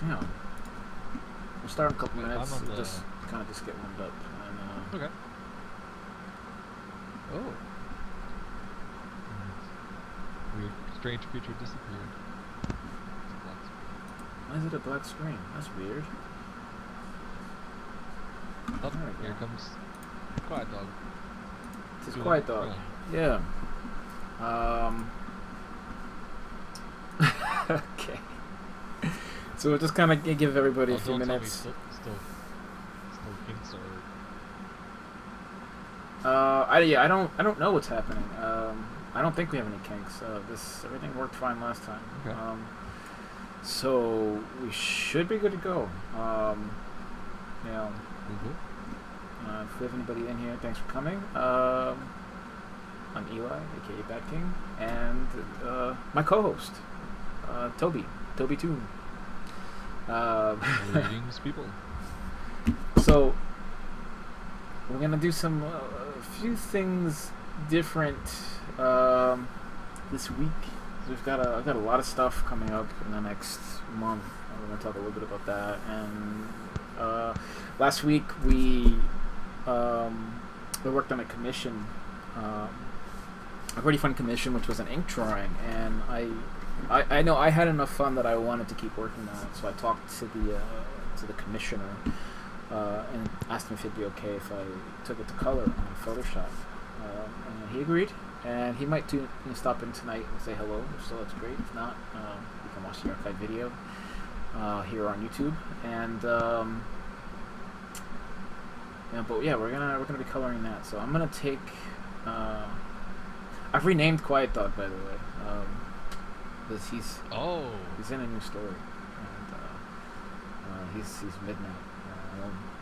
Yeah. We'll start in a couple minutes. I'm on the... Just kind of just get warmed up. And, Okay. Oh. Weird, strange creature disappeared. It's a black screen. why is it a black screen? That's weird. Oh, There we here go. comes Quiet Dog. This is Doing Quiet Dog. well. Yeah. Okay. So we'll just kind of give everybody a few Don't tell me minutes. still hints or... I don't know what's happening. I don't think we have any kinks. Everything worked fine last time. Okay. So we should be good to go. Yeah. Mm-hmm. If we have anybody in here, thanks for coming. I'm Eli, aka Bat King, and my co-host, Toby Toon. Greetings, people. So we're gonna do some a few things different this week. I've got a lot of stuff coming up in the next month. We're gonna talk a little bit about that. And last week we worked on a commission, a pretty fun commission, which was an ink drawing, and I know I had enough fun that I wanted to keep working on it. So I talked to the commissioner and asked him if it'd be okay if I took it to color on Photoshop, and he agreed. And he might stop in tonight and say hello. So that's great. If not, you can watch the archive video here on YouTube. And but yeah, we're gonna be coloring that. So I'm gonna take. I've renamed Quiet Dog, by the way. Because he's in a new story, and he's midnight.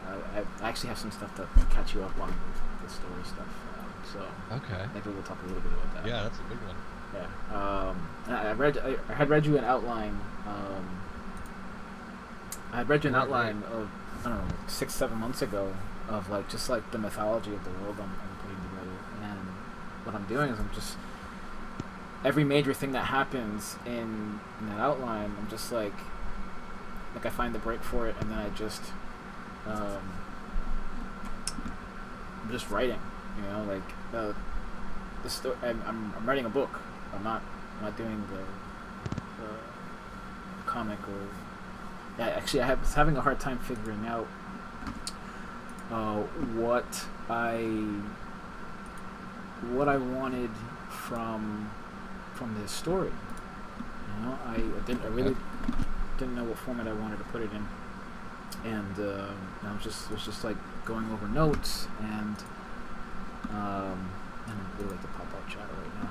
I actually have some stuff to catch you up on the story stuff. So Okay. maybe we'll talk a little bit about that. Yeah, that's a big one. Yeah. I had read you an outline. I had read you an outline of, I don't know, 6-7 months ago of just the mythology of the world I'm putting together. And what I'm doing is I'm just, every major thing that happens in that outline, I'm just like I find the break for it, and then I just I'm just writing. The story. I'm writing a book. I'm not doing the comic or. Yeah, actually, I was having a hard time figuring out what I wanted from this story. I really didn't know what format I wanted to put it in, and I was just like going over notes and. I don't really like the pop-up chatter right now.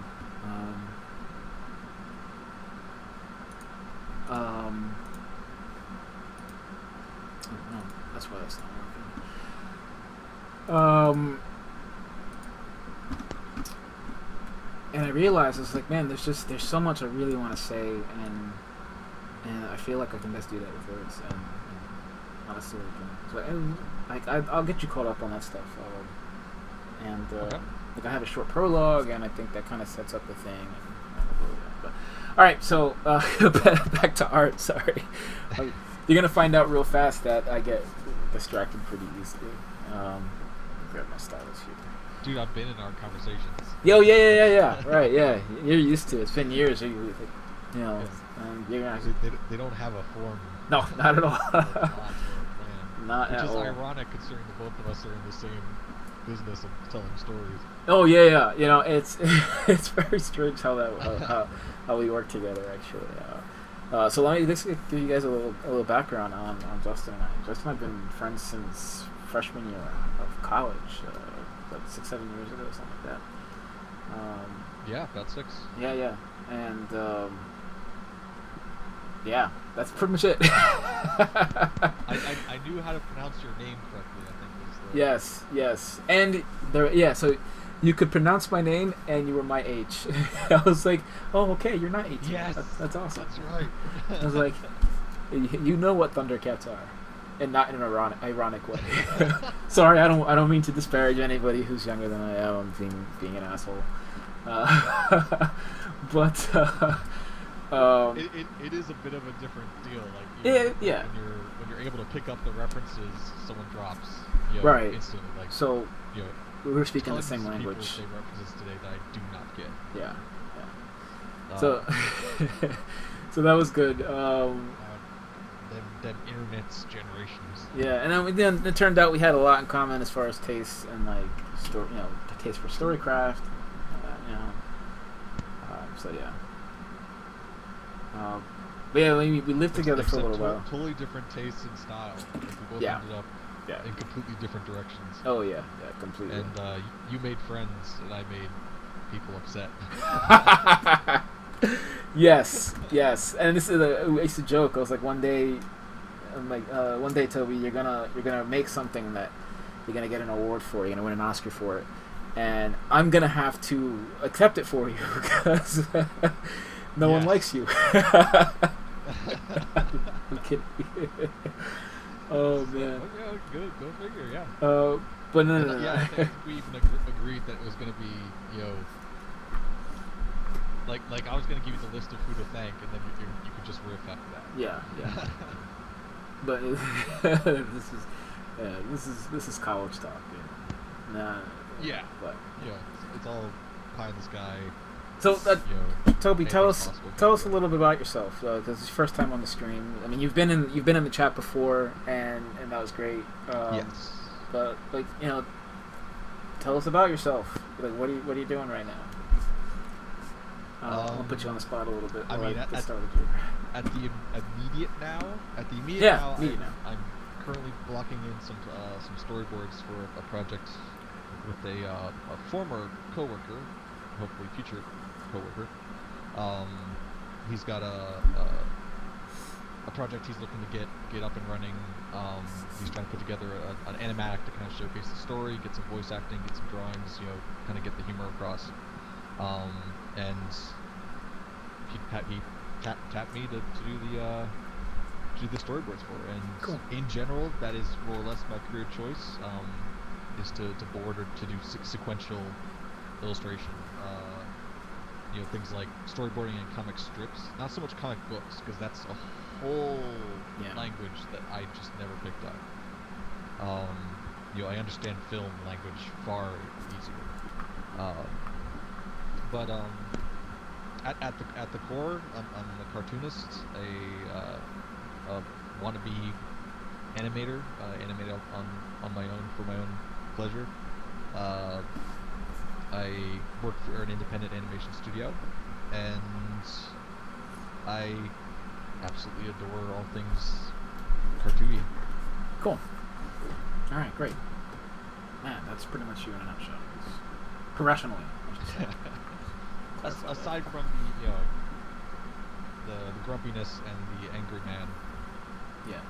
No, that's why that's not working. And I realized I was like, man, there's so much I really want to say, and I feel like I can best do that with words, and honestly, I'll get you caught up on that stuff. And I have a short prologue, and I think that kind of sets up the thing. But all right, so back to art. Sorry, you're gonna find out real fast that I get distracted pretty easily. Grab my stylus here. Dude, I've been in our conversations. Yo, yeah. Right, yeah. You're used to it. It's been years. You're gonna they don't have a form. No, not at all. Not Which at is all. Ironic considering the both of us are in the same business of telling stories. Oh yeah. It's it's very strange how we work together actually. So let me give you guys a little background on Justin and I. Justin and I have been friends since freshman year of college, like 6-7 years ago, something like that. Yeah, about 6. Yeah, and yeah, that's pretty much it. I knew how to pronounce your name correctly, I think. Yes. And so you could pronounce my name and you were my age. I was like, oh, okay, you're not 18. Yes. That's awesome. That's right. I was like, you know what Thundercats are, and not in an ironic way. Sorry, I don't mean to disparage anybody who's younger than I am. I'm being an asshole. But It is a bit of a different deal. Like Yeah. when you're able to pick up the references someone drops, Right. instantly. Like So you know, we were speaking the tons same of people language. say references today that I do not get. Yeah. Um, So, so that was good. them internet's generations. Yeah, and then it turned out we had a lot in common as far as tastes and like taste for storycraft. So yeah. But yeah, we lived together for a little while. Totally different tastes and style. Like we both ended up in completely different directions. Oh yeah, completely. And you made friends, and I made people upset. Yes. And this is I used to joke. I was like, one day, Toby, you're gonna make something that you're gonna get an award for. You're gonna win an Oscar for it, and I'm gonna have to accept it for you because no one likes you. I'm kidding. Oh man. Okay, good. Go figure. Yeah. But no. Yeah, I think we even agreed that it was gonna be, like I was gonna give you the list of who to thank, and then you could just riff after that. Yeah. But this is college talk. Yeah. But it's all pie in the sky. So, Toby, tell us a little bit about yourself, because it's your first time on the stream. I mean, you've been in the chat before, and that was great. Yes. But tell us about yourself. Like, what are you doing right now? I'll put you on the spot a little bit. I mean, at the immediate now, I'm currently blocking in some storyboards for a project with a former coworker, hopefully future coworker. He's got a project he's looking to get up and running. He's trying to put together an animatic to kind of showcase the story, get some voice acting, get some drawings, kind of get the humor across. And he tapped me to do the storyboards for it. And cool. In general, that is more or less my career choice, is to board or to do sequential illustration. Things like storyboarding and comic strips. Not so much comic books, because that's a whole language that I just never picked up. I understand film language far easier. But at the core, I'm a cartoonist, a wannabe animator, animated on my own for my own pleasure. I work for an independent animation studio, and I absolutely adore all things cartoony. Cool. All right, great. Man, that's pretty much you in a nutshell. Professionally, I should say. Aside from the grumpiness and the angry man. Yeah.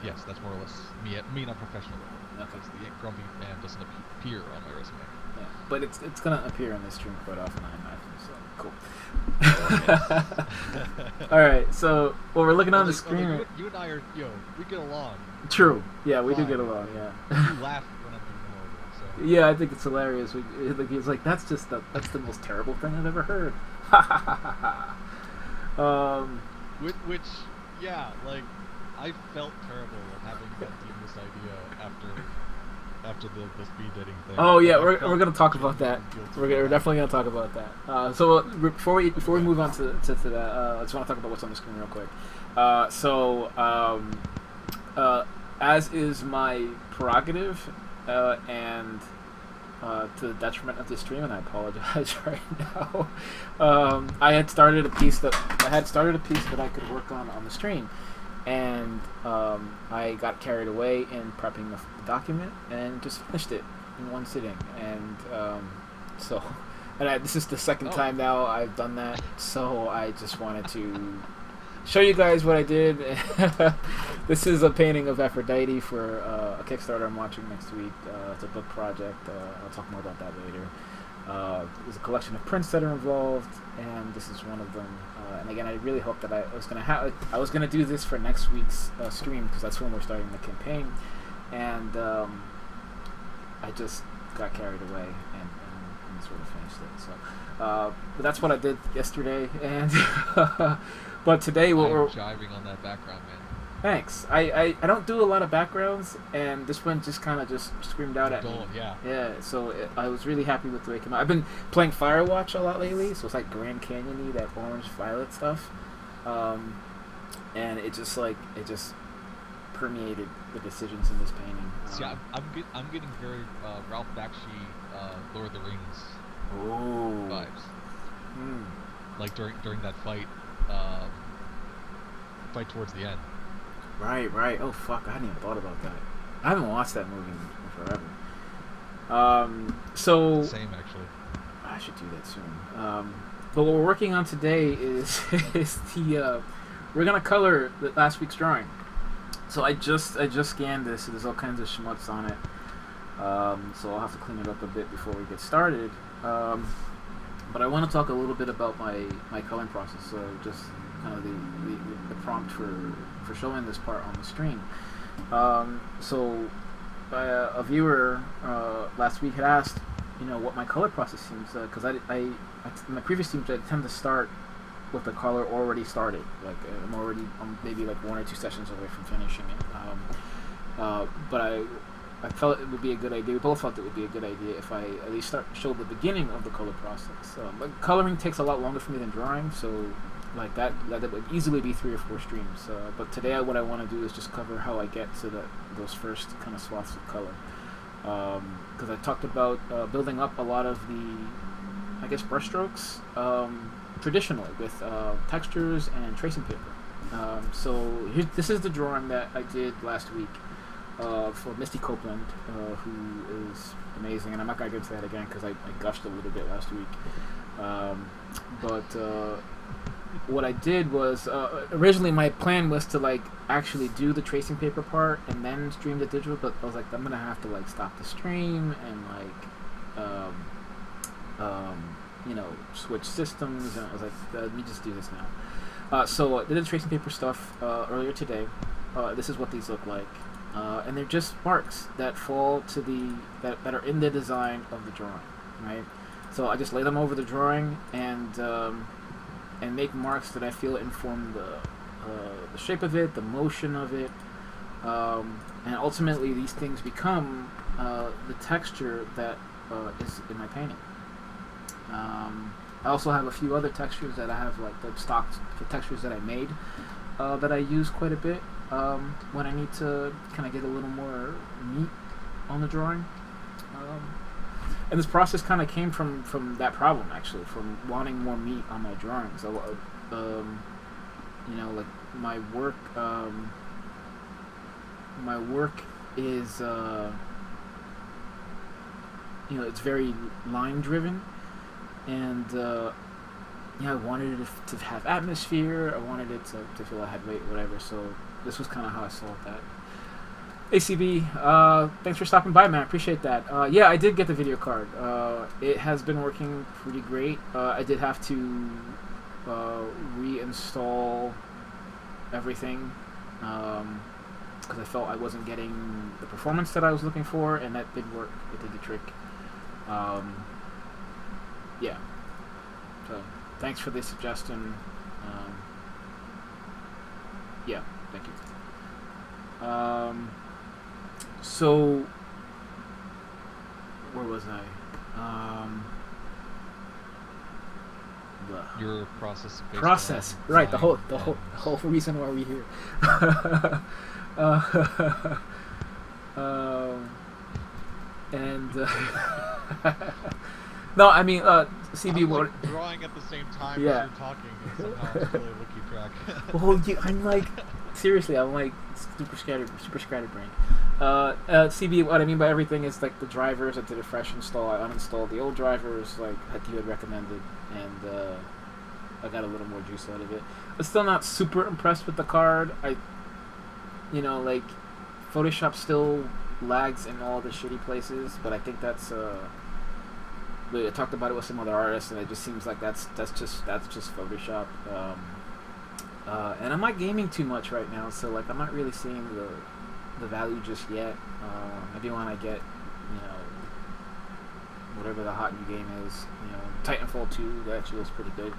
Yes, that's more or less me on a professional level. Okay. Because the grumpy man doesn't appear on my resume. Yeah, but it's gonna appear in this stream quite often, I imagine. So cool. All right, so we're looking on the screen. You and I are, we get along. True. Yeah, we do get along. Yeah. You laugh when I'm doing horrible. So. Yeah, I think it's hilarious. He's like, that's the most terrible thing I've ever heard. Which, I felt terrible having this idea after the speed dating thing. Oh yeah, we're gonna talk about that. We're definitely gonna talk about that. So before we move on to that, I just want to talk about what's on the screen real quick. As is my prerogative, and to the detriment of the stream, and I apologize right now. I had started a piece that I could work on the stream. And I got carried away in prepping the document and just finished it in one sitting. And this is the second time now I've done that. So I just wanted to show you guys what I did. This is a painting of Aphrodite for a Kickstarter I'm launching next week. It's a book project. I'll talk more about that later. There's a collection of prints that are involved, and this is one of them. And again, I really hope that I was gonna do this for next week's stream, because that's when we're starting the campaign, and I just got carried away and sort of finished it. So, but that's what I did yesterday, and But today, what I'm we're jiving on that background, man. thanks. I don't do a lot of backgrounds, and this one just kind of just screamed out at me. Adult, yeah. Yeah, so I was really happy with the way it came out. I've been playing Firewatch a lot lately, so it's like Grand Canyon-y, that orange violet stuff, and it just permeated the decisions in this painting. See, I'm getting very Ralph Bakshi, Lord of the Rings Oh. vibes. Mm. Like during that fight towards the end. Right. Oh fuck, I hadn't even thought about that. I haven't watched that movie in forever. So Same actually. I should do that soon. But what we're working on today is we're gonna color last week's drawing. So I just scanned this. So there's all kinds of schmutz on it. So I'll have to clean it up a bit before we get started. But I want to talk a little bit about my coloring process. So just kind of the prompt for showing this part on the stream. So a viewer last week had asked, what my color process seems, because in my previous streams I tend to start with the color already started. Like I'm maybe like 1 or 2 sessions away from finishing it. But I felt it would be a good idea. We both felt it would be a good idea if I at least show the beginning of the color process. Like coloring takes a lot longer for me than drawing, so like that would easily be 3 or 4 streams. But today what I want to do is just cover how I get to those first kind of swaths of color. Because I talked about building up a lot of the, I guess, brushstrokes traditionally with textures and tracing paper. So this is the drawing that I did last week for Misty Copeland, who is amazing, and I'm not going to get into that again because I gushed a little bit last week. But what I did was, originally my plan was to actually do the tracing paper part and then stream the digital, but I was like, I'm going to have to stop the stream and switch systems, and I was like, let me just do this now. So I did the tracing paper stuff earlier today. This is what these look like. And they're just marks that fall to that are in the design of the drawing, right? So I just lay them over the drawing and make marks that I feel inform the shape of it, the motion of it, and ultimately these things become the texture that is in my painting. I also have a few other textures that I have, the stock textures that I made that I use quite a bit when I need to kind of get a little more meat on the drawing. And this process kind of came from that problem, actually, from wanting more meat on my drawings. So, my work is, it's very line driven, and I wanted it to have atmosphere. I wanted it to feel I had weight, whatever. So this was kind of how I solved that. ACB, thanks for stopping by, man. I appreciate that. Yeah, I did get the video card. It has been working pretty great. I did have to reinstall everything because I felt I wasn't getting the performance that I was looking for, and that did work. It did the trick. Yeah. So thanks for the suggestion. Yeah, thank you. So where was I? Your process. Process, right? The whole reason why we're here. No, I mean, CB. I'm drawing at the same time yeah. as you're talking, and somehow it's really looking track. Well, I'm seriously, I'm super scattered brain. CB, what I mean by everything is the drivers. I did a fresh install. I uninstalled the old drivers that you had recommended, and I got a little more juice out of it. I'm still not super impressed with the card. Photoshop still lags in all the shitty places, but I think that's I talked about it with some other artists, and it just seems like that's just Photoshop. And I'm not gaming too much right now, so I'm not really seeing the value just yet. Maybe when I get whatever the hot new game is, Titanfall 2, that actually looks pretty good.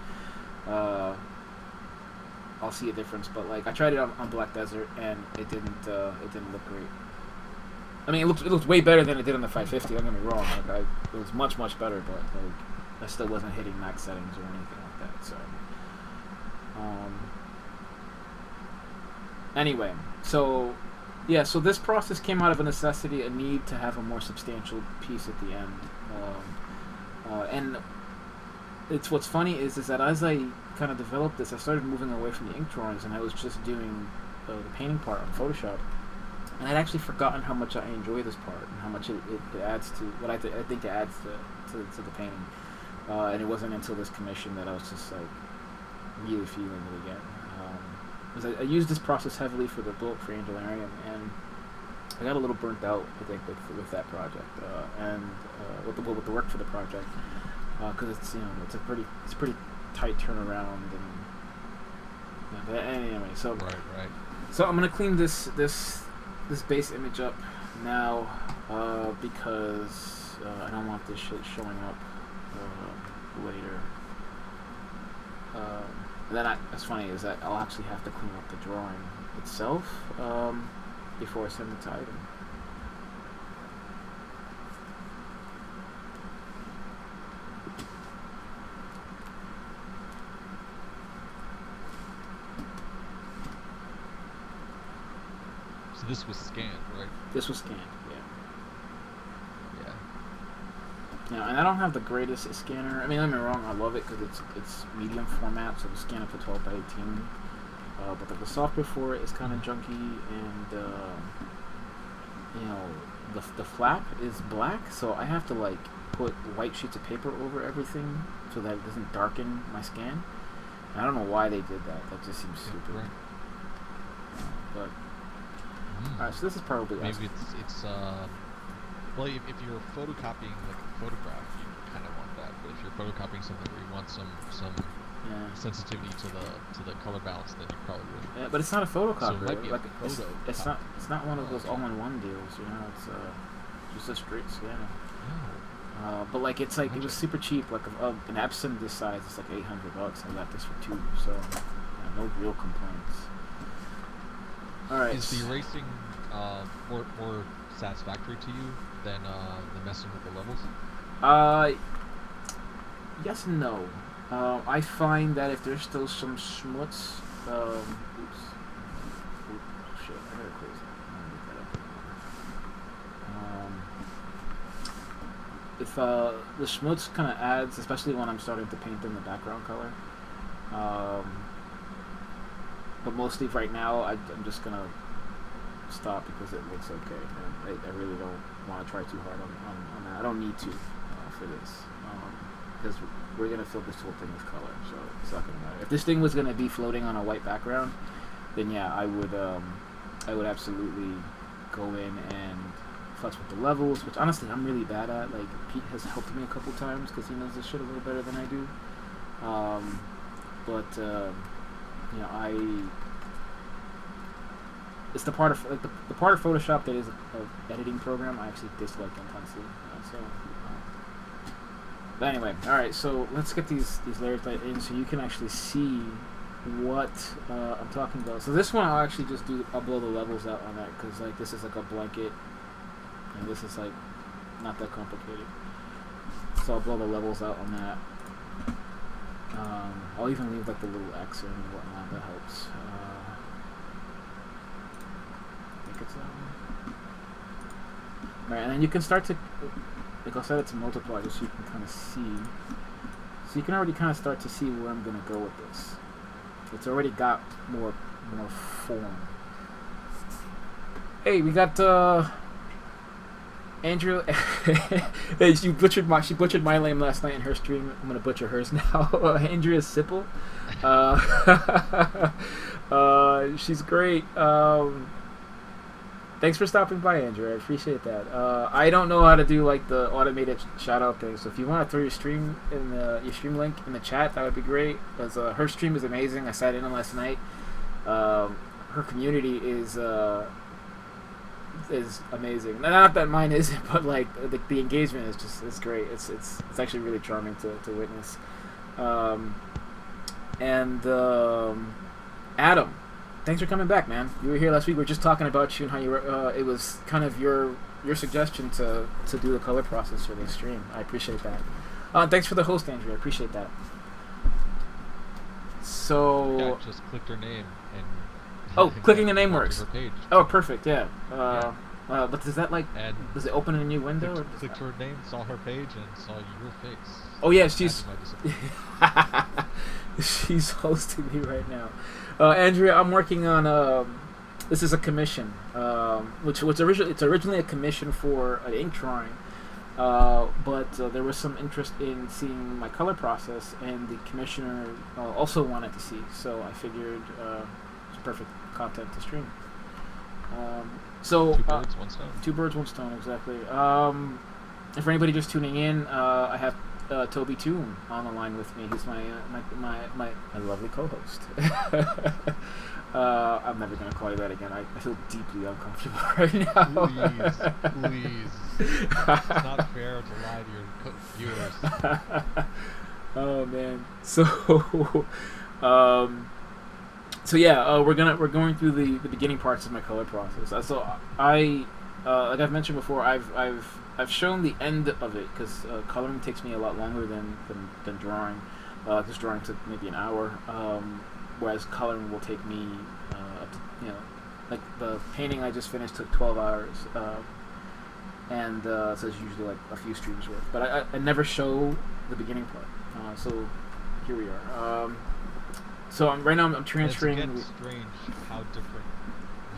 I'll see a difference. But like I tried it on Black Desert and it didn't look great. I mean, it looked way better than it did on the 550. Don't get me wrong. Like it was much better, but like I still wasn't hitting max settings or anything like that. So anyway, so yeah, so this process came out of a necessity, a need to have a more substantial piece at the end. And it's what's funny is that as I kind of developed this, I started moving away from the ink drawings, and I was just doing the painting part on Photoshop. And I'd actually forgotten how much I enjoy this part and how much it adds to what I think it adds to the painting. And it wasn't until this commission that I was just like really feeling it again. Because I used this process heavily for the book for Angelarium, and I got a little burnt out, I think, with that project and with the work for the project, because it's a pretty tight turnaround and anyway. So right. So I'm gonna clean this base image up now because I don't want this shit showing up later. And then what's funny is that I'll actually have to clean up the drawing itself before I send it to item. So this was scanned, right? This was scanned, yeah. Yeah. And I don't have the greatest scanner. I mean, don't get me wrong, I love it because it's medium format, so we scan up to 12 by 18. But the software for it is kind of junky, and the flap is black, so I have to like put white sheets of paper over everything so that it doesn't darken my scan. And I don't know why they did that. That just seems stupid. Right. But alright, so this is probably maybe it's well, if you're photocopying like a photograph, you kind of want that. But if you're photocopying something where you want some sensitivity to the color balance, then you probably wouldn't. Yeah, but it's not a photocopy. So it might be like it's not one of those all-in-one deals. It's just a straight scanner. Oh. But like it was super cheap. Like an Epson this size, it's like $800. I got this for $2, so no real complaints. All right. Is the erasing more satisfactory to you than messing with the levels? Yes and no. I find that if there's still some schmutz, oops, shit, I gotta close that. I'm gonna leave that up. If the schmutz kind of adds, especially when I'm starting to paint in the background color, but mostly right now I'm just gonna stop because it looks okay, and I really don't want to try too hard on that. I don't need to for this, because we're gonna fill this whole thing with color, so it's not gonna matter. If this thing was gonna be floating on a white background, then yeah, I would absolutely go in and futz with the levels, which honestly I'm really bad at. Like Pete has helped me a couple times because he knows this shit a little better than I do. It's the part of the part of Photoshop that is an editing program I actually dislike intensely. But anyway, all right. So let's get these layers in so you can actually see what I'm talking about. So this one I'll actually just I'll blow the levels out on that because like this is like a blanket, and this is like not that complicated. So I'll blow the levels out on that. I'll even leave like the little X in and whatnot. That helps. I think it's Alright, and then you can start to, like I'll set it to multiply just so you can kind of see. So you can already kind of start to see where I'm gonna go with this. It's already got more form. Hey, we got Andrew. Hey, she butchered my name last night in her stream. I'm gonna butcher hers now. Andrea Sipple. She's great. Thanks for stopping by, Andrew. I appreciate that. I don't know how to do like the automated shout out thing, so if you want to throw your stream in your stream link in the chat, that would be great. Because her stream is amazing. I sat in on last night. Her community is amazing. Not that mine isn't, but like the engagement is great. It's actually really charming to witness. And Adam, thanks for coming back, man. You were here last week. We were just talking about you and how you were. It was kind of your suggestion to do the color process for the stream. I appreciate that. Thanks for the host, Andrew. I appreciate that. So Yeah, just clicked her name and. Clicking the name works. Her page. Oh, perfect. Yeah. Yeah. But does that And does it open a new window? clicked her name, saw her page, and saw your face. Oh yeah, she's Imagine my disappointment. she's hosting me right now. Andrea, I'm working on this is a commission, which was originally a commission for an ink drawing, but there was some interest in seeing my color process, and the commissioner also wanted to see. So I figured it's perfect content to stream. So Two birds, one stone. Two birds, one stone, exactly. And for anybody just tuning in, I have Toby Toon on the line with me. He's my lovely co-host. I'm never going to call you that again. I feel deeply uncomfortable right now. Please. It's not fair to lie to your viewers. Oh man. So yeah, we're going through the beginning parts of my color process. So I like I've mentioned before, I've shown the end of it because coloring takes me a lot longer than drawing. Because drawing took maybe an hour, whereas coloring will take me up to, like the painting I just finished took 12 hours, and so it's usually like a few streams worth. But I never show the beginning part. So here we are. So right now I'm transferring. It's again strange how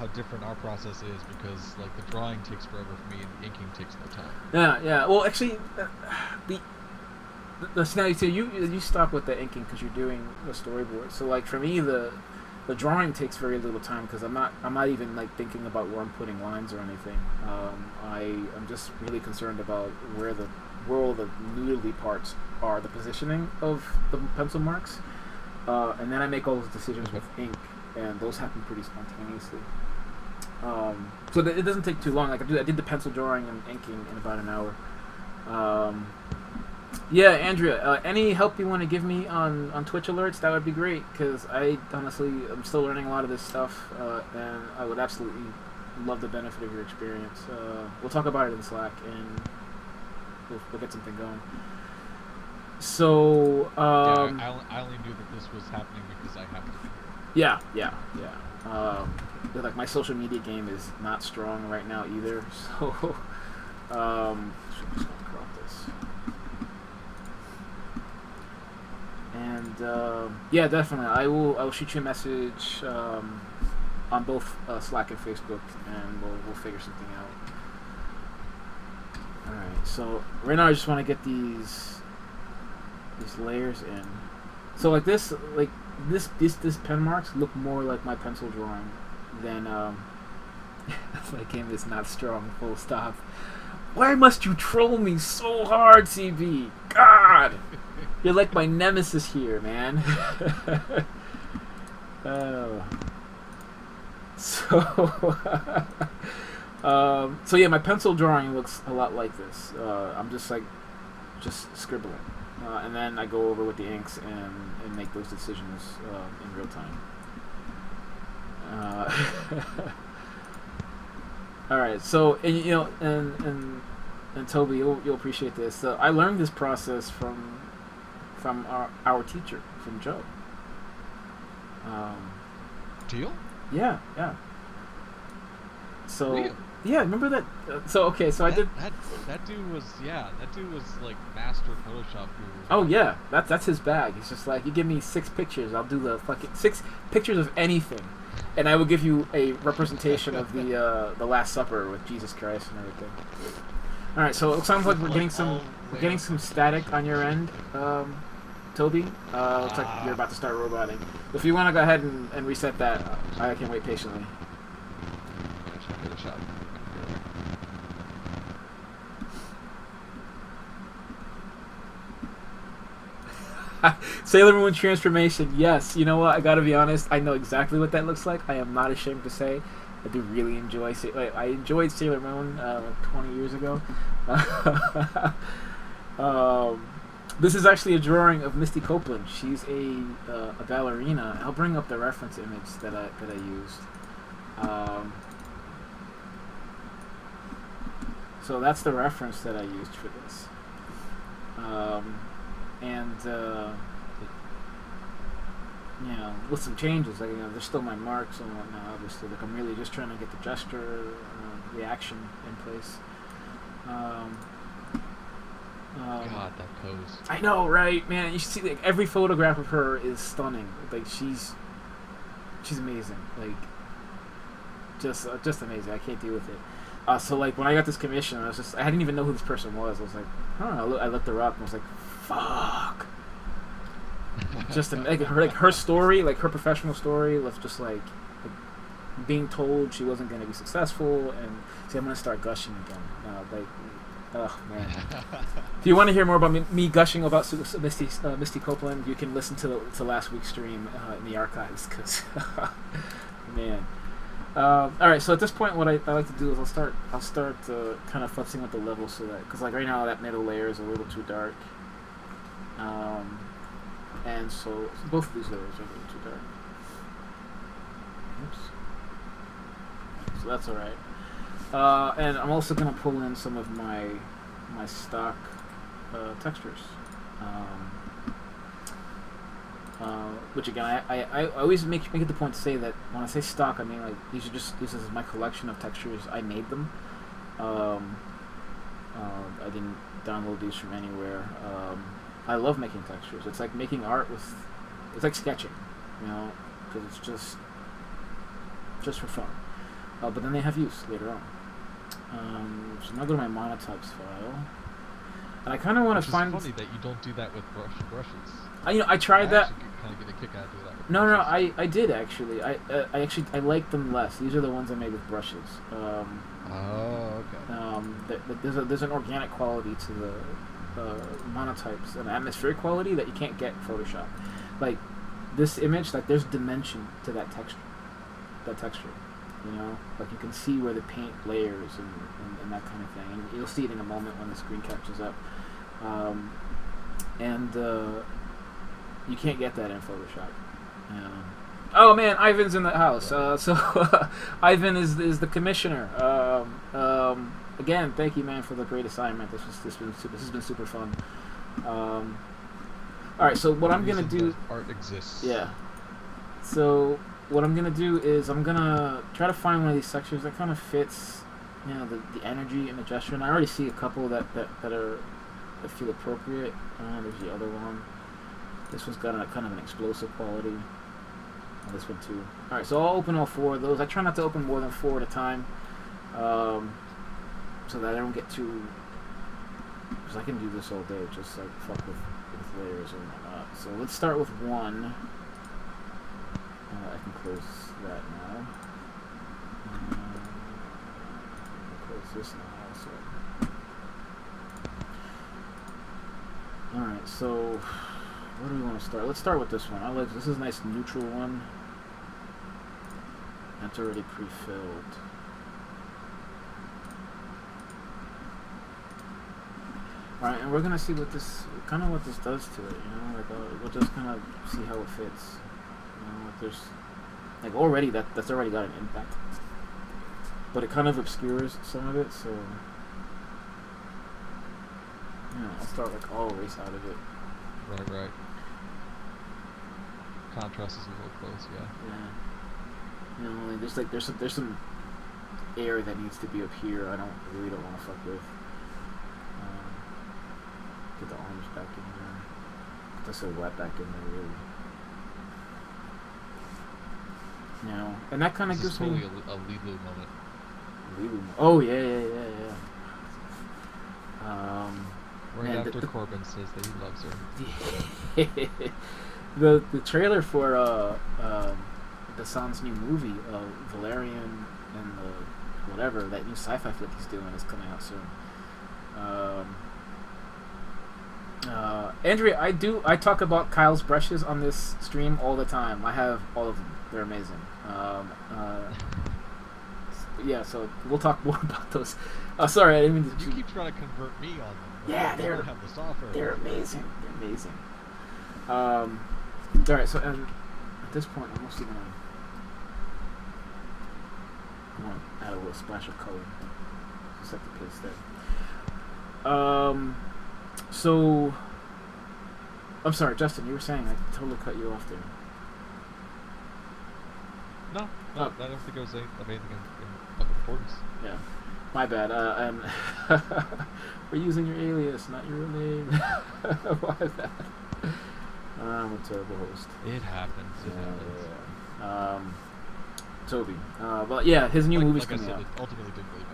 different our process is, because like the drawing takes forever for me and the inking takes no time. Yeah. Well, actually, now you stop with the inking because you're doing the storyboard. So like for me, the drawing takes very little time because I'm not even like thinking about where I'm putting lines or anything. I'm just really concerned about where the noodly parts are, the positioning of the pencil marks. And then I make all those decisions with ink, and those happen pretty spontaneously. So it doesn't take too long. Like I did the pencil drawing and inking in about an hour. Yeah, Andrea, any help you want to give me on Twitch alerts, that would be great, because I honestly am still learning a lot of this stuff, and I would absolutely love the benefit of your experience. We'll talk about it in Slack, and we'll get something going. So I only knew that this was happening because I have to. Yeah. Like my social media game is not strong right now either. So I'm just gonna crop this. And yeah, definitely, I will shoot you a message on both Slack and Facebook, and we'll figure something out. All right. So right now I just want to get these layers in. So like this pen marks look more like my pencil drawing than my game is not strong, full stop. Why must you troll me so hard, CB? God, you're like my nemesis here, man. So yeah, my pencil drawing looks a lot like this. I'm just scribbling. And then I go over with the inks and make those decisions in real time. All right, so and Toby, you'll appreciate this. I learned this process from our teacher, from Joe. Deal? Yeah. So. Real? Yeah, remember that? I did. That dude was like master Photoshop guru. Oh yeah, that's his bag. He's just like, you give me 6 pictures, I'll do the fucking 6 pictures of anything, and I will give you a representation of the Last Supper with Jesus Christ and everything. All right, so it sounds like we're getting some static on your end, Toby. Looks like you're about to start roboting. If you want to go ahead and reset that, I can wait patiently. Photoshop. Sailor Moon transformation, yes. You know what? I gotta be honest. I know exactly what that looks like. I am not ashamed to say. I do really enjoy. I enjoyed Sailor Moon 20 years ago. This is actually a drawing of Misty Copeland. She's a ballerina. I'll bring up the reference image that I used. So that's the reference that I used for this. You know, with some changes, like, you know, there's still my marks and whatnot. Obviously, like, I'm really just trying to get the gesture, reaction in place. God, that pose. I know, right, man? You should see, like, every photograph of her is stunning. Like, she's amazing. Like, just amazing. I can't deal with it. So, like, when I got this commission, I didn't even know who this person was. I was like, I looked her up and was like, fuck. Just to make her story, like her professional story, was just like being told she wasn't going to be successful, and see, I'm going to start gushing again. Oh man! If you want to hear more about me gushing about Misty Copeland, you can listen to last week's stream in the archives, because man. All right, so at this point, what I like to do is I'll start kind of futzing with the level, so that, because like right now that middle layer is a little too dark. And so both of these layers are a little too dark. Oops. So that's alright. And I'm also going to pull in some of my stock textures. Which again, I always make it the point to say that when I say stock, I mean like this is my collection of textures. I made them. I didn't download these from anywhere. I love making textures. It's like making art it's like sketching, you know, because it's just for fun. But then they have use later on. So I'm gonna go to my monotypes file, and I kind of want to find. It's funny that you don't do that with brushes. I tried that. Kind of get a kick out of that. With No, I did actually. I like them less. These are the ones I made with brushes. Oh, okay. There's an organic quality to the monotypes, an atmospheric quality that you can't get in Photoshop. Like this image, like there's dimension to that texture. You know, like you can see where the paint layers and that kind of thing. And you'll see it in a moment when the screen catches up. You can't get that in Photoshop. Oh man, Ivan's in the house. So Ivan is the commissioner. Again, thank you, man, for the great assignment. This has been super fun. All right, so what I'm gonna do? Art exists. Yeah. So what I'm gonna do is I'm gonna try to find one of these sections that kind of fits, you know, the energy and the gesture. And I already see a couple that feel appropriate. There's the other one. This one's got kind of an explosive quality. And this one too. All right, so I'll open all four of those. I try not to open more than 4 at a time, so that I don't get too. Because I can do this all day, just like fuck with layers and whatnot. So let's start with one. I can close that now. Close this now also. Alright, so where do we want to start? Let's start with this one. This is a nice neutral one. That's already pre-filled. Alright, and we're gonna see what this does to it, you know, like we'll just kind of see how it fits. You know, like there's like already that's already got an impact, but it kind of obscures some of it. So yeah, I'll start like all erase out of it. Right. Contrast is a little close, yeah. Yeah. You know, like there's some air that needs to be up here. I really don't want to fuck with. Get the arms back in there. Get the silhouette back in there, really. You know, and that kind of gives me totally a Lilu moment. Oh yeah. Right after Corbin says that he loves her. the trailer for Dassan's new movie, Valerian and the whatever, that new sci-fi flick he's doing, is coming out soon. Andrea, I talk about Kyle's brushes on this stream all the time. I have all of them. They're amazing. yeah, so we'll talk more about those. Sorry, I didn't mean to. You keep trying to convert me on them. Yeah, I don't have the software. they're amazing. They're amazing. All right, so at this point, I'm mostly gonna add a little splash of color to set the pace there. So I'm sorry, Justin. You were saying I totally cut you off there. No, Oh. I don't think it was of anything of importance. Yeah, my bad. And we're using your alias, not your real name. My bad. I'm a terrible host. It happens. It happens. Yeah. Toby. Well, yeah, his new movie's like I coming said, out. it ultimately didn't really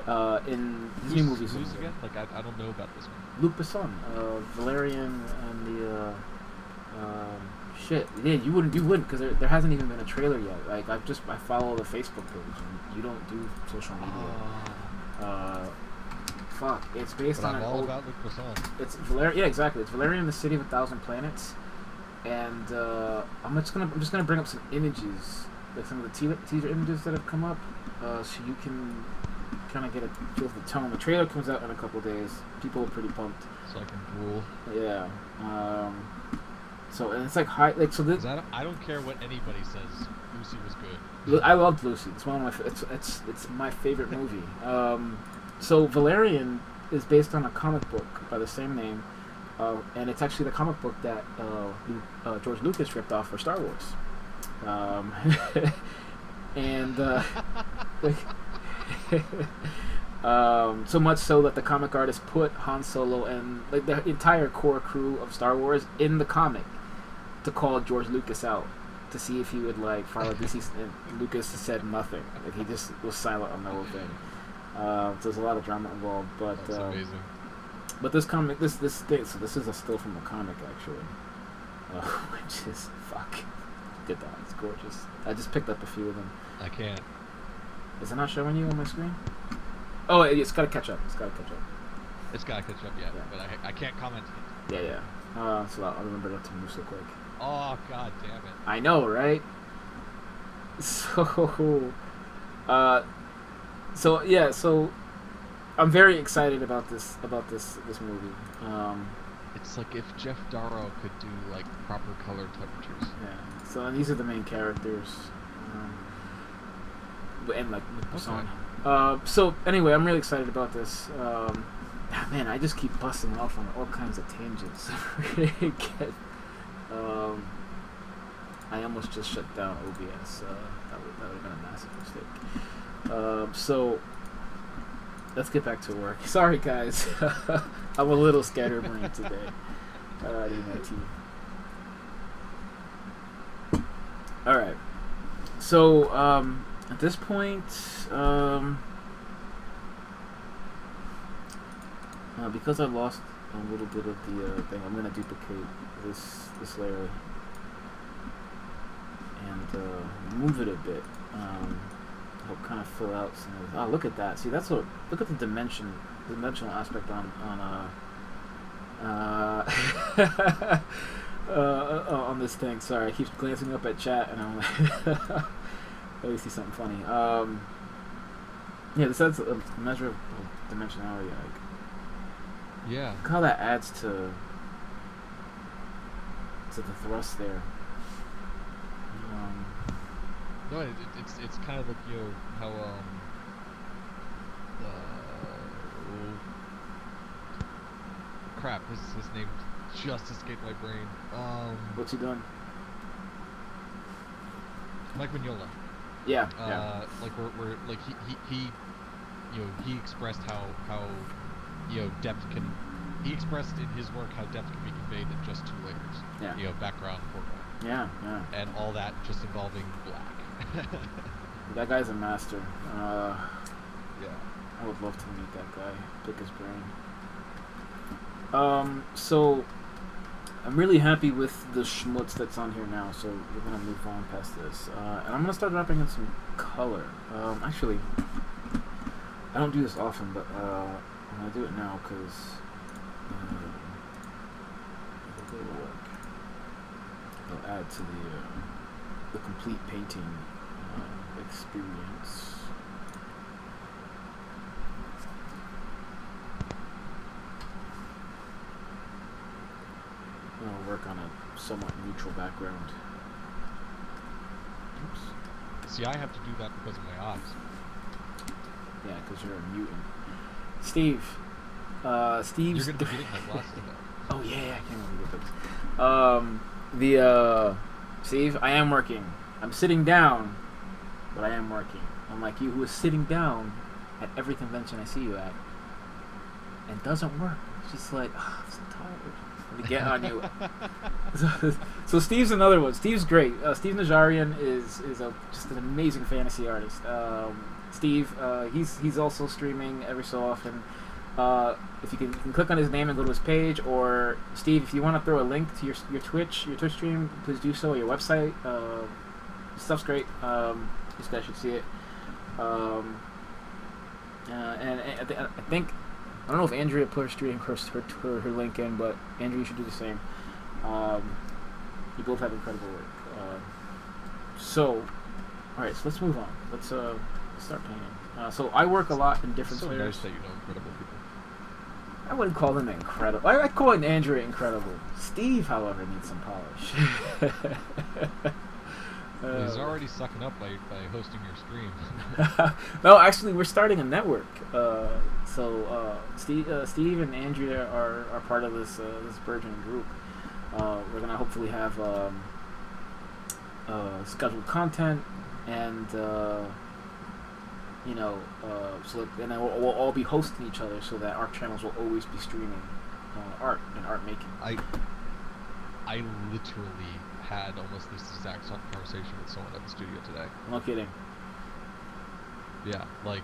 matter. In his new movie's Who's coming again? out. Like I don't know about this one. Luc Besson, Valerian, and the shit. Yeah, you wouldn't, because there hasn't even been a trailer yet. Like I follow the Facebook page, and you don't do social media. Fuck, it's based But on I'm an all old. about Luc Besson. It's Valerian. Yeah, exactly. It's Valerian, the City of a Thousand Planets, and I'm just gonna bring up some images, like some of the teaser images that have come up, so you can kind of get a feel for the tone. The trailer comes out in a couple days. People are pretty pumped. So I can drool. Yeah. So and it's like high, like so. This, I don't care what anybody says. Lucy was good. I loved Lucy. It's one of my. It's my favorite movie. So Valerian is based on a comic book by the same name, and it's actually the comic book that George Lucas ripped off for Star Wars. And so much so that the comic artist put Han Solo and like the entire core crew of Star Wars in the comic to call George Lucas out to see if he would like follow DC. And Lucas said nothing. Like he just was silent on the whole thing. So there's a lot of drama involved, but That's amazing. But this comic, this thing, so this is a still from a comic actually, which is fuck. Look at that, it's gorgeous. I just picked up a few of them. I can't. Is it not showing you on my screen? Oh, it's got to catch up. It's got to catch up. It's gotta catch up yet, Yeah. but I can't comment. Yeah. So I'll remember that to move so quick. Oh god damn it! I know, right? So, so I'm very excited about this movie. It's like if Jeff Darrow could do like proper color temperatures. Yeah. So and these are the main characters, and like Luc Besson. So anyway, I'm really excited about this. Man, I just keep busting off on all kinds of tangents. I almost just shut down OBS. That would have been a massive mistake. So let's get back to work. Sorry, guys. I'm a little scatterbrained today. I need my tea. All right. So at this point, because I lost a little bit of the thing, I'm gonna duplicate this layer and move it a bit. Help kind of fill out some of. Oh, look at that! See, that's what. Look at the dimensional aspect on on this thing. Sorry, I keep glancing up at chat and I'm like, let me see something funny. Yeah, this adds a measure of dimensionality. Like, Yeah. look how that adds to the thrust there. No, it's kind of like how crap, his name just escaped my brain. What's he doing? Mike Mignola. Yeah. Like we're like he he expressed how depth can. He expressed in his work how depth can be conveyed in just 2 layers. Yeah. Background, foreground. Yeah. And all that just involving black. That guy's a master. Yeah. I would love to meet that guy, pick his brain. So I'm really happy with the schmutz that's on here now, so we're gonna move on past this. And I'm gonna start dropping in some color. Actually, I don't do this often, but I'm gonna do it now because I'll add to the complete painting experience. I'll work on a somewhat neutral background. Oops. See, I have to do that because of my eyes. Yeah, because you're a mutant. Steve. Steve's... You're going to be getting my glasses though. Oh, yeah, I can't remember those. Steve, I am working. I'm sitting down, but I am working. Unlike you, who is sitting down at every convention I see you at, and doesn't work. It's just like, oh, I'm so tired. Let me get on you. So Steve's another one. Steve's great. Steve Najarian is just an amazing fantasy artist. Steve, he's also streaming every so often. If you can click on his name and go to his page, or Steve, if you want to throw a link to your Twitch stream, please do so. Or your website, stuff's great. This guy should see it. And I think I don't know if Andrea put her stream her link in, but Andrea, you should do the same. You both have incredible work. So, all right, so let's move on. Let's start painting. So I work a lot in different So layers. nice that you know incredible people. I wouldn't call them incredible. I call Andrea incredible. Steve, however, needs some polish. Well, he's already sucking up by hosting your stream. No, actually, we're starting a network. Steve and Andrea are part of this burgeoning group. We're gonna hopefully have scheduled content, and and then we'll all be hosting each other, so that our channels will always be streaming art and art making. I literally had almost this exact conversation with someone at the studio today. No kidding. Yeah, like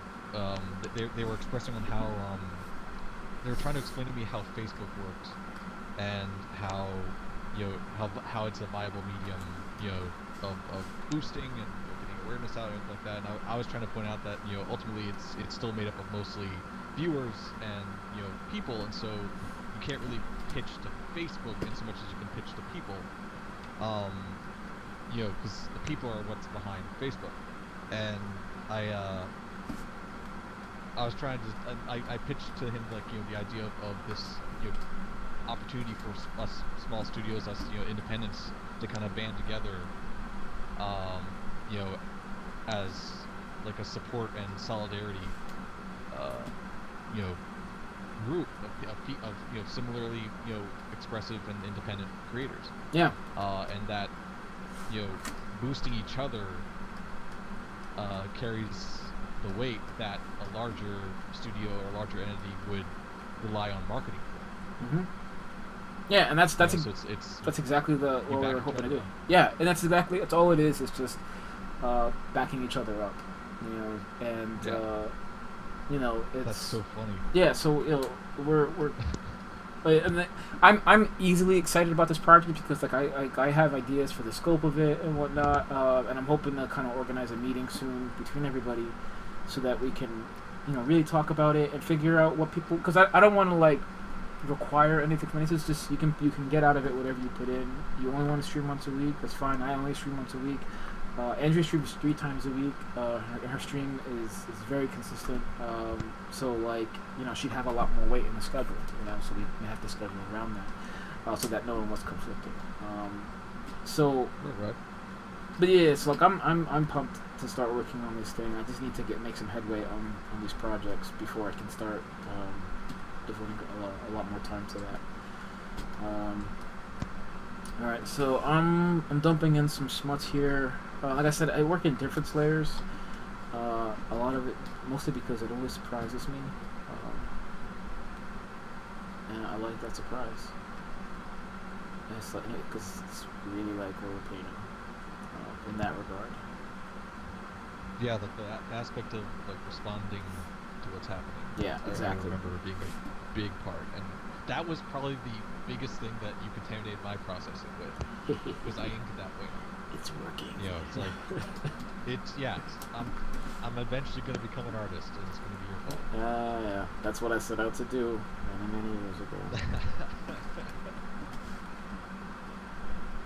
they were expressing on how they were trying to explain to me how Facebook works and how how it's a viable medium of boosting and getting awareness out and like that. And I was trying to point out that ultimately it's still made up of mostly viewers and people, and so you can't really pitch to Facebook in so much as you can pitch to people. Because the people are what's behind Facebook, and I was trying to, I pitched to him like the idea of this opportunity for us small studios, us independents to kind of band together, as like a support and solidarity, group of similarly expressive and independent creators. Yeah. And that boosting each other carries the weight that a larger studio or a larger entity would rely on marketing for. Mm-hmm. Yeah, and that's So it's exactly what you we're back hoping to each do. other up. Yeah, and that's all it is. It's just backing each other up, and Yeah. it's That's so funny. yeah. So we're and I'm easily excited about this project because I have ideas for the scope of it and whatnot, and I'm hoping to kind of organize a meeting soon between everybody so that we can really talk about it and figure out what people, because I don't want to require anything from it. It's just you can get out of it whatever you put in. You only want to stream once a week, that's fine. I only stream once a week. Andrea streams 3 times a week. Her stream is very consistent. So she'd have a lot more weight in the schedule. So we have to schedule around that, so that no one was conflicted. Right. But yeah, it's I'm pumped to start working on this thing. I just need to make some headway on these projects before I can start devoting a lot more time to that. All right, so I'm dumping in some smuts here. Like I said, I work in different layers. A lot of it, mostly because it always surprises me, and I like that surprise. And it's because it's really like oil painting in that regard. Yeah, the aspect of responding to what's happening. Yeah, exactly. I remember being a big part, and that was probably the biggest thing that you contaminated my processing with, because I inked that way. It's working. It's like I'm eventually going to become an artist, and it's going to be your fault. Yeah, that's what I set out to do many years ago.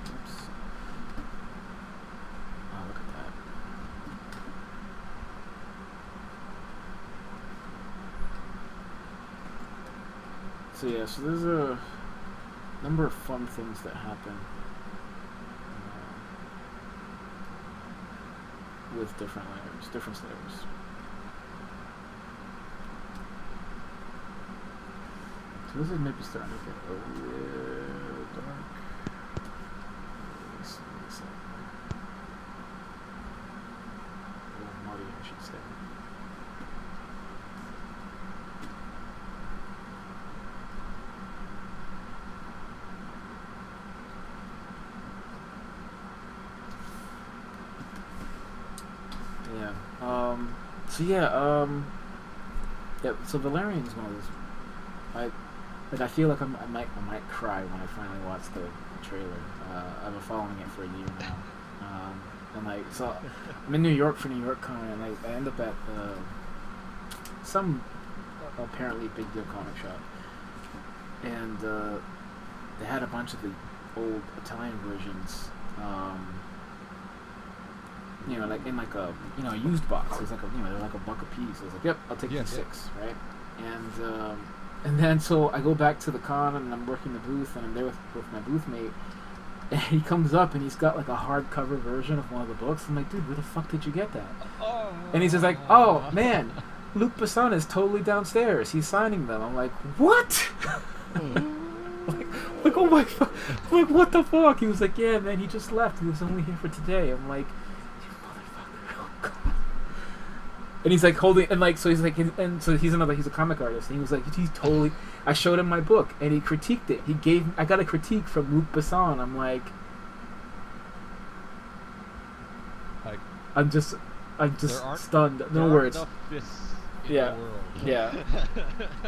Oops. Oh, look at that. So yeah, so there's a number of fun things that happen with different layers, different slayers. So this is maybe starting to get a little dark. Let's see what's up. A little muddy, I should say. Yeah. So yeah. Yeah. So Valerian's one of those. I feel like I might cry when I finally watch the trailer. I've been following it for a year now. And like, so I'm in New York for New York Con, and I end up at some apparently big deal comic shop, and they had a bunch of the old Italian versions. You know, like in like a a used box. It was like they're like $1 a piece. I was like, yep, I'll take these 6, right? And then so I go back to the con and I'm working the booth and I'm there with my booth mate, and he comes up and he's got like a hardcover version of one of the books. I'm like, dude, where the fuck did you get that? Oh. And he's just like, oh man, Luc Besson is totally downstairs. He's signing them. I'm like, what? like oh my fuck, like what the fuck? He was like, yeah man, he just left. He was only here for today. I'm like, you motherfucker. Oh god. And he's like holding, and like, so he's like, and so he's a comic artist, and he was like, he's totally, I showed him my book, and he critiqued it. I got a critique from Luc Besson. I'm like, I'm just stunned. No words. Yeah. Yeah.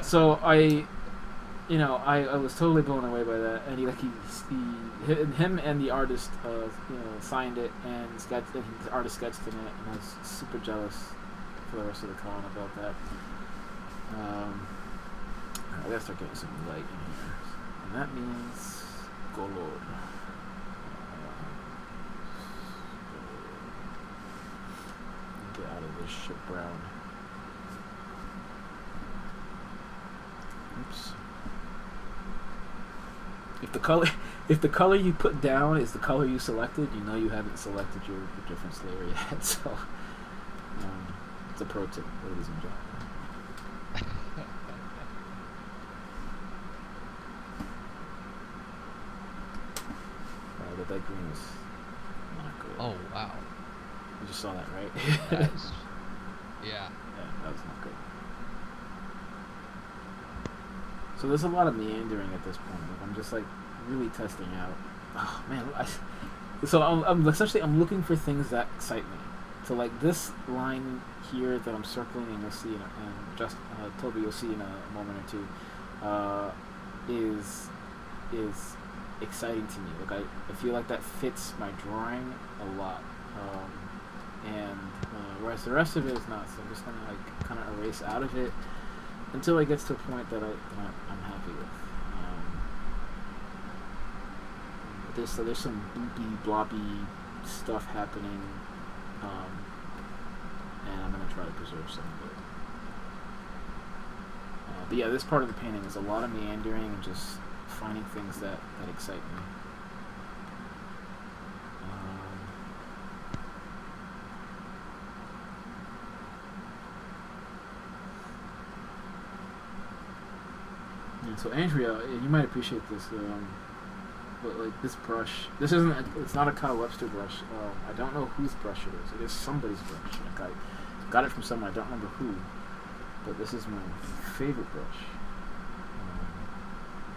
So I was totally blown away by that, and him and the artist, signed it, and the artist sketched in it, and I was super jealous for the rest of the con about that. I gotta start getting some light in here, and that means color. Get out of this shit brown. Oops. If the color you put down is the color you selected, you know you haven't selected your different slayer yet. So, it's a pro tip, ladies and gentlemen. That green is not good. Oh wow! You just saw that, right? Yeah. That was not good. So there's a lot of meandering at this point. Like, I'm just like really testing out. Oh man, so I'm essentially looking for things that excite me. So like this line here that I'm circling, and you'll see, and just Toby, you'll see in a moment or two, is exciting to me. Like I feel like that fits my drawing a lot, and whereas the rest of it is not. So I'm just gonna like kind of erase out of it until it gets to a point that I'm happy with. There's some boopy, bloppy stuff happening, and I'm gonna try to preserve some of it. But yeah, this part of the painting is a lot of meandering and just finding things that excite me. And so Andrea, you might appreciate this, but like this brush, it's not a Kyle Webster brush. I don't know whose brush it is. It is somebody's brush. Like I got it from someone, I don't remember who, but this is my favorite brush.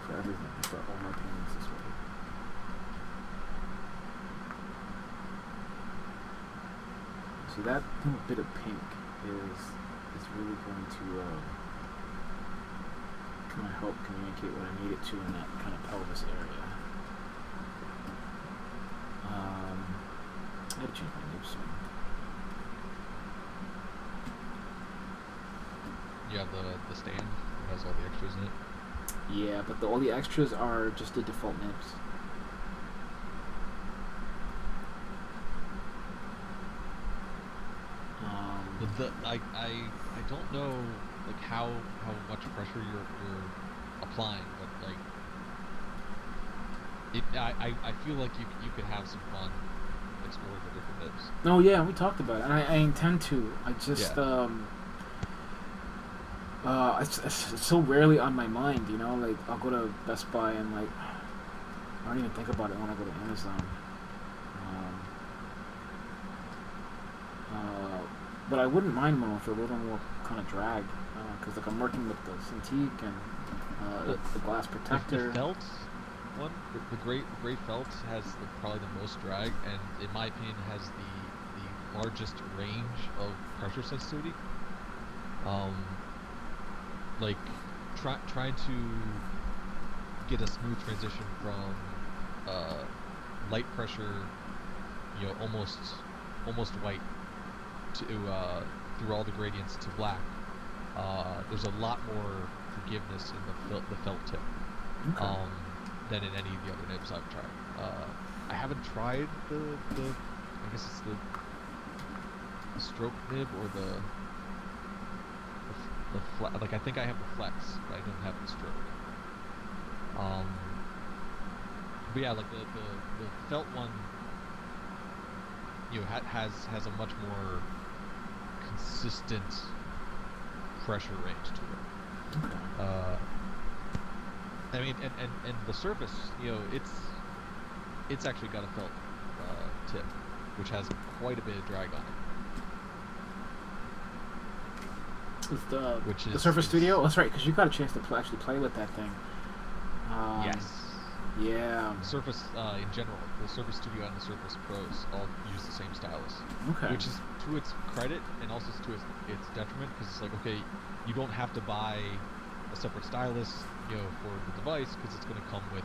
For everything, for all my paintings this way. See, that little bit of pink is really going to kind of help communicate what I need it to in that kind of pelvis area. I had to change my nib soon. You have the stand that has all the extras in it. Yeah, but all the extras are just the default nibs. I don't know like how much pressure you're decline, but like I feel like you could have some fun exploring the different nibs. Oh yeah, we talked about it, and I intend to. I just Yeah. it's so rarely on my mind, you know. Like I'll go to Best Buy and like I don't even think about it when I go to Amazon. Um, uh, but I wouldn't mind one with a little more kind of drag, because like I'm working with the Cintiq and Well, the glass the protector. felt one, the gray felt has probably the most drag, and in my opinion has the largest range of pressure sensitivity. Um, like trying to get a smooth transition from uh light pressure, almost white to through all the gradients to black. There's a lot more forgiveness in the felt tip Okay. than in any of the other nibs I've tried. I haven't tried the I guess it's the stroke nib or like I think I have the flex, but I don't have the stroke. Um, but yeah, like the felt one, has a much more consistent pressure range to it. Okay. I mean, and the surface, it's actually got a felt tip, which has quite a bit of drag on it, With which the is Surface Studio. Oh, that's right, because you got a chance to actually play with that thing. yes. Yeah. The Surface, in general, the Surface Studio and the Surface Pros all use the same stylus, Okay. which is to its credit and also to its detriment, because it's like, okay, you don't have to buy a separate stylus, for the device, because it's going to come with,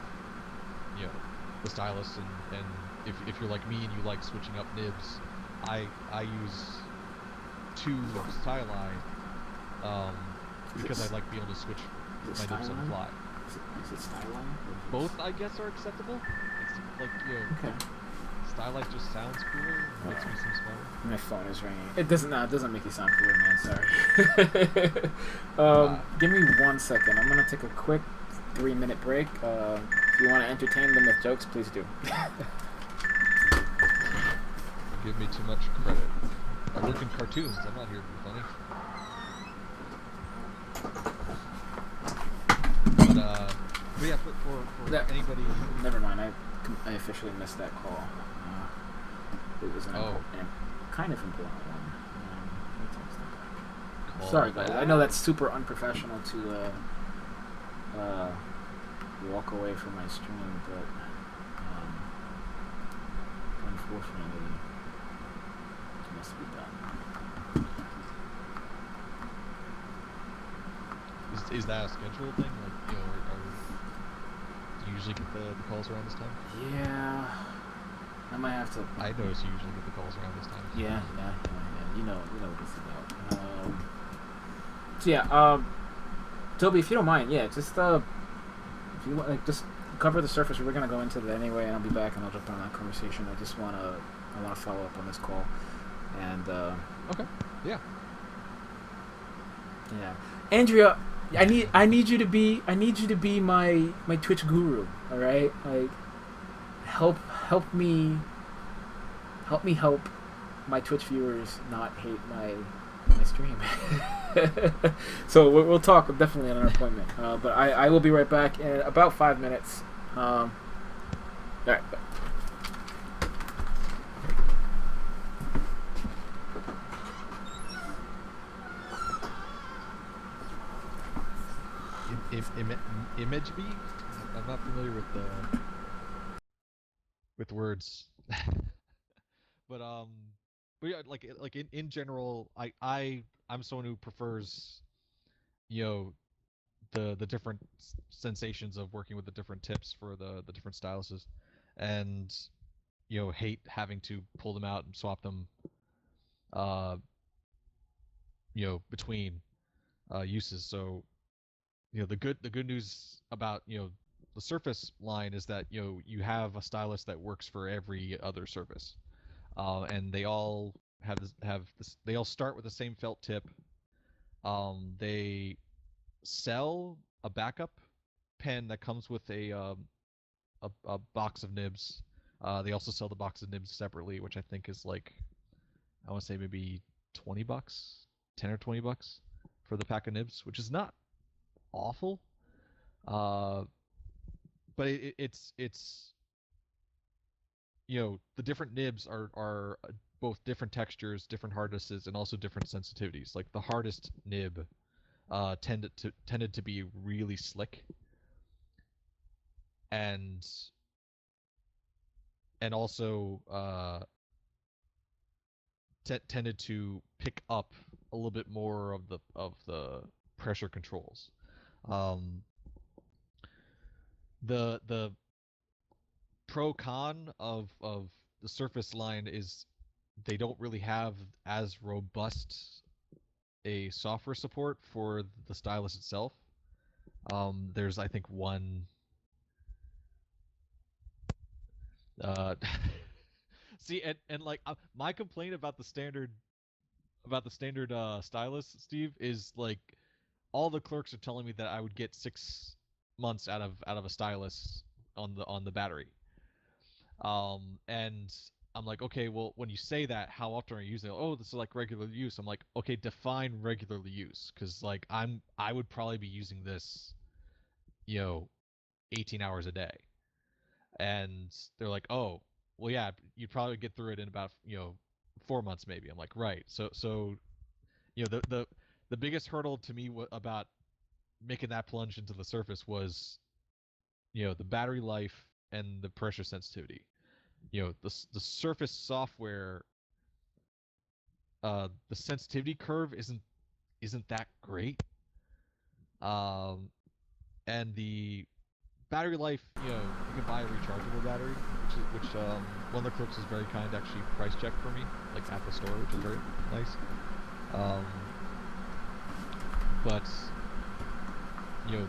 the stylus, and if you're like me and you like switching up nibs, I use two styli, because I like being able to switch Is my it nibs on the Styline? fly. Is it Styline? Both, I guess, are acceptable. It's like, Okay. stylized just sounds cooler and makes me seem smarter. My phone is ringing. It doesn't. No, it doesn't make you sound cooler, man. Sorry. Give me 1 second. I'm gonna take a quick 3-minute break. If you want to entertain them with jokes, please do. You give me too much credit. I work in cartoons. I'm not here to be funny. But yeah, for That- anybody. Never mind. I officially missed that call. It was an kind of important one. Let me text them back. Sorry, guys. I know that's super unprofessional to walk away from my stream, but unfortunately, it must be done. Is that a scheduled thing? Like, do you usually get the calls around this time? Yeah, I might have to. I notice you usually get the calls around this time. Yeah. You know what it's about. So yeah, Toby, if you don't mind, yeah, just if you want, like, just cover the surface. We're gonna go into that anyway, and I'll be back and I'll jump on that conversation. I wanna follow up on this call, and Okay. Yeah. yeah, Andrea, I need you to be my Twitch guru. All right, like help me help my Twitch viewers not hate my stream. So we'll talk definitely on our appointment. But I will be right back in about 5 minutes. All right. Image B? I'm not familiar with words. but but yeah, like in general, I'm someone who prefers, you know the different sensations of working with the different tips for the different styluses, and hate having to pull them out and swap them, uh between uses. So the good news about the Surface line is that you have a stylus that works for every other surface, and they all they all start with the same felt tip. They sell a backup pen that comes with a box of nibs. They also sell the box of nibs separately, which I think is like, I want to say maybe $20, 10 or $20 for the pack of nibs, which is not awful. But it's the different nibs are both different textures, different hardnesses, and also different sensitivities. Like the hardest nib tended to be really slick, and also tended to pick up a little bit more of the pressure controls. The pro con of the Surface line is they don't really have as robust a software support for the stylus itself. There's I think one see, and like my complaint about the standard stylus, Steve, is like all the clerks are telling me that I would get 6 months out of a stylus on the battery. And I'm like, okay, well, when you say that, how often are you using it? Oh, this is like regular use. I'm like, okay, define regularly use, because like I would probably be using this, 18 hours a day. And they're like, oh, well, yeah, you'd probably get through it in about 4 months maybe. I'm like, right. So the biggest hurdle to me about making that plunge into the Surface was the battery life and the pressure sensitivity. The Surface software, the sensitivity curve isn't that great. And the battery life, you can buy a rechargeable battery, which one of the clerks was very kind to actually price check for me, like at the store, which is very nice. But the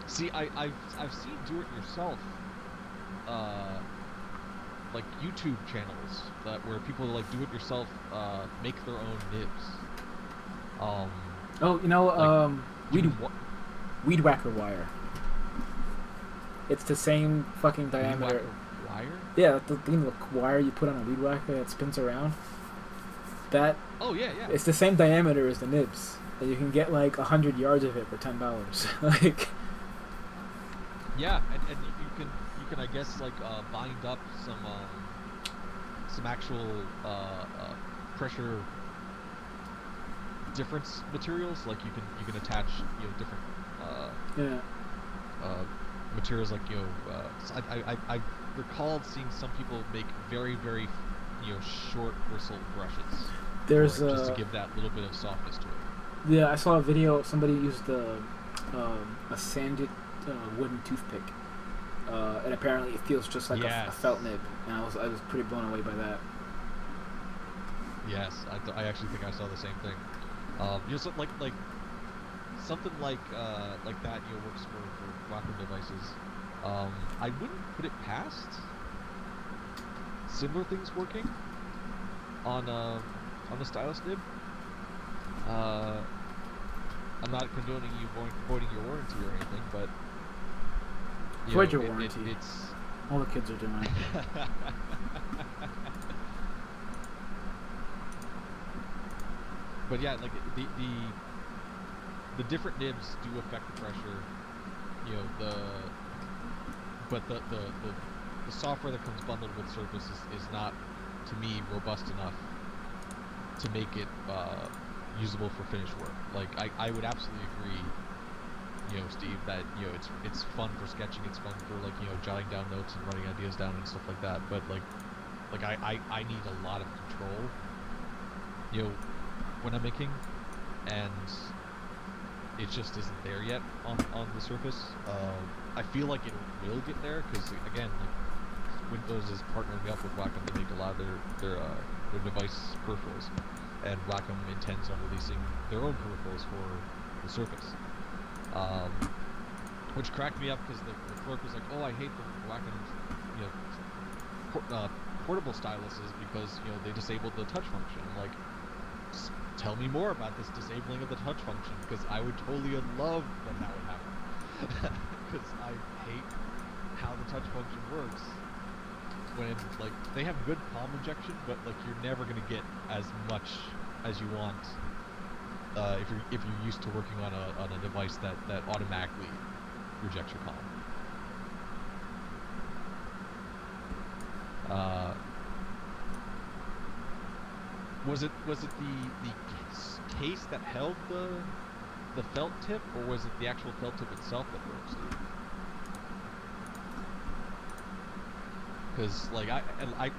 see, I've seen do-it-yourself like YouTube channels where people like do-it-yourself make their own nibs. Weed whacker wire. It's the same fucking diameter. Wire? Yeah, the wire you put on a weed whacker that spins around. That. Oh yeah. It's the same diameter as the nibs, and you can get like 100 yards of it for $10. Like. Yeah, and you can I guess like bind up some actual pressure difference materials. Like you can attach different materials, like I recalled seeing some people make very very short bristle brushes. There's just to give that little bit of softness to it. Yeah, I saw a video. Somebody used a sanded wooden toothpick, and apparently it feels just like a felt nib. And I was pretty blown away by that. Yes, I actually think I saw the same thing. Just like something like that works for Wacom devices. I wouldn't put it past similar things working on the stylus nib. I'm not condoning you voiding your warranty or anything, but void your warranty. It's all the kids are doing it. But yeah, like the different nibs do affect the pressure. But the software that comes bundled with Surface is not, to me, robust enough to make it usable for finished work. Like I would absolutely agree, Steve, that it's fun for sketching, it's fun for like jotting down notes and writing ideas down and stuff like that. But like I need a lot of control, when I'm making, and it just isn't there yet on the Surface. I feel like it will get there because again, like Windows is partnering up with Wacom to make a lot of their device peripherals, and Wacom intends on releasing their own peripherals for the Surface, which cracked me up because the clerk was like, "Oh, I hate the Wacom, portable styluses because they disabled the touch function." I'm like, tell me more about this disabling of the touch function, because I would totally love when that would happen. Because I hate how the touch function works. When like they have good palm injection, but like you're never gonna get as much as you want if you're used to working on a device that automatically rejects your palm. Was it the case that held the felt tip, or was it the actual felt tip itself that broke, Steve? Because like I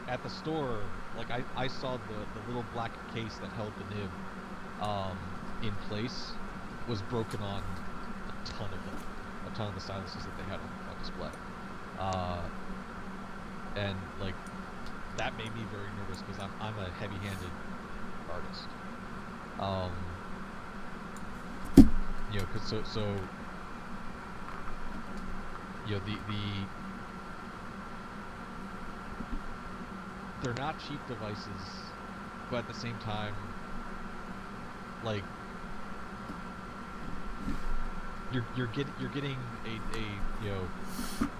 at the store, like I saw the little black case that held the nib in place was broken on a ton of the styluses that they had on display, and like that made me very nervous because I'm a heavy-handed artist, you know, cause so you know the they're not cheap devices, but at the same time, like you're getting a you know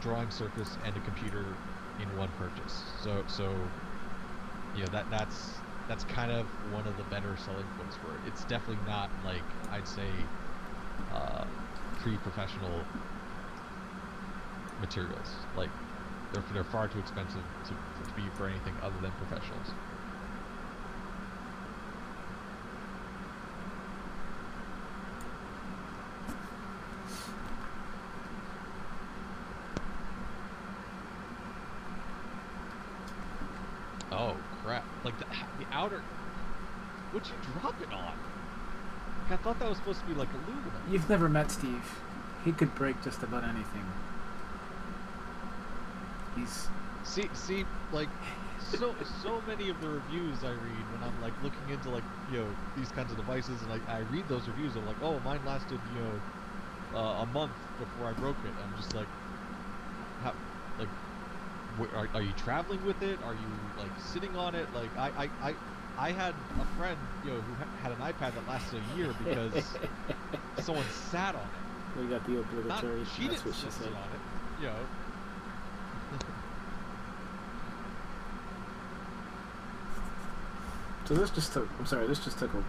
drawing surface and a computer in one purchase. So you know that's kind of one of the better selling points for it. It's definitely not like I'd say pre-professional materials. Like they're far too expensive to be for anything other than professionals. Oh crap! Like the outer. What'd you drop it on? Like, I thought that was supposed to be like aluminum. You've never met Steve. He could break just about anything. He's see like so many of the reviews I read when I'm like looking into like you know these kinds of devices, and I read those reviews. I'm like, oh, mine lasted you know a month before I broke it. I'm just like, how like are you traveling with it? Are you like sitting on it? Like I had a friend you know who had an iPad that lasted a year because someone sat on it. We got the obligatory. Not, she that's didn't what she sit said. on it. You know. So this just took. I'm sorry. This just took a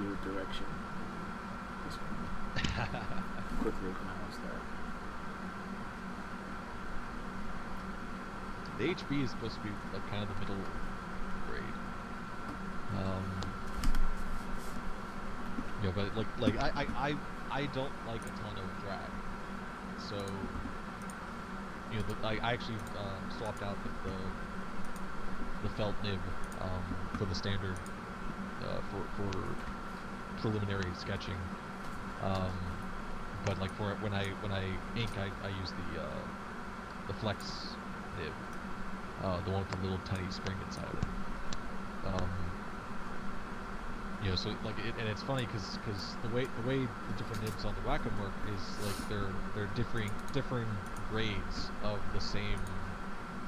weird direction. This one. Quickly acknowledge that. The HB is supposed to be like kind of the middle grade. You know, but like I don't like a ton of drag. So you know, I actually swapped out the felt nib for the standard for preliminary sketching. But like for when I ink, I use the flex nib, the one with the little tiny spring inside of it. You know, so like and it's funny because the way the different nibs on the Wacom work is like they're differing grades of the same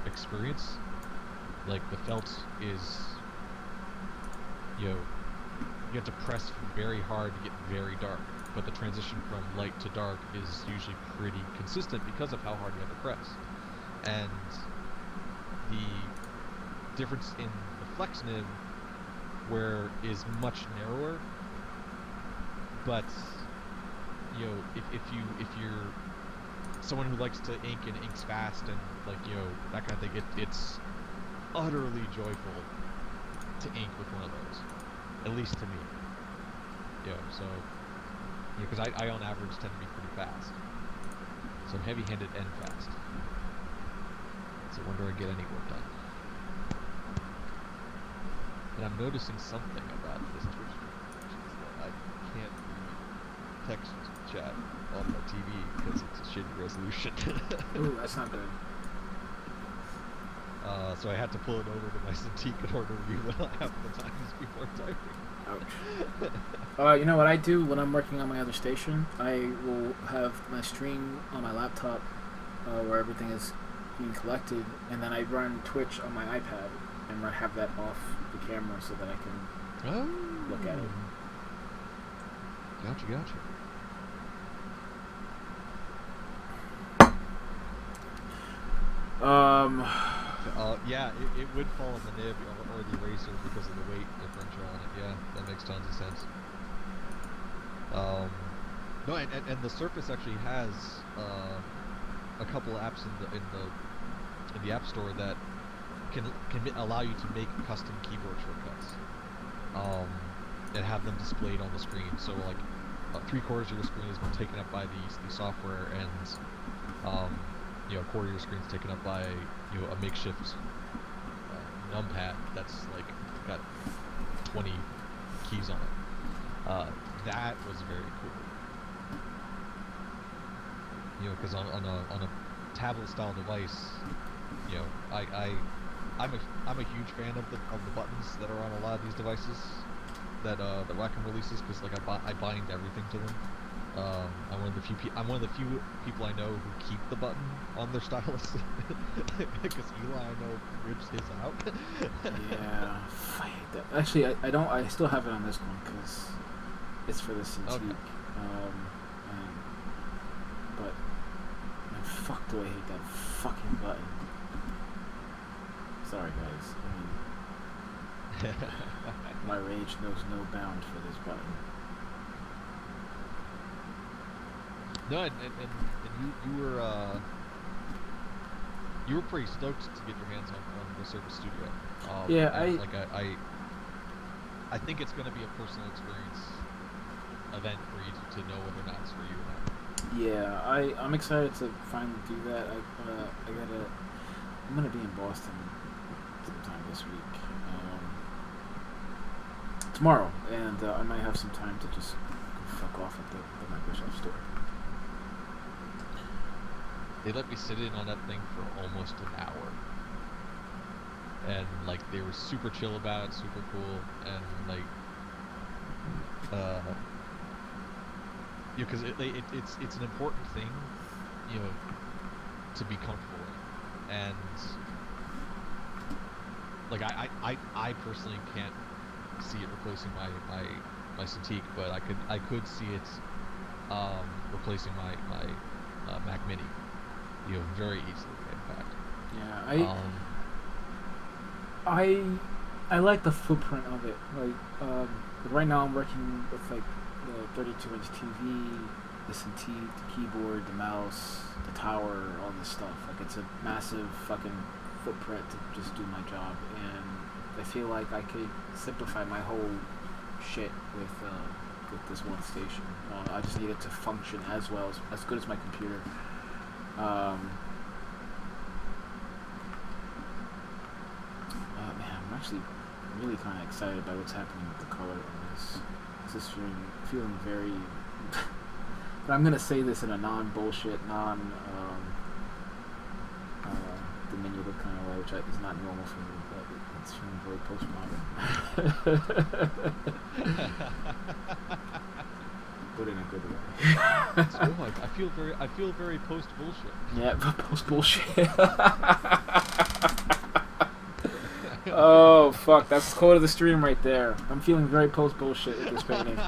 experience. Like the felt is, you know, you have to press very hard to get very dark, but the transition from light to dark is usually pretty consistent because of how hard you have to press. And the difference in the flex nib where is much narrower, but you know, if you're someone who likes to ink and inks fast and like you know that kind of thing, it's utterly joyful to ink with one of those, at least to me. You know, so you know, because I on average tend to be pretty fast, so I'm heavy-handed and fast. So when do I get any work done? And I'm noticing something about this Twitch stream, which is that I can't read text chat on my TV because it's a shitty resolution. Ooh, that's not good. So I had to pull it over to my Cintiq in order to read what I have the times before typing. Ouch. You know what I do when I'm working on my other station? I will have my stream on my laptop where everything is being collected, and then I run Twitch on my iPad and I have that off the camera so that I can Oh. look at it. Gotcha. Yeah, it would fall in the nib or the eraser because of the weight differential on it. Yeah, that makes tons of sense. No, and the Surface actually has a couple apps in the App Store that can allow you to make custom keyboard shortcuts. And have them displayed on the screen. So like 3/4 of your screen has been taken up by the software, and a quarter of your screen is taken up by a makeshift numpad that's like got 20 keys on it. That was very cool. Because on a tablet style device, I'm a huge fan of the buttons that are on a lot of these devices that Wacom releases, because like I bind everything to them. I'm one of the few people I know who keep the button on their stylus, because Eli, I know, rips his out. Yeah, I hate that. Actually, I don't. I still have it on this one because it's for the Cintiq. Okay. But man, fuck, do I hate that fucking button. Sorry, guys. My rage knows no bound for this button. No, and you were pretty stoked to get your hands on the Surface Studio. Yeah, I think it's going to be a personal experience event for you to know whether or not it's for you or not. Yeah, I'm excited to finally do that. I'm gonna be in Boston sometime this week, tomorrow, and I might have some time to just go fuck off at the Microsoft store. They let me sit in on that thing for almost an hour, and like they were super chill about it, super cool, and like because it's an important thing, to be comfortable in, and like I personally can't see it replacing my Cintiq, but I could see it replacing my Mac Mini, very easily, in fact. Yeah, I like the footprint of it. Like right now I'm working with like the 32-inch TV, the Cintiq, the keyboard, the mouse, the tower, all this stuff. Like it's a massive fucking footprint to just do my job, and I feel like I could simplify my whole shit with this one station. I just need it to function as good as my computer. Man, I'm actually really kind of excited by what's happening with the color on this. This is feeling very. But I'm gonna say this in a non-bullshit, diminutive kind of way, which is not normal for me, but it's feeling very postmodern. But in a good way. I feel very post bullshit. Yeah, post bullshit. Oh fuck, that's the quote of the stream right there. I'm feeling very post bullshit with this painting.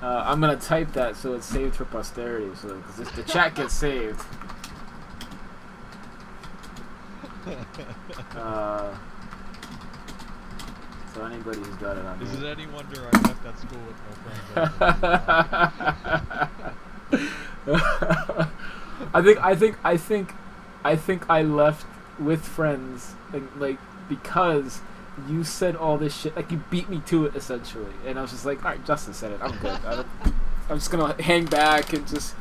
I'm gonna type that so it's saved for posterity, so because the chat gets saved. So anybody who's got it on. Is it any wonder I left that school with no friends? I think I left with friends, like because you said all this shit, like you beat me to it essentially, and I was just like, all right, Justin said it, I'm good. I'm just gonna hang back and just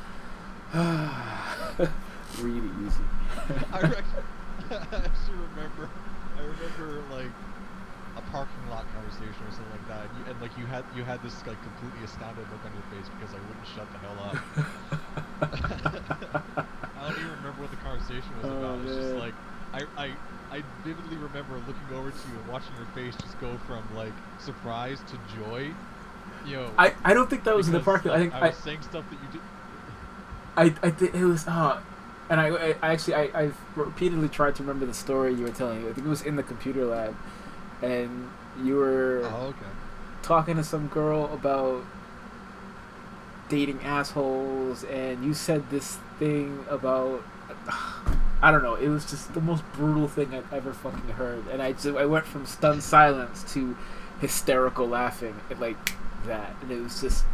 read it easy. I actually remember like a parking lot conversation or something like that, and you had this like completely astounded look on your face because I wouldn't shut the hell up. I don't even remember what the conversation was about. It's just like I vividly remember looking over to you and watching your face just go from like surprise to joy. I don't think that was in the parking lot. I think I was saying stuff that you did. I think it was and I repeatedly tried to remember the story you were telling. I think it was in the computer lab, and you were Oh, okay. talking to some girl about dating assholes, and you said this thing about I don't know. It was just the most brutal thing I've ever fucking heard, and I went from stunned silence to hysterical laughing at like that, and it was just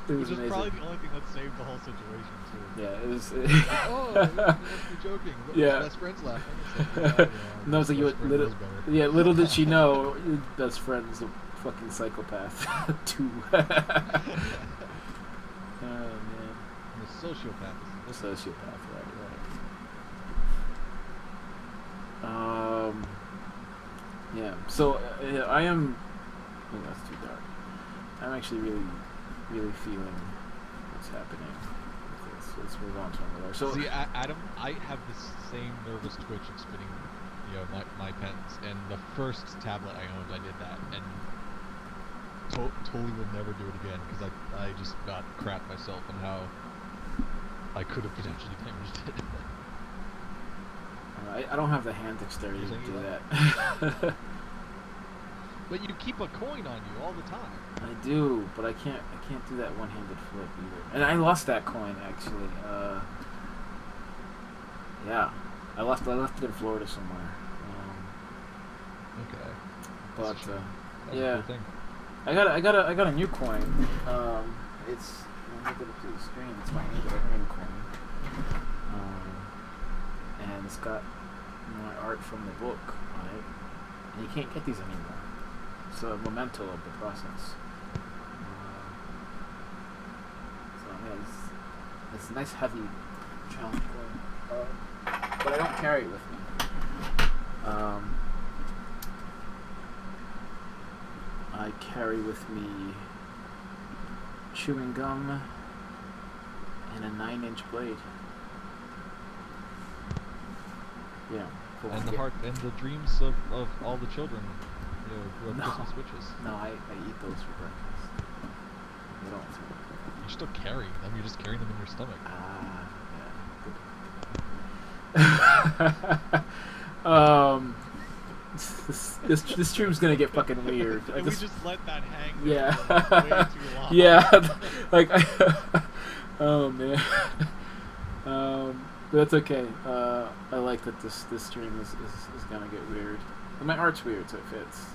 it was Which is amazing. probably the only thing that saved the whole situation too. Yeah, it was. Oh, you must be joking. What, Yeah. Best friends laughing. It's like, yeah, No, it's like you best friend little, knows better. yeah. Little did she know, your best friend's a fucking psychopath too. Oh man, I'm a sociopath. a sociopath, right. Yeah. So I am. Oh, that's too dark. I'm actually really feeling what's happening. Let's move on to another. So See, Adam, I have this same nervous twitch of spinning, my pens. And the first tablet I owned, I did that, and totally will never do it again because I just got crap myself on how I could have potentially damaged it. I don't have the hand dexterity You're to saying do you that. But you keep a coin on you all the time. I do, but I can't do that one-handed flip either. And I lost that coin actually. Yeah, I left it in Florida somewhere. Okay. But That's a shame. That was a yeah, cool thing. I got a new coin. It's let me get it to the screen. It's my Angel coin. And it's got my art from the book on it. And you can't get these anymore. It's a memento of the process. So yeah, it's a nice heavy challenge coin. But I don't carry it with me. I carry with me chewing gum and a 9-inch blade. Yeah. for And one the get- heart and the dreams of all the children, who have No. Christmas witches. No, I eat those for breakfast. They don't smell good. You're still carrying them. You're just carrying them in your stomach. Yeah. This stream's gonna get fucking weird. And we just let that hang. Yeah. There for way too long. Yeah, like oh man. But that's okay. I like that this stream is gonna get weird. And my art's weird, so it fits.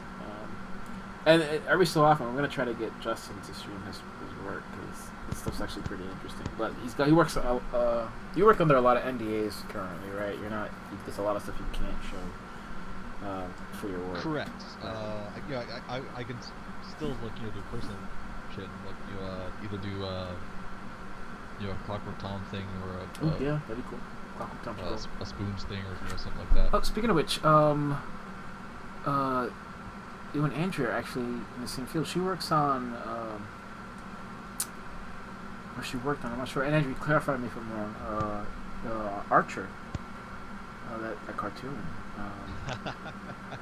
And every so often, I'm gonna try to get Justin to stream his work because this stuff's actually pretty interesting. But he works. You work under a lot of NDAs currently, right? There's a lot of stuff you can't show for your work. Correct. I can still do personal shit, either do a Clockwork Tom thing or Ooh, yeah, that'd be cool. Clockwork Tom's cool. a Spoons thing or something like that. Oh, speaking of which, you and Andrea are actually in the same field. She works on, or she worked on, I'm not sure. And Andrea, clarify me if I'm wrong. Archer. That cartoon.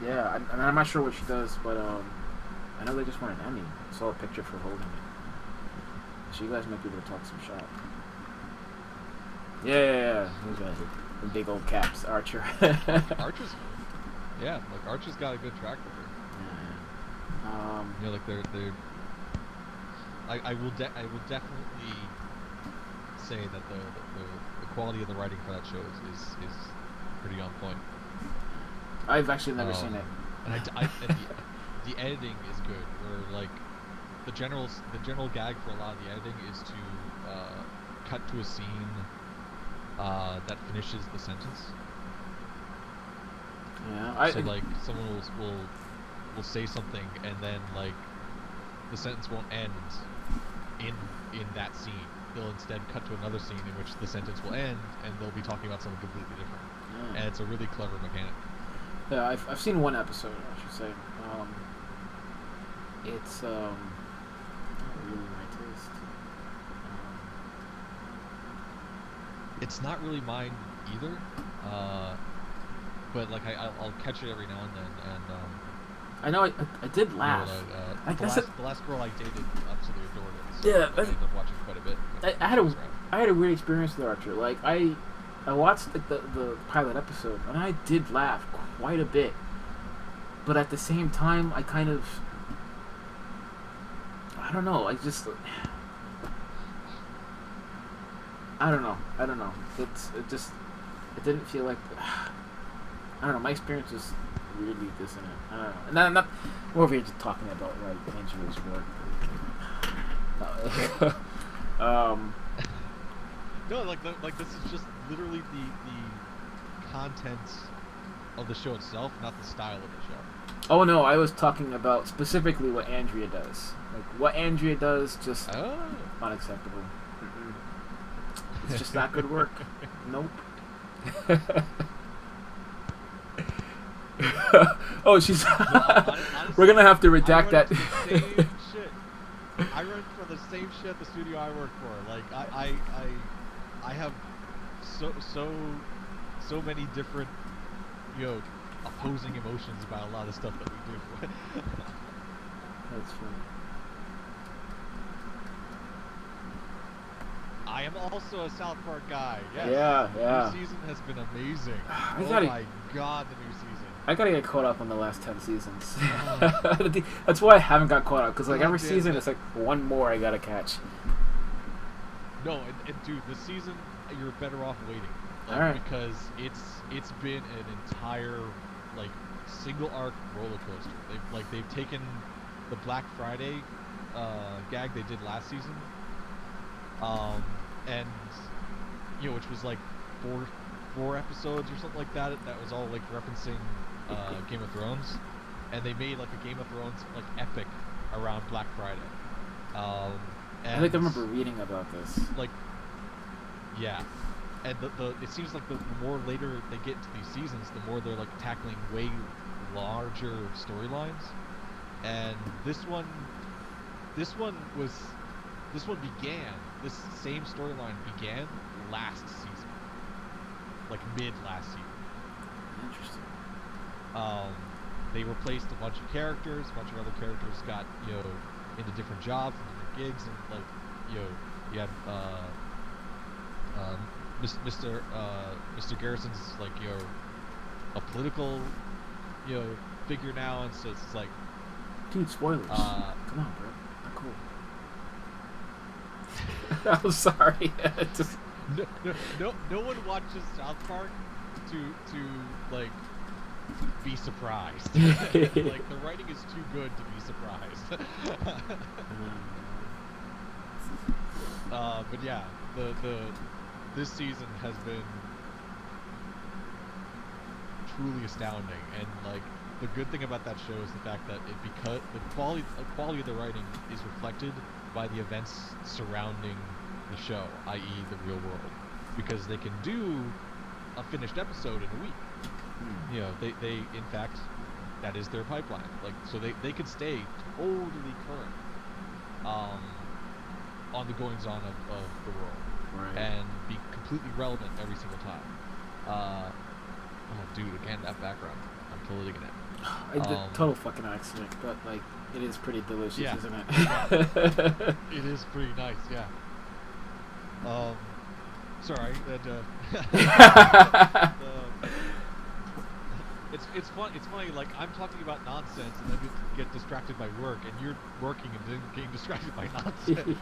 Yeah, I'm not sure what she does, but I know they just won an Emmy. I saw a picture for holding it. So you guys might be able to talk some shop. Yeah. Those guys are the big old caps. Archer. Archer's got a good track record. They're. I will definitely say that the quality of the writing for that show is pretty on point. I've actually never seen it. And the editing is good. Where like the general gag for a lot of the editing is to cut to a scene that finishes the sentence. Yeah, So like someone will say something and then like the sentence won't end in that scene. They'll instead cut to another scene in which the sentence will end and they'll be talking about something completely different. Yeah. And it's a really clever mechanic. Yeah, I've seen one episode, I should say. It's not really my taste. It's not really mine either, but like I'll catch it every now and then. And I know I did laugh. The last girl I dated absolutely adored it. So Yeah, I ended up watching quite a bit. I had a weird experience with Archer. Like I watched the pilot episode and I did laugh quite a bit. But at the same time, I kind of, I don't know. I don't know. It didn't feel like, I don't know. My experience was weirdly dissonant. I don't know. And I'm not more of just talking about like Andrew's work. No, like this is just literally the content of the show itself, not the style of the show. Oh no, I was talking about specifically what Andrea does. Like what Andrea does, just unacceptable. Mm-mm. It's just not good work. Nope. Oh, she's. Honestly, we're gonna have to redact that. I run for the same shit the studio I work for. Like I have so many different, opposing emotions about a lot of stuff that we do. That's funny. I am also a South Park guy. Yes. Yeah. The new season has been amazing. My god, the new season. I gotta get caught up on the last 10 seasons. That's why I haven't got caught up, because like every season it's like one more I gotta catch. No, and dude, this season you're better off waiting. All right. Because it's been an entire like single arc roller coaster. They've taken the Black Friday gag they did last season, and which was like four episodes or something like that. That was all like referencing Game of Thrones, and they made like a Game of Thrones like epic around Black Friday. And I think I remember reading about this. Like, yeah, and the it seems like the more later they get into these seasons, the more they're like tackling way larger storylines. And this same storyline began last season, like mid last season. Interesting. They replaced a bunch of characters. A bunch of other characters got into different jobs and different gigs, and like you had Mr. Garrison's like a political figure now, and so it's like, dude, spoilers. Come on, bro. Not cool. I'm sorry. Just... No one watches South Park to like be surprised. Like the writing is too good to be surprised. But yeah, this season has been truly astounding, and like the good thing about that show is the fact that because the quality of the writing is reflected by the events surrounding the show, i.e. the real world, because they can do a finished episode in a week. They in fact, that is their pipeline. Like, so they could stay totally current on the goings on of the world, right, and be completely relevant every single time. Oh dude, again, that background, I'm totally digging it. Total fucking accident, but like it is pretty delicious, yeah, isn't it? yeah. It is pretty nice, yeah. Sorry, that it's funny. Like, I'm talking about nonsense, and then you get distracted by work, and you're working and then getting distracted by nonsense.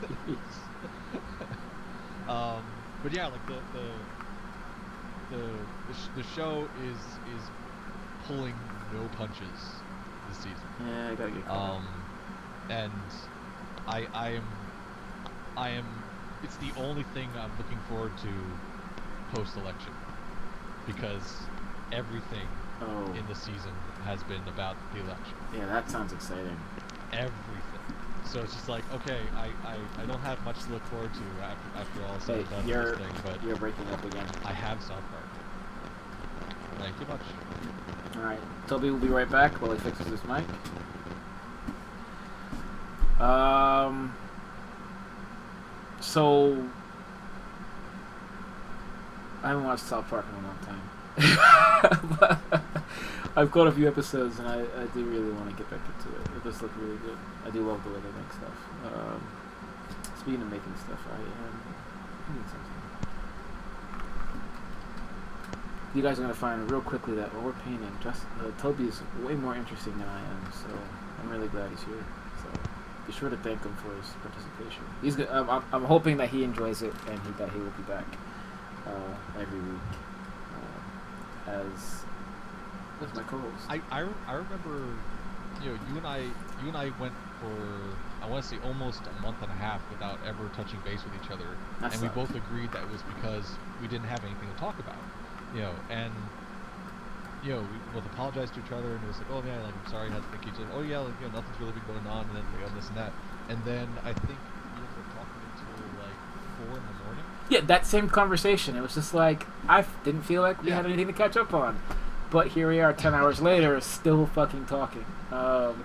But yeah, like the show is pulling no punches this season. Yeah, I gotta get caught. And I am. It's the only thing I'm looking forward to post-election, because everything in the season has been about the election. Yeah, that sounds exciting. Everything. So it's just like, okay, I don't have much to look forward to after all said and done with this thing, but you're breaking up again. I have South Park. Thank you much. Alright, Toby will be right back while he fixes his mic. So I haven't watched South Park in a long time. But I've caught a few episodes, and I do really want to get back into it. It does look really good. I do love the way they make stuff. Speaking of making stuff, I need something. you guys are gonna find real quickly that while we're painting, Toby is way more interesting than I am. So I'm really glad he's here. So be sure to thank him for his participation. I'm hoping that he enjoys it and that he will be back every week as my co-host. I remember, you know, you and I went for, I want to say, almost a month and a half without ever touching base with each other, and we both agreed that it was because we didn't have anything to talk about, you know, and you know, we both apologized to each other, and it was like, oh yeah, like, I'm sorry, I had to think each other, oh yeah, like, you know, nothing's really been going on, and then like, this and that, and then I think we ended up talking until like 4 in the morning. Yeah, that same conversation. It was just like I didn't feel like we had anything to catch up on. But here we are 10 hours later, still fucking talking. And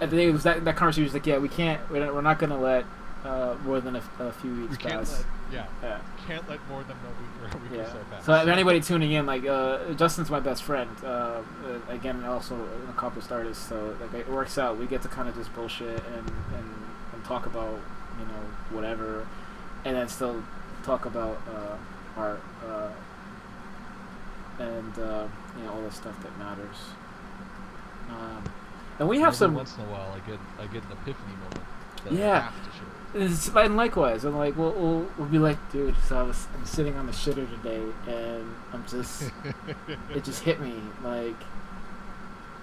it was that conversation was like, yeah, we're not going to let more than a few weeks pass. Can't let more than a week or so pass. So if anybody tuning in, like, Justin's my best friend. Again, also an accomplished artist, so like it works out. We get to kind of just bullshit and talk about, you know, whatever, and then still talk about art. And you know, all the stuff that matters. And we have every some. Once in a while, I get an epiphany moment. That Yeah. I have to share. And likewise, I'm like, we'll be like, dude. So I'm sitting on the shitter today, and I'm just, it just hit me like,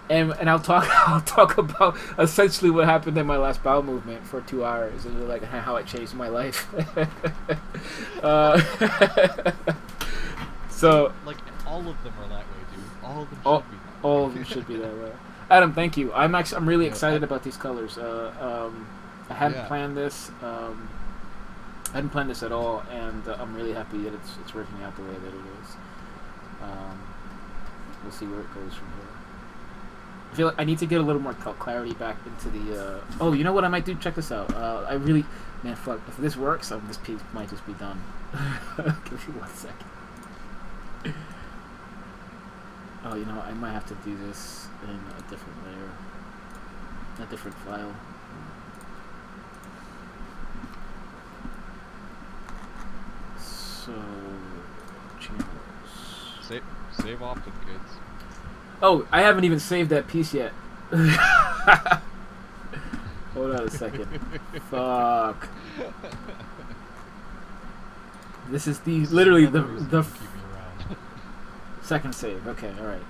and I'll talk about essentially what happened in my last bowel movement for 2 hours, and like how it changed my life. So like all of them are that way, dude. All of them should be that way. All of them should be that way. Adam, thank you. I'm really excited about these colors. I hadn't planned this. I hadn't planned this at all, and I'm really happy that it's working out the way that it is. We'll see where it goes from here. I feel like I need to get a little more clarity back into the. Oh, you know what I might do? Check this out. Fuck. If this works, this piece might just be done. Give me 1 second. Oh, you know, I might have to do this in a different layer, a different file. So, channels. Save often, kids. Oh, I haven't even saved that piece yet. Hold on a second. Fuck. This is literally the second save. Okay, alright.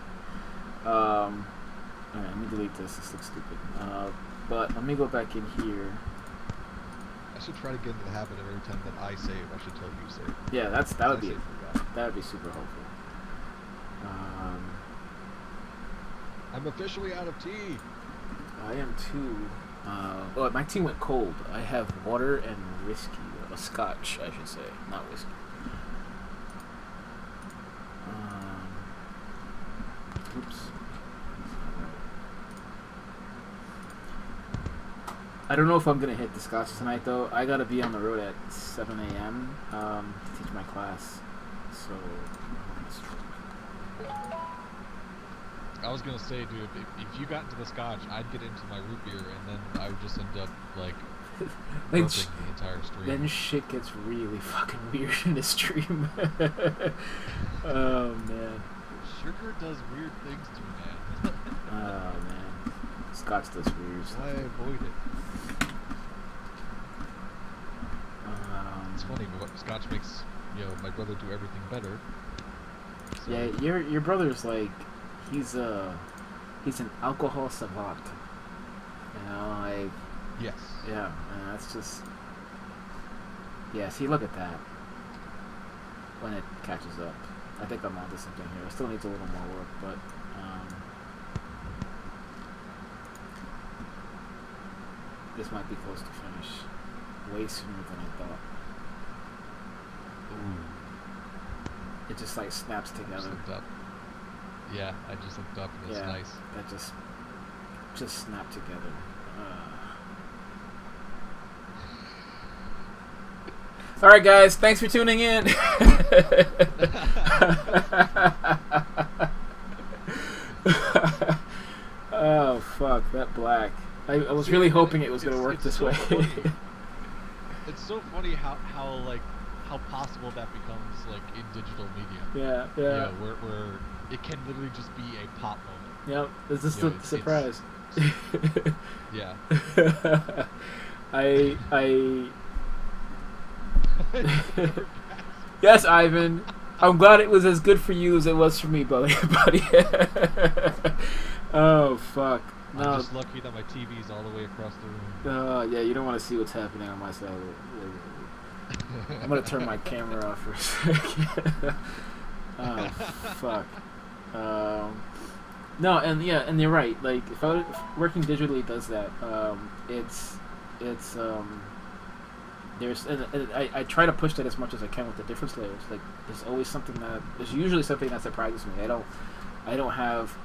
Alright, let me delete this. This looks stupid. But let me go back in here. I should try to get into the habit of every time that I save, I should tell you save. Yeah, that would be super helpful. I'm officially out of tea. I am too. Well, my tea went cold. I have water and whiskey. A scotch, I should say, not whiskey. Oops. I don't know if I'm gonna hit the scotch tonight, though. I gotta be on the road at 7 a.m. To teach my class. So. I was gonna say, dude, if you got into the scotch, I'd get into my root beer, and then I would just end up like burping the entire stream. Then shit gets really fucking weird in the stream. Oh man. Sugar does weird things to me, man. Oh man. Scotch does weird stuff. Why avoid it? It's funny, but Scotch makes, you know, my brother do everything better. So. Yeah, your brother's like, he's an alcohol savant. You know, like. Yes. Yeah, that's just. Yeah, see, look at that. When it catches up, I think I'm onto something here. It still needs a little more work, but. This might be close to finish. Way sooner than I thought. Ooh. It just like snaps together. I just looked up. Yeah, I just looked up and it's nice. That just snapped together. All right, guys. Thanks for tuning in. Oh fuck, that black. I was really hoping it was gonna work this way. It's so funny how how possible that becomes like in digital media. Yeah, You yeah. know, where it can literally just be a pop moment. Yep. It's just You know, a surprise. yeah. I yes, Ivan. I'm glad it was as good for you as it was for me, buddy. Oh fuck. I'm No. just lucky that my TV's all the way across the room. Yeah, you don't want to see what's happening on my side of it. I'm gonna turn my camera off for a second. Oh fuck. No, and yeah, and you're right. Like, if working digitally does that, it's there's and I try to push that as much as I can with the difference layers. Like, there's usually something that surprises me. I don't have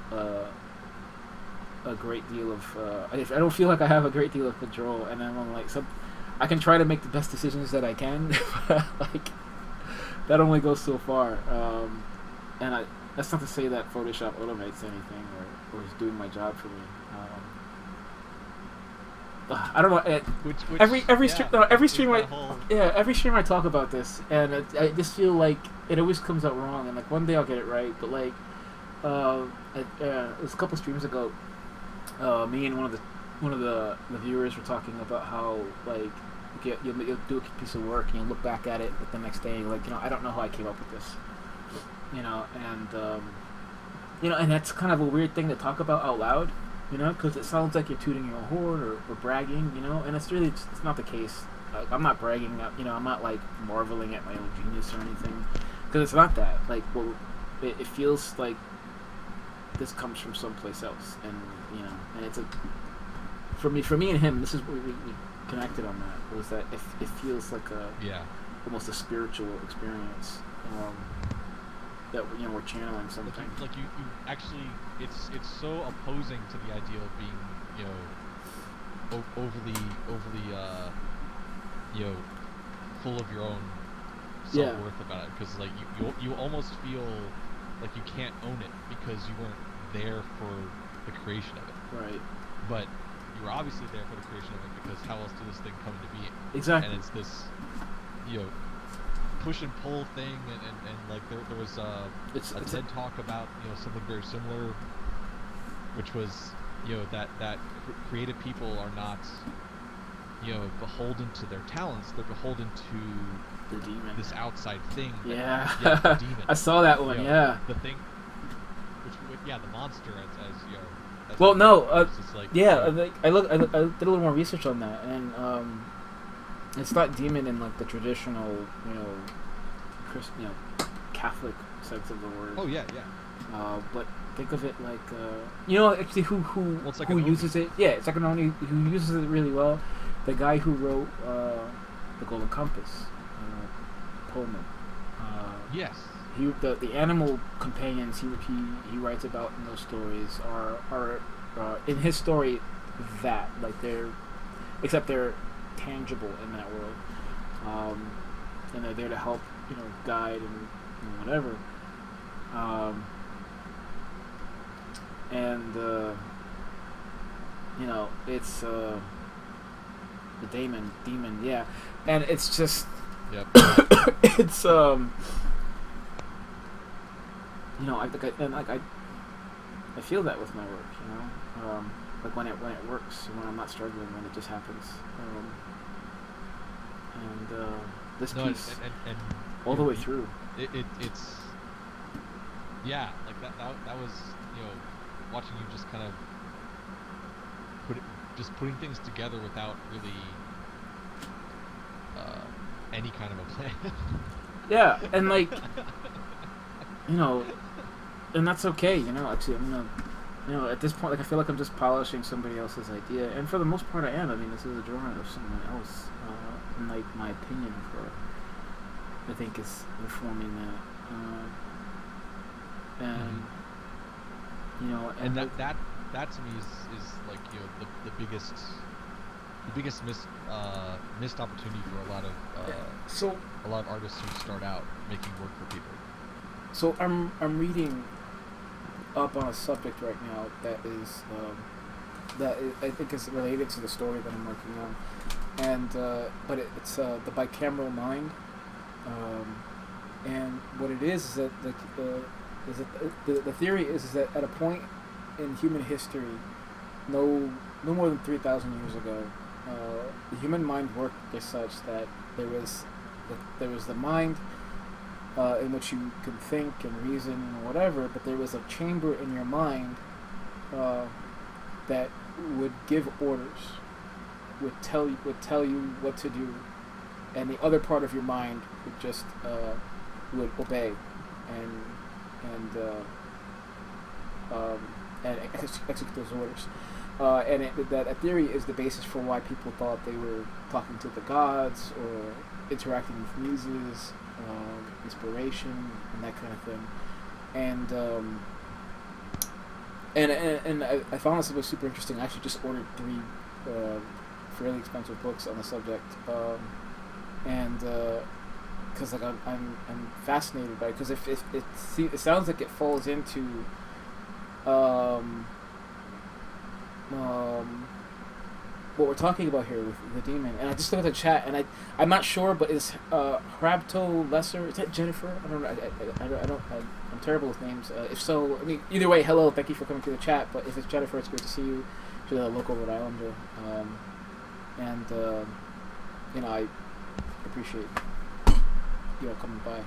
a great deal of if I don't feel like I have a great deal of control, and then I'm like I can try to make the best decisions that I can, but like that only goes so far. And that's not to say that Photoshop automates anything or is doing my job for me. I don't know. Every stream every stream I talk about this, and I just feel like it always comes out wrong. And like one day I'll get it right, but like it was a couple streams ago. Me and one of the viewers were talking about how like you'll do a piece of work and you look back at it the next day and you're like, I don't know how I came up with this, and that's kind of a weird thing to talk about out loud, because it sounds like you're tooting your own horn or bragging, and it's really it's not the case. I'm not bragging, I'm not like marveling at my own genius or anything, because it's not that. Like, well, it feels like this comes from someplace else, and and it's for me and him. This is what we connected on that, was that it feels like almost a spiritual experience, that we're channeling something. Like you actually, it's so opposing to the idea of being overly full of your own self-worth about it, because like you almost feel like you can't own it because you weren't there for the creation of it. Right. But you were obviously there for the creation of it, because how else did this thing come into being? Exactly. And it's this, push and pull thing, and like there was a TED talk about something very similar, which was that creative people are not beholden to their talents; they're beholden to the demon, this outside thing. The demon. I saw that one. The thing, the monster as well, no, it's like, I did a little more research on that, and it's not demon in like the traditional, Catholic sense of the word. Oh yeah. But think of it like, actually who uses it? Yeah, it's like an Oni who uses it really well. The guy who wrote the Golden Compass, Pullman. Yes. The animal companions he writes about in those stories are in his story that like except they're tangible in that world, and they're there to help guide and whatever, and it's the demon, and it's just it's I feel that with my work, like when it works, when I'm not struggling, when it just happens, this piece and all the way through. It's like that was watching you just kind of putting things together without really any kind of a plan. Yeah, and like and that's okay, actually I'm gonna at this point, like, I feel like I'm just polishing somebody else's idea, and for the most part I am. I mean, this is a drawing of someone else, and like my opinion I think is informing that, and and that to me is like the biggest missed opportunity for a lot of artists who start out making work for people. So I'm reading up on a subject right now that I think is related to the story that I'm working on, and but it's the bicameral mind. And what it is that the theory is that at a point in human history, no more than 3,000 years ago, the human mind worked as such that there was the mind in which you could think and reason and whatever, but there was a chamber in your mind that would give orders, would tell you what to do, and the other part of your mind would just would obey and execute those orders. That theory is the basis for why people thought they were talking to the gods or interacting with muses, inspiration, and that kind of thing. And I found this was super interesting. I actually just ordered 3 fairly expensive books on the subject, because like I'm fascinated by it, because it sounds like it falls into what we're talking about here with the demon. And I just looked at the chat, and I'm not sure, but is Hrabto Lesser, is that Jennifer? I don't know. I'm terrible with names. If so, I mean, either way, hello, thank you for coming to the chat. But if it's Jennifer, it's great to see you. She's a local Rhode Islander, and I appreciate coming by.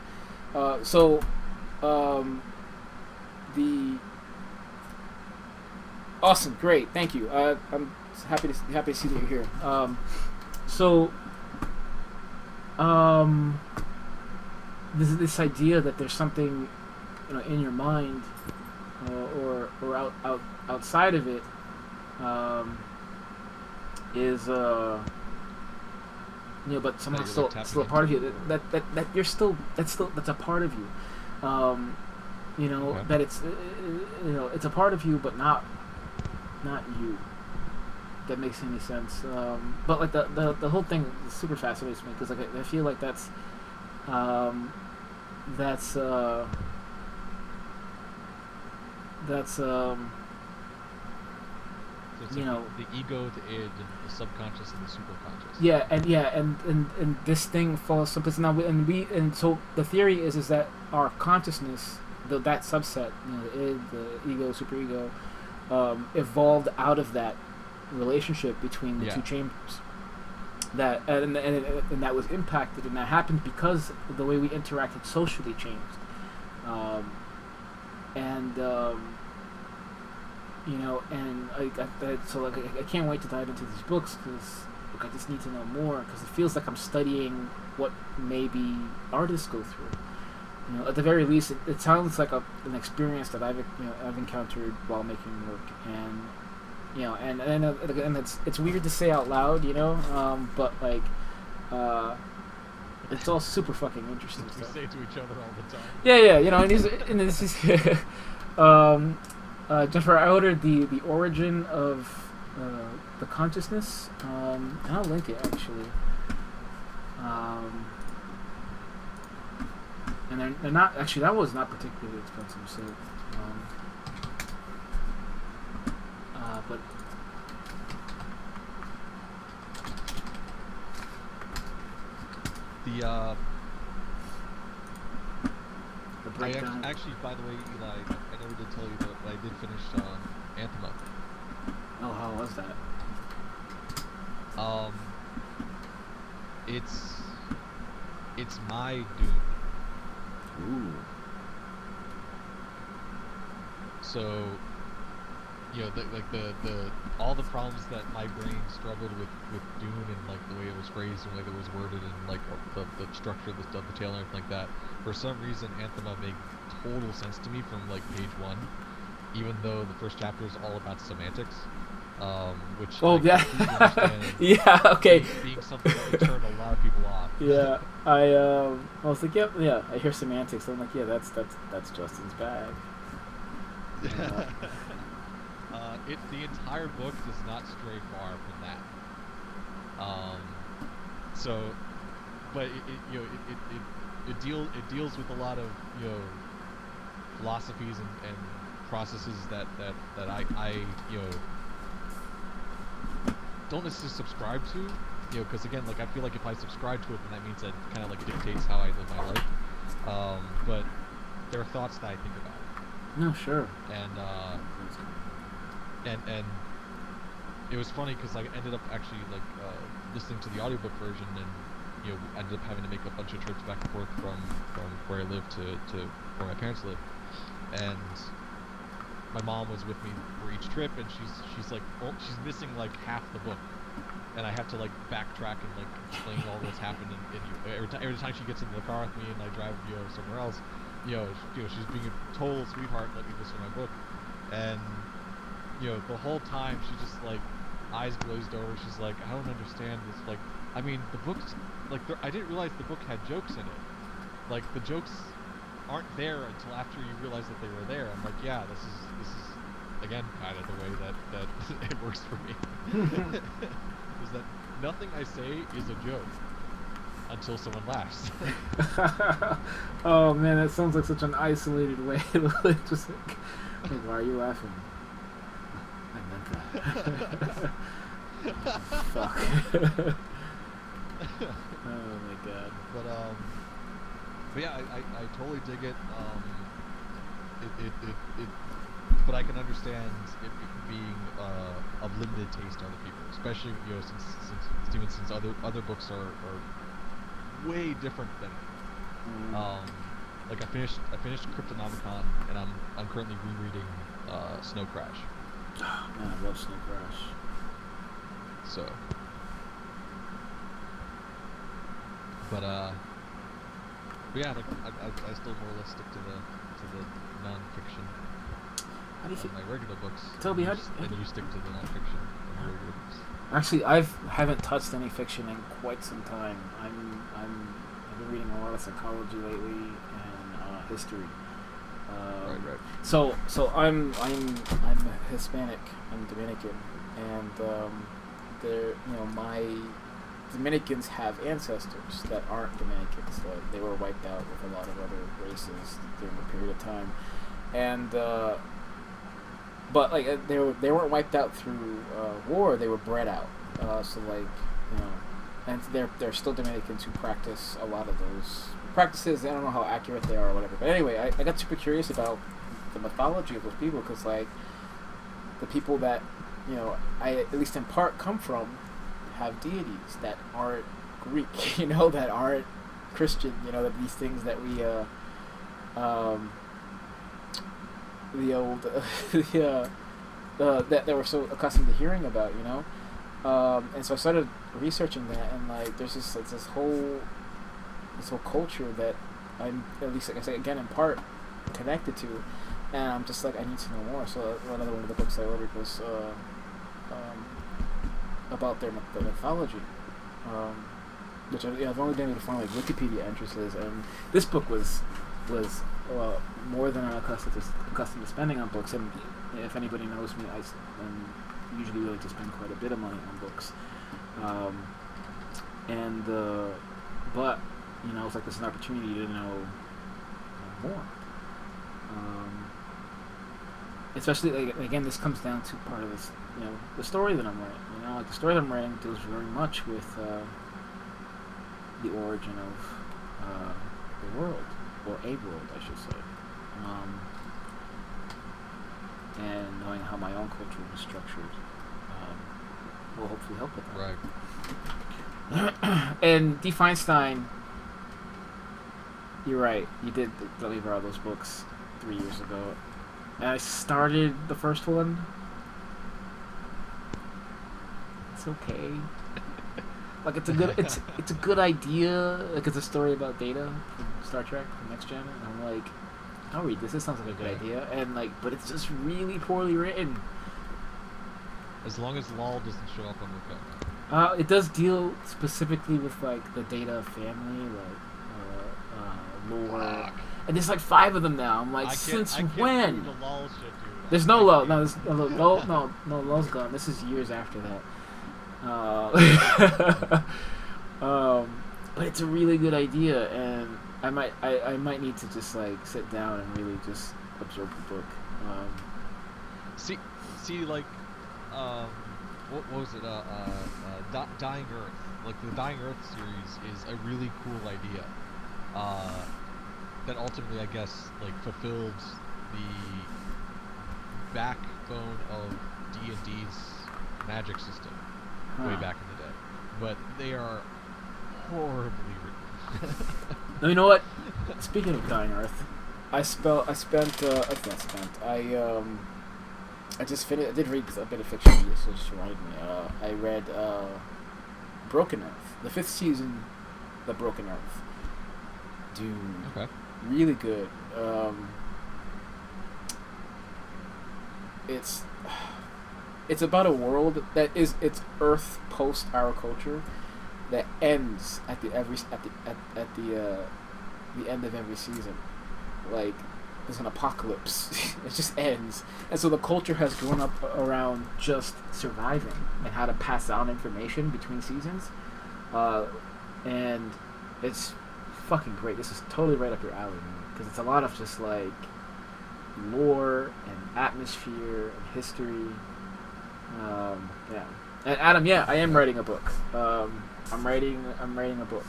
Awesome, great, thank you. I'm happy to see that you're here. This idea that there's something in your mind or outside of it is but somehow still a part of you. That you're still that's a part of you. Okay. That it's a part of you, but not you. If that makes any sense. But like the whole thing super fascinates me, because like I feel like that's So it's like the ego, the id, the subconscious, and the superconscious. And this thing falls someplace now, and so the theory is that our consciousness, that subset, the id, the ego, superego, evolved out of that relationship between the two chambers. That and that was impacted, and that happened because the way we interacted socially changed. I can't wait to dive into these books, because I just need to know more, because it feels like I'm studying what maybe artists go through. At the very least, it sounds like an experience that I've encountered while making work, and it's weird to say out loud, but like it's all super fucking interesting We stuff. say to each other all the time. Yeah, and this is Jennifer, I ordered the origin of the consciousness, and I'll link it actually. And they're not actually, that was not particularly expensive, so but the breakdown. Actually, by the way, Eli, I never did tell you, but I did finish Anthema. Oh, how was that? It's my Dune. Ooh. So, the all the problems that my brain struggled with Dune, and like the way it was phrased and the way it was worded, and like the structure of the tale and everything like that. For some reason, Anthema made total sense to me from like page 1, even though the first chapter is all about semantics, which yeah, okay. Being something that would turn a lot of people off. Yeah, I was like, yep, yeah. I hear semantics. I'm like, yeah, that's Justin's bag. The entire book does not stray far from that. But it deals with a lot of philosophies and processes that I don't necessarily subscribe to, because again, like I feel like if I subscribe to it, then that means that it kind of like dictates how I live my life. But there are thoughts that I think about, No, sure. and and it was funny because I ended up actually like listening to the audiobook version, and ended up having to make a bunch of trips back and forth from where I live to where my parents live, and my mom was with me for each trip, and she's like, oh, she's missing like half the book, and I have to like backtrack and like explain all that's happened, and every time she gets into the car with me and I drive somewhere else, she's being a total sweetheart, let me listen to my book, and the whole time she just like eyes glazed over. She's like, I don't understand this. Like, I mean, the book's like I didn't realize the book had jokes in it. Like the jokes aren't there until after you realize that they were there. I'm like, yeah, this is again kind of the way that it works for me. Is that nothing I say is a joke until someone laughs. Oh man, that sounds like such an isolated way to like, just like, why are you laughing? I meant that. Fuck. Oh my god. But yeah, I totally dig it. It but I can understand it being of limited taste to other people, especially since Stevenson's other books are way different than it. Like I finished Cryptonomicon, and I'm currently rereading Snow Crash. Oh man, I love Snow Crash. So, but yeah, like I still more or less stick to the non-fiction. How do you feel? My regular books. Toby, and you stick to the non-fiction on the regular books. Actually, haven't touched any fiction in quite some time. I've been reading a lot of psychology lately and history. Right. So I'm Hispanic. I'm Dominican, and my Dominicans have ancestors that aren't Dominicans. They were wiped out with a lot of other races during a period of time, and but like they weren't wiped out through war. They were bred out. And they're still Dominicans who practice a lot of those practices. I don't know how accurate they are or whatever. But anyway, I got super curious about the mythology of those people, because like the people that I at least in part come from have deities that aren't Greek, that aren't Christian, that these things that we that we're so accustomed to hearing about, and so I started researching that, and like there's this whole culture that I'm, at least like I say again, in part connected to, and I'm just like, I need to know more. So another one of the books I ordered was about their mythology, which I've only been able to find like Wikipedia entrances, and this book was more than I'm accustomed to spending on books. And if anybody knows me, I'm usually willing to spend quite a bit of money on books, but it's like this an opportunity to know more. Especially like, again, this comes down to part of this, the story that I'm writing. Like the story that I'm writing deals very much with the origin of the world, or a world, I should say, and knowing how my own culture was structured will hopefully help with that. Right. And D. Feinstein, you're right. You did deliver all those books 3 years ago. And I started the first one. It's okay. Like it's a good idea. Like it's a story about Data from Star Trek, from Next Gen, and I'm like, I'll read this. This sounds like a good idea. And like, but it's just really poorly written. As long as Lol doesn't show up on the cover. It does deal specifically with like the Data family, like lore. Fuck. And there's like 5 of them now. I'm like, I since can't when? do the Lol shit, dude. There's no Lol. No, there's no Lol's gone. This is years after that. But it's a really good idea, and I might need to just like sit down and really just absorb the book. See, like, what was it? Dying Earth. like the Dying Earth series is a really cool idea. Uh, that ultimately, I guess, like fulfilled the backbone of D&D's magic system way back in the day. But they are horribly written. No, you know what? Speaking of Dying Earth, I just finished. I did read a bit of fiction. So just reminded me. I read Broken Earth, the 5th season, The Broken Earth. Dude, Okay. really good. It's about a world that is it's Earth post our culture that ends at the end of every season. Like there's an apocalypse. It just ends, and so the culture has grown up around just surviving and how to pass down information between seasons, and it's fucking great. This is totally right up your alley, because it's a lot of just like lore and atmosphere and history. Yeah. And Adam, yeah, I am writing a book. I'm writing a book.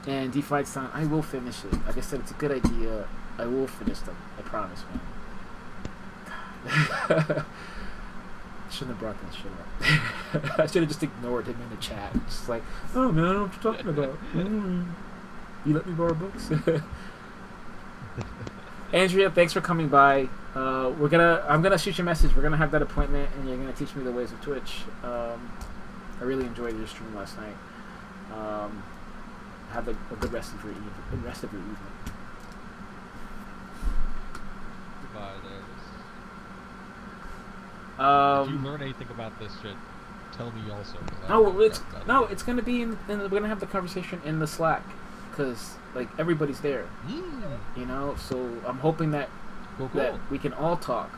And Defied Sun, I will finish it. Like I said, it's a good idea. I will finish them. I promise, man. Shouldn't have brought that shit up. I should have just ignored him in the chat. Just like, oh man, I don't know what you're talking about. You let me borrow books? Andrea, thanks for coming by. I'm gonna shoot you a message. We're gonna have that appointment, and you're gonna teach me the ways of Twitch. I really enjoyed your stream last night. Have a good rest of your evening. Goodbye, there. If you Um, learn anything about this shit, tell me also. 'Cause I no, don't know it's crap about no, it. it's gonna be we're gonna have the conversation in the Slack, because like everybody's there, you know. So I'm hoping that Cool. that we can all talk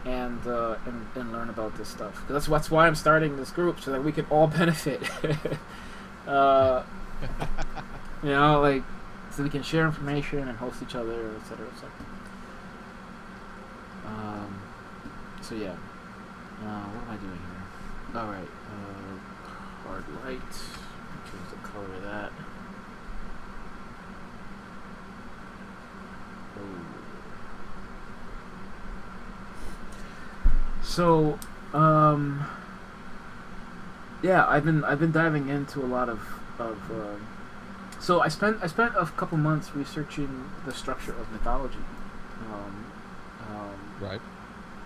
and learn about this stuff. Because that's why I'm starting this group, so that we can all benefit. You know, like, so we can share information and host each other, etc., etc. So yeah. What am I doing here? All right. Hard light. Change the color of that. So, yeah, I've been diving into a lot of so I spent a couple months researching the structure of mythology, Right.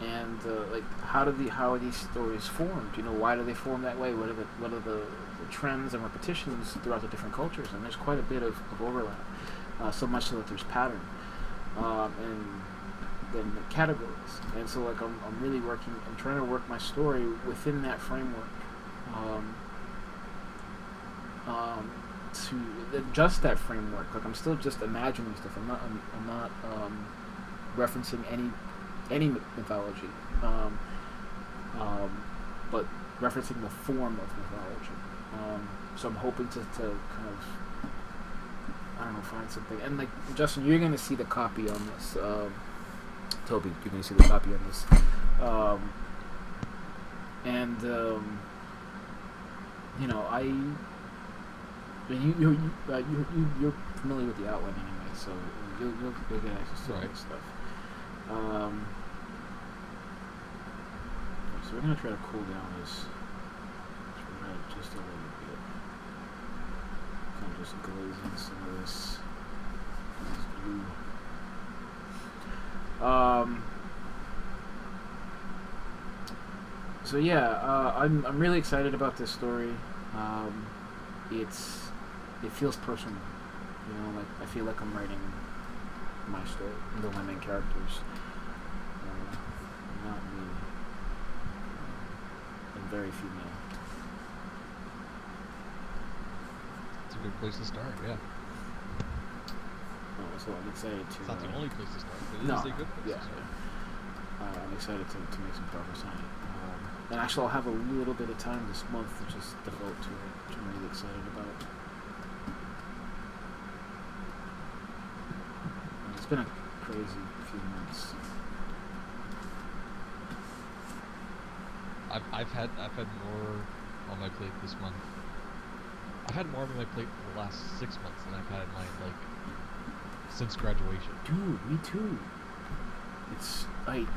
and like how are these stories formed? You know, why do they form that way? What are the trends and repetitions throughout the different cultures? And there's quite a bit of overlap, so much so that there's pattern, and then the categories. And so like I'm trying to work my story within that framework. To adjust that framework, like I'm still just imagining stuff. I'm not referencing any mythology, but referencing the form of mythology. So I'm hoping to kind of, I don't know, find something. And like Justin, you're gonna see the copy on this. Toby, you're gonna see the copy on this. You know, you're familiar with the outline anyway, so you'll get access to all this stuff. So we're gonna try to cool down this red just a little bit. Kind of just glazing some of this blue. So yeah, I'm really excited about this story. It feels personal, you know. Like I feel like I'm writing my story, though my main characters, not me, and very female. It's a good place to start. Yeah. So I'm excited to. It's not the only place to start, but it No, is a good place yeah, to start. yeah. I'm excited to make some progress on it. And actually, I'll have a little bit of time this month to just devote to it, which I'm really excited about. It's been a crazy few months. I've had more on my plate this month. I've had more on my plate for the last 6 months than I've had in my since graduation. Dude, me too. It's like,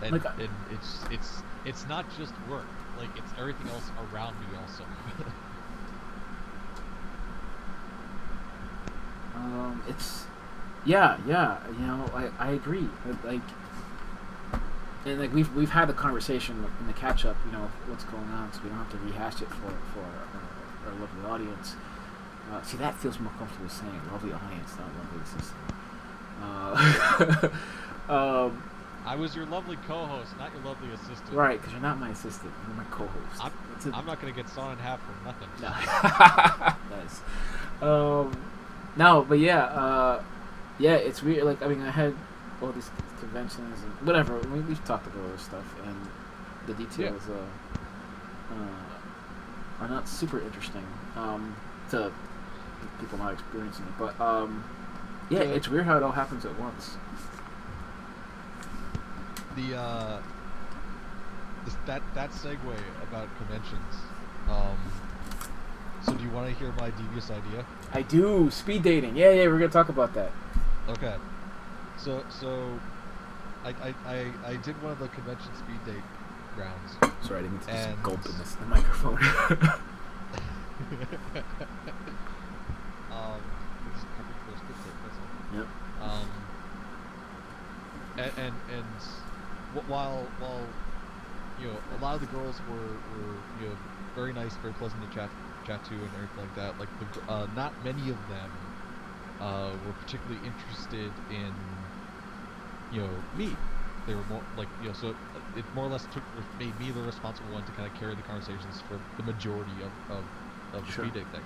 And it's not just work. Like, it's everything else around me also. it's, yeah, you know, I agree. Like, and like we've had the conversation in the catch up, you know, what's going on, so we don't have to rehash it for our lovely audience. See, that feels more comfortable saying lovely audience, not lovely assistant. I was your lovely co-host, not your lovely assistant. Right, because you're not my assistant, you're my co-host. I'm not going to get sawn in half for nothing. No. Nice. No, but yeah, it's weird. Like, I mean, I had all these conventions and whatever. We've talked about all this stuff, and the details are not super interesting to people not experiencing it. But yeah, it's weird how it all happens at once. That segue about conventions. So do you want to hear my devious idea? I do. Speed dating. Yeah, we're gonna talk about that. Okay. So I did one of the convention speed date rounds. Sorry, I didn't mean to just gulp in the microphone. Just covering for a spit take, that's all. Yep. And while you know, a lot of the girls were you know, very nice, very pleasant to chat to and everything like that. Like not many of them were particularly interested in, you know, me. They were more like, you know, so it more or less made me the responsible one to kind of carry the conversations for the majority of the Sure. speed date thing,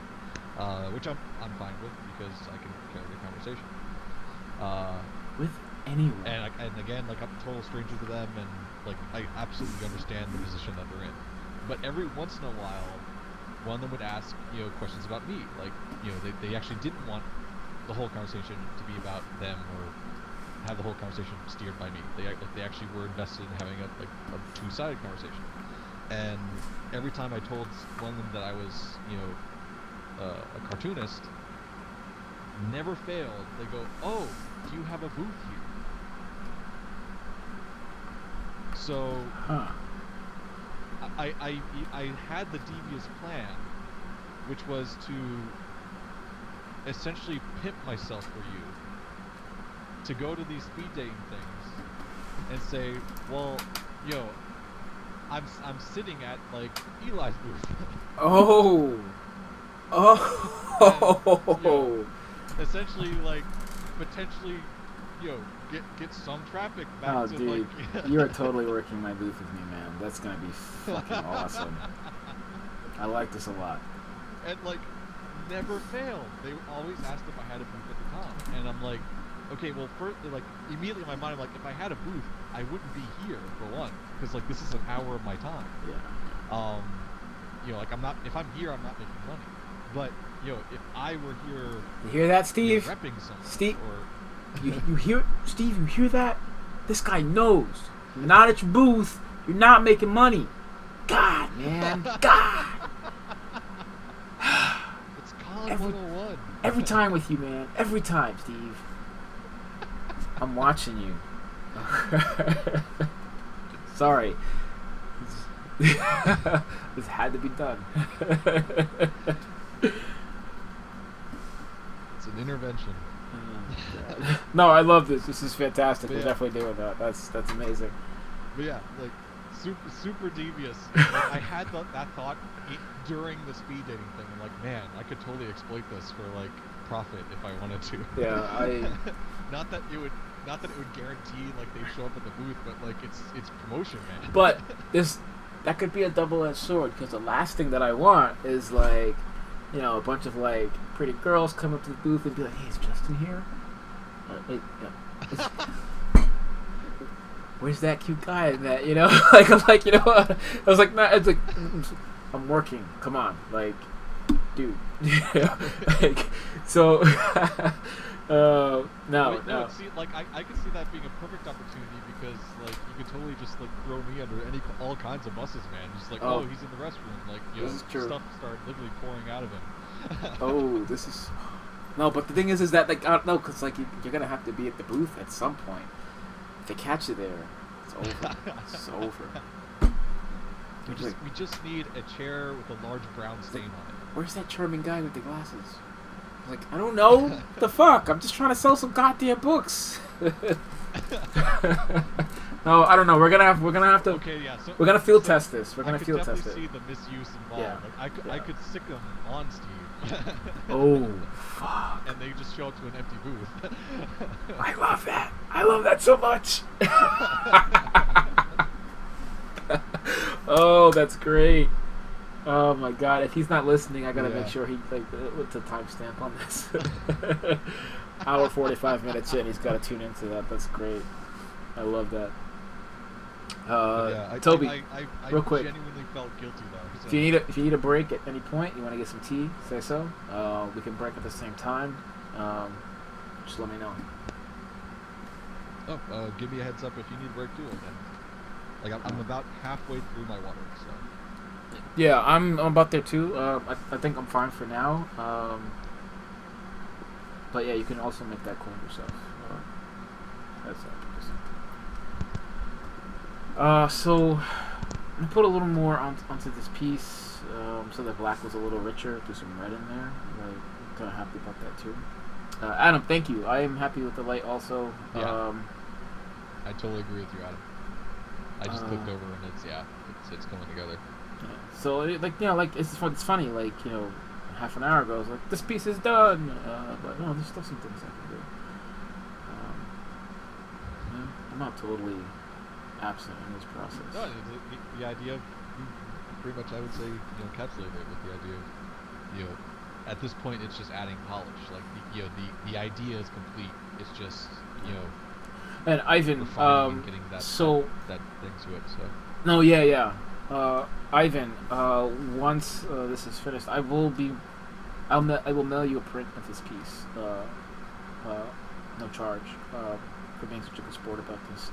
which I'm fine with because I can carry the conversation. With anyone. And again, like, I'm a total stranger to them, and like, I absolutely understand the position that they're in. But every once in a while, one of them would ask, you know, questions about me. Like, you know, they actually didn't want the whole conversation to be about them or have the whole conversation steered by me. They actually were invested in having a two-sided conversation. And every time I told one of them that I was, you know, a cartoonist, never failed. They go, "Oh, do you have a booth here?" So I had the devious plan, which was to essentially pimp myself for you, to go to these speed dating things and say, well, yo, I'm sitting at like Eli's booth. Oh. And, you know, essentially, like, potentially, you know, get some traffic back to, dude, like... you are totally working my booth with me, man. That's gonna be fucking awesome. I like this a lot. And, like, never failed. They always asked if I had a booth at the time. And I'm like, okay, well, first, like, immediately in my mind, I'm like, if I had a booth, I wouldn't be here, for one. Because, like, this is an hour of my time. Yeah. You know, like, if I'm here, I'm not making money. But, you know, if I were here... You hear that, Steve? You know, repping something, Steve, or... you hear, Steve? You hear that? This guy knows. You're not at your booth. You're not making money. God, man. God. It's Con 101. Every time with you, man. Every time, Steve. I'm watching you. Sorry. This had to be done. It's an intervention. No, I love this. This is fantastic. We're Yeah. definitely doing that. That's amazing. But yeah, like, super devious. Like, I had that thought during the speed dating thing. I'm like, man, I could totally exploit this for, like, profit if I wanted to. Yeah, not that it would guarantee, like, they show up at the booth, but, like, it's promotion, man. But that could be a double-edged sword, because the last thing that I want is, like, you know, a bunch of, like, pretty girls come up to the booth and be like, hey, is Justin here? Where's that cute guy in that, you know? Like, I'm like, you know, I was like, nah, it's like, I'm working, come on, like, dude. Like, so, No, Wait, no. see, like I could see that being a perfect opportunity because like you could totally just like throw me under all kinds of buses, man. Just like, oh, Oh, he's in the restroom, like this is true. stuff started literally pouring out of him. Oh, this is. No, but the thing is that like I don't know, cause like you're gonna have to be at the booth at some point. If they catch you there, it's over. It's over. We just need a chair with a large brown stain on it. Where's that charming guy with the glasses? Like, I don't know. What the fuck? I'm just trying to sell some goddamn books. No, I don't know. We're gonna have to. Okay, yeah. So we're gonna field test this. We're gonna field test it. I could definitely see the misuse involved. Yeah. Like I could sick them on Steve. Oh, fuck. And they just show up to an empty booth. I love that. I love that so much. Oh, that's great. Oh my god, if he's not listening, I gotta make sure he what's the timestamp on this? Hour 45 minutes in, he's gotta tune into that. That's great. I love that. Toby, I real quick. genuinely felt guilty though. So. If you need a break at any point, you want to get some tea, say so. We can break at the same time. Just let me know. Oh, give me a heads up if you need a break too. Again. Like I'm about halfway through my water, so. Yeah, I'm about there too. I think I'm fine for now. But yeah, you can also make that call yourself. That's so I'm gonna put a little more onto this piece, so the black was a little richer. Do some red in there. I'm kind of happy about that too. Adam, thank you. I am happy with the light also. Yeah. I totally agree with you, Adam. I just clicked over and it's coming together. Yeah. So it's funny, like, half an hour ago I was like, this piece is done, but no, there's still some things I can do. I'm not totally absent in this process. No, the idea of pretty much, I would say, encapsulated it with the idea of, at this point it's just adding polish. Like the idea is complete. It's just And Ivan, and getting that thing to it. So. No, yeah. Ivan, once this is finished, I will mail you a print of this piece. No charge for being such a good sport about this.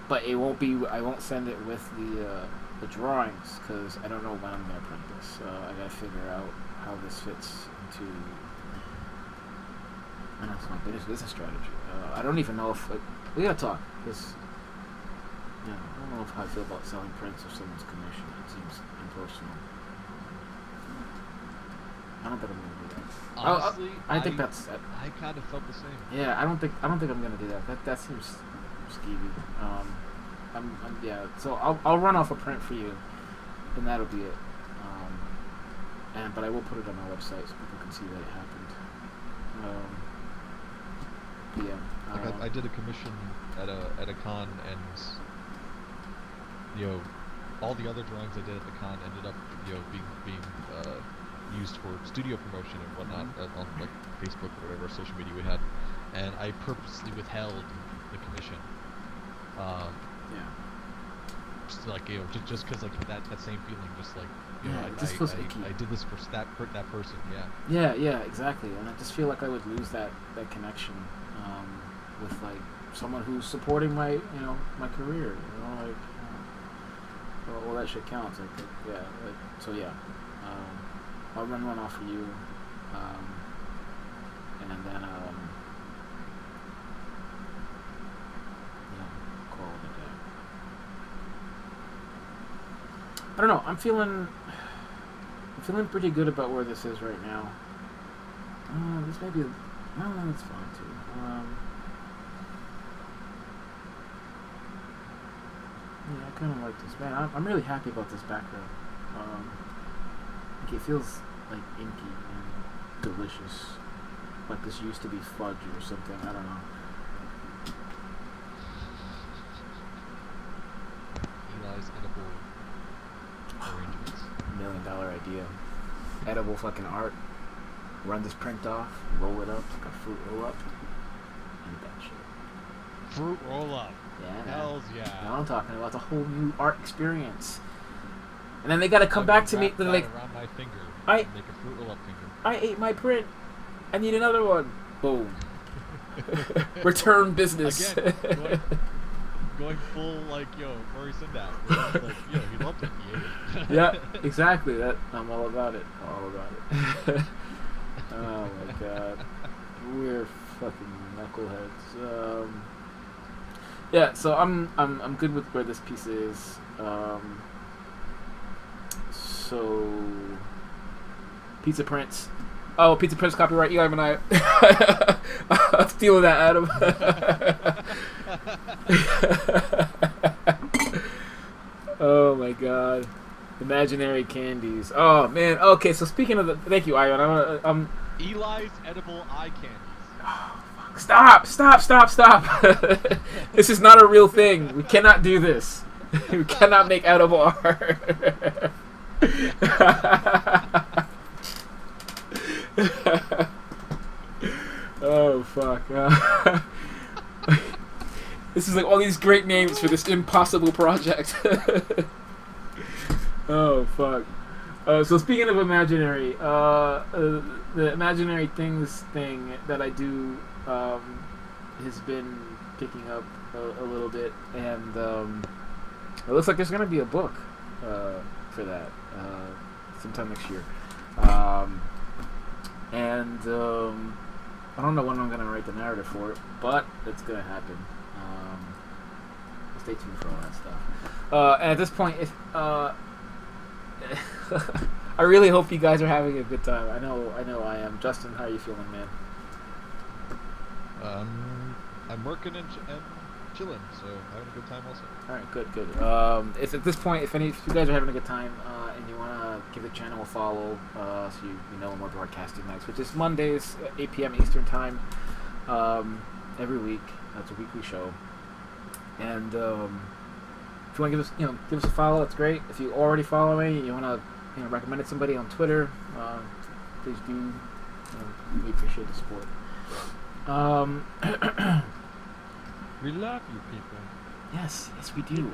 But it won't be. I won't send it with the drawings because I don't know when I'm gonna print this. I gotta figure out how this fits into. I don't know, it's my business strategy. I don't even know if we gotta talk because. Yeah, I don't know how I feel about selling prints of someone's commission. It seems impersonal. I don't think I'm gonna do that. Honestly, I think that's. I kind of felt the same. Yeah, I don't think I'm gonna do that. That seems skeevy. So I'll run off a print for you, and that'll be it. But I will put it on my website so people can see that it happened. I did a commission at a con, and all the other drawings I did at the con ended up being used for studio promotion and whatnot on like Facebook or whatever social media we had, and I purposely withheld the commission. Just because like that same feeling, just like it just feels icky. I did this for that person, Yeah, exactly, and I just feel like I would lose that connection with like someone who's supporting my my career, all that shit counts. I'll run one off for you, and then call it a day. I don't know. I'm feeling pretty good about where this is right now. This may be. No, it's fine too. Yeah, I kind of like this. Man, I'm really happy about this background. It feels like inky and delicious. Like this used to be fudge or something. I don't know. Eli's edible arrangements. $1 million idea. Edible fucking art. Run this print off, roll it up like a fruit roll up, and that shit. Fruit roll up. Yeah. Hells yeah. Now I'm talking about the whole new art experience. And then they gotta come back to me. They're like, around my finger. make a fruit roll up finger. I ate my print. I need another one. Boom. Return business. Again, going full like Murray Sindak. Like he loved it. He ate it. Yeah, exactly. That I'm all about it. All about it. Oh my god, we're fucking knuckleheads. Yeah, so I'm good with where this piece is. So Pizza Prince. Oh, Pizza Prince copyright Eli and I. I'm stealing that, Adam. Oh my god. Imaginary candies. Oh man. Okay, so speaking of the, thank you, Ivan. Eli's edible eye candies. Stop! This is not a real thing. We cannot do this. We cannot make edible art. Oh fuck. This is like all these great names for this impossible project. Oh fuck. So speaking of imaginary, the imaginary things thing that I do has been picking up a little bit, and it looks like there's gonna be a book for that sometime next year. And I don't know when I'm gonna write the narrative for it, but it's gonna happen. Stay tuned for all that stuff. And at this point, if I really hope you guys are having a good time. I know I am. Justin, how are you feeling, man? I'm working and chilling, so having a good time also. All right, good. If at this point, if you guys are having a good time and you want to give the channel a follow, so you know when we're broadcasting next, which is Mondays, 8 p.m. Eastern time, every week. That's a weekly show. And if you want to give us a follow, that's great. If you already follow me, you want to recommend it to somebody on Twitter, please do. We appreciate the support. We love you people. Yes, we do.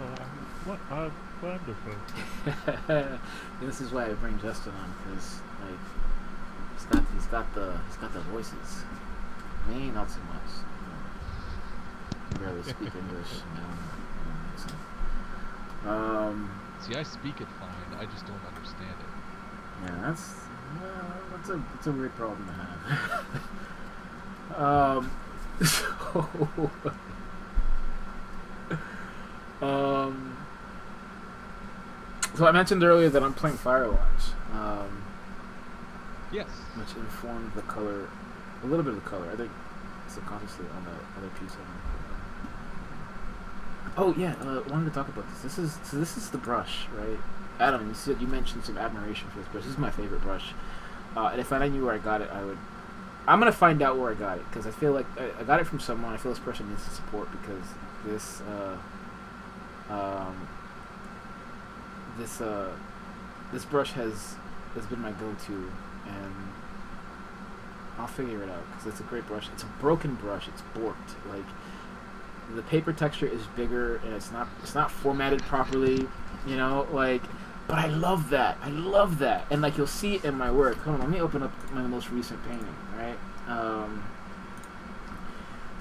What are wonderful. This is why I bring Justin on, because like he's got the voices. Me, not so much. I barely speak English. See, I speak it fine. I just don't understand it. Yeah, that's a weird problem to have. So I mentioned earlier that I'm playing Firewatch. Yes. Which informed the color, a little bit of the color. I think subconsciously on the other piece. Oh yeah, wanted to talk about this. This is the brush, right? Adam, you mentioned some admiration for this brush. This is my favorite brush. And if I knew where I got it, I'm gonna find out where I got it, because I feel like I got it from someone. I feel this person needs the support, because this brush has been my go-to, and I'll figure it out, because it's a great brush. It's a broken brush. It's borked. Like, the paper texture is bigger, and it's not formatted properly. But I love that. And like, you'll see it in my work. Hold on, let me open up my most recent painting, right?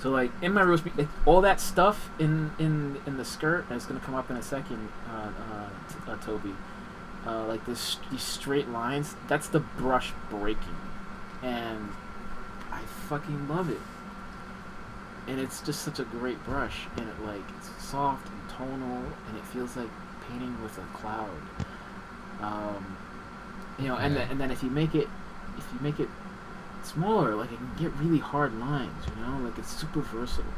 So like, in my most all that stuff in the skirt, and it's gonna come up in a second, Toby. Like these straight lines, that's the brush breaking, and I fucking love it. And it's just such a great brush, and it's soft and tonal, and it feels like painting with a cloud. And then if you make it smaller, like, it can get really hard lines, like, it's super versatile,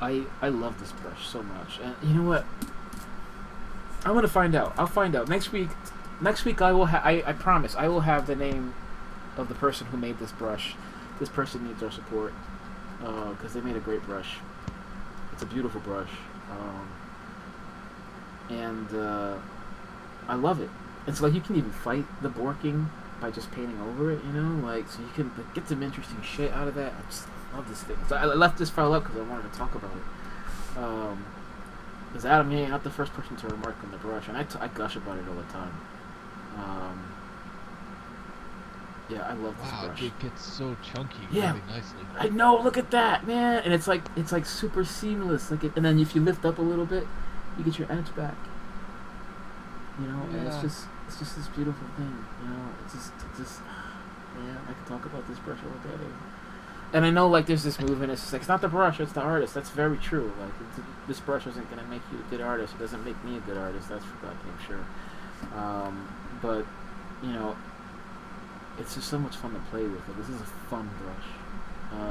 I love this brush so much. And you know what, I'm gonna find out. I'll find out next week. I will I promise I will have the name of the person who made this brush. This person needs our support, because they made a great brush. It's a beautiful brush, and I love it. It's like, you can even fight the borking by just painting over it, so you can get some interesting shit out of that. I just love this thing. So I left this file up because I wanted to talk about it. Because Adam, you're not the first person to remark on the brush, and I gush about it all the time. Yeah, I love this Wow, brush. it gets so chunky Yeah. really nicely. I know. Look at that, man. And it's like super seamless. And then if you lift up a little bit, you get your edge back. You know, and Yeah. it's just this beautiful thing. You know, it's just yeah. I could talk about this brush all day. And I know, like, there's this movement. It's just like, it's not the brush, it's the artist. That's very true. Like, this brush isn't gonna make you a good artist. It doesn't make me a good artist. That's for goddamn sure. But you know, it's just so much fun to play with. Like, this is a fun brush,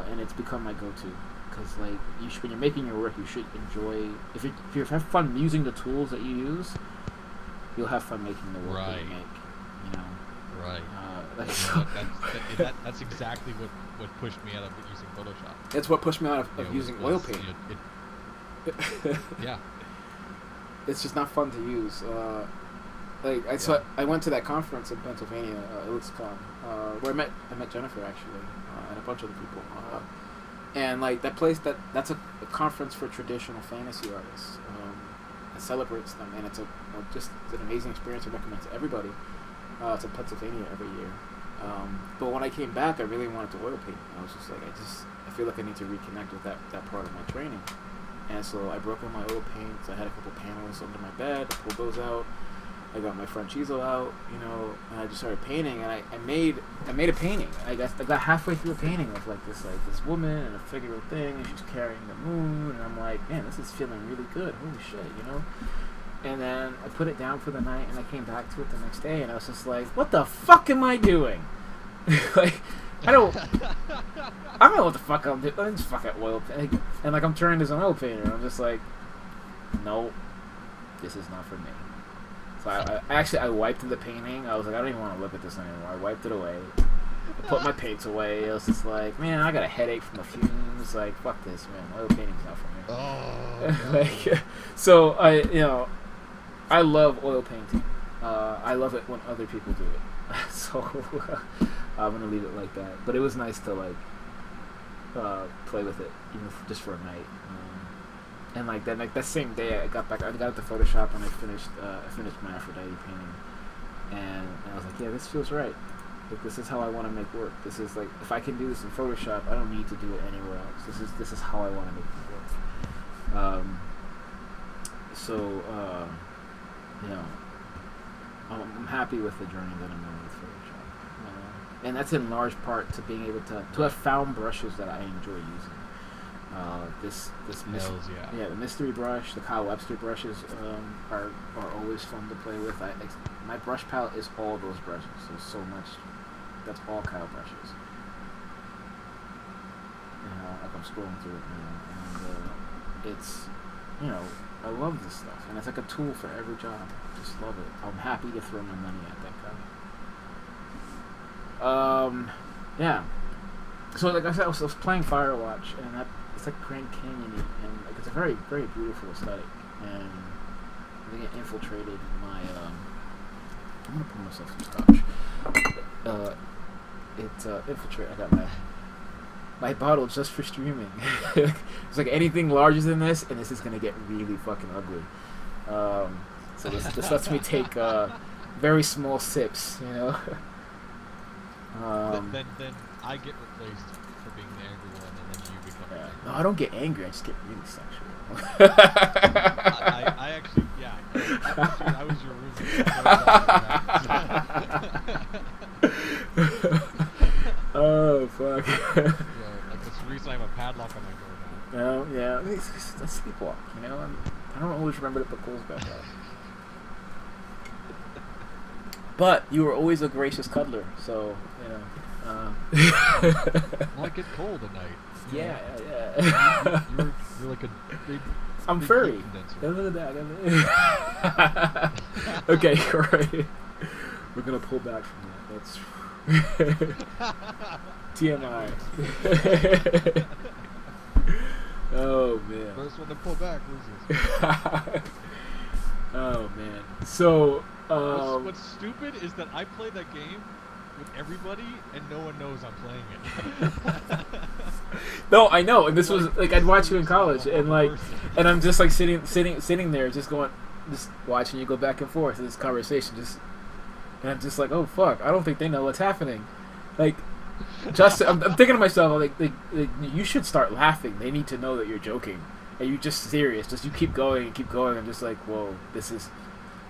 and it's become my go-to. Because like, when you're making your work, you should enjoy. If you have fun using the tools that you use, you'll have fun making the work that you Right. make. You know. Right. Like, You so, know, that's exactly what pushed me out of using Photoshop. that's what pushed me out You of know, using was, oil paint. You know, yeah. It's just not fun to use. I went to that conference in Pennsylvania, ElixCon, where I met Jennifer actually, and a bunch of other people. And like that place, that's a conference for traditional fantasy artists. It celebrates them, and it's just an amazing experience. I recommend to everybody. It's in Pennsylvania every year. But when I came back, I really wanted to oil paint. I was just like, I feel like I need to reconnect with that part of my training. And so I broke out my oil paints. I had a couple panels under my bed. I pulled those out. I got my French easel out, you know, and I just started painting. And I made a painting. I got halfway through a painting of like this woman and a figural thing, and she's carrying the moon. And I'm like, man, this is feeling really good. Holy shit, you know. And then I put it down for the night, and I came back to it the next day, and I was just like, what the fuck am I doing? Like, I don't know what the fuck I'm doing. I'm just fucking oil paint. And like, I'm trained as an oil painter. I'm just like, no, this is not for me. So I wiped the painting. I was like, I don't even want to look at this anymore. I wiped it away. I put my paints away. I was just like, man, I got a headache from the fumes. Like, fuck this, man. Oil painting's not for me. Oh. Like, so I love oil painting. I love it when other people do it. So I'm gonna leave it like that. But it was nice to like play with it, even just for a night. And like that same day, I got into Photoshop and I finished my Aphrodite painting, and I was like, yeah, this feels right. Like, this is how I want to make work. This is like, if I can do this in Photoshop, I don't need to do it anywhere else. This is how I want to make it work. You know, I'm happy with the journey that I'm on with Photoshop, and that's in large part to being able to have found brushes that I enjoy using. Hells yeah. The mystery brush, the Kyle Webster brushes are always fun to play with. My brush palette is all those brushes. There's so much. That's all Kyle brushes. You know, like I'm scrolling through it now, and it's, you know, I love this stuff, and it's like a tool for every job. Just love it. I'm happy to throw my money at that guy. Yeah. So like I said, I was playing Firewatch, and it's like Grand Canyon-y, and like it's a very, very beautiful aesthetic, and I think it infiltrated my. I'm gonna pour myself some scotch. It infiltrated. I got my bottle just for streaming. It's like anything larger than this, and this is gonna get really fucking ugly. So this lets me take very small sips, you know. Then I get replaced for being the angry one, and then you become the angry No, one. I don't get angry. I just get really sexual. I actually, yeah. I was your roommate. Oh fuck. You know, like that's the reason I have a padlock on my door now. No, yeah, it's a sleepwalk. You know, I don't always remember to put clothes back up. But you were always a gracious cuddler, so you know. Well, I get cold at night. You Yeah, know? yeah. You're like a big. I'm big furry. heat condenser. Look at that. Okay, alright. We're gonna pull back from that. That's TMI. Oh man. First one to pull back loses. Oh man. So What's stupid is that I play that game with everybody and no one knows I'm playing it. no, I know, and this was like I'd watch you in college, and like, and I'm just like sitting there, just watching you go back and forth in this conversation, and I'm just like, oh fuck, I don't think they know what's happening, Like, Justin, I'm thinking to myself, like, you should start laughing. They need to know that you're joking, and you're just serious. Just you keep going and keep going. I'm just like, whoa, this is.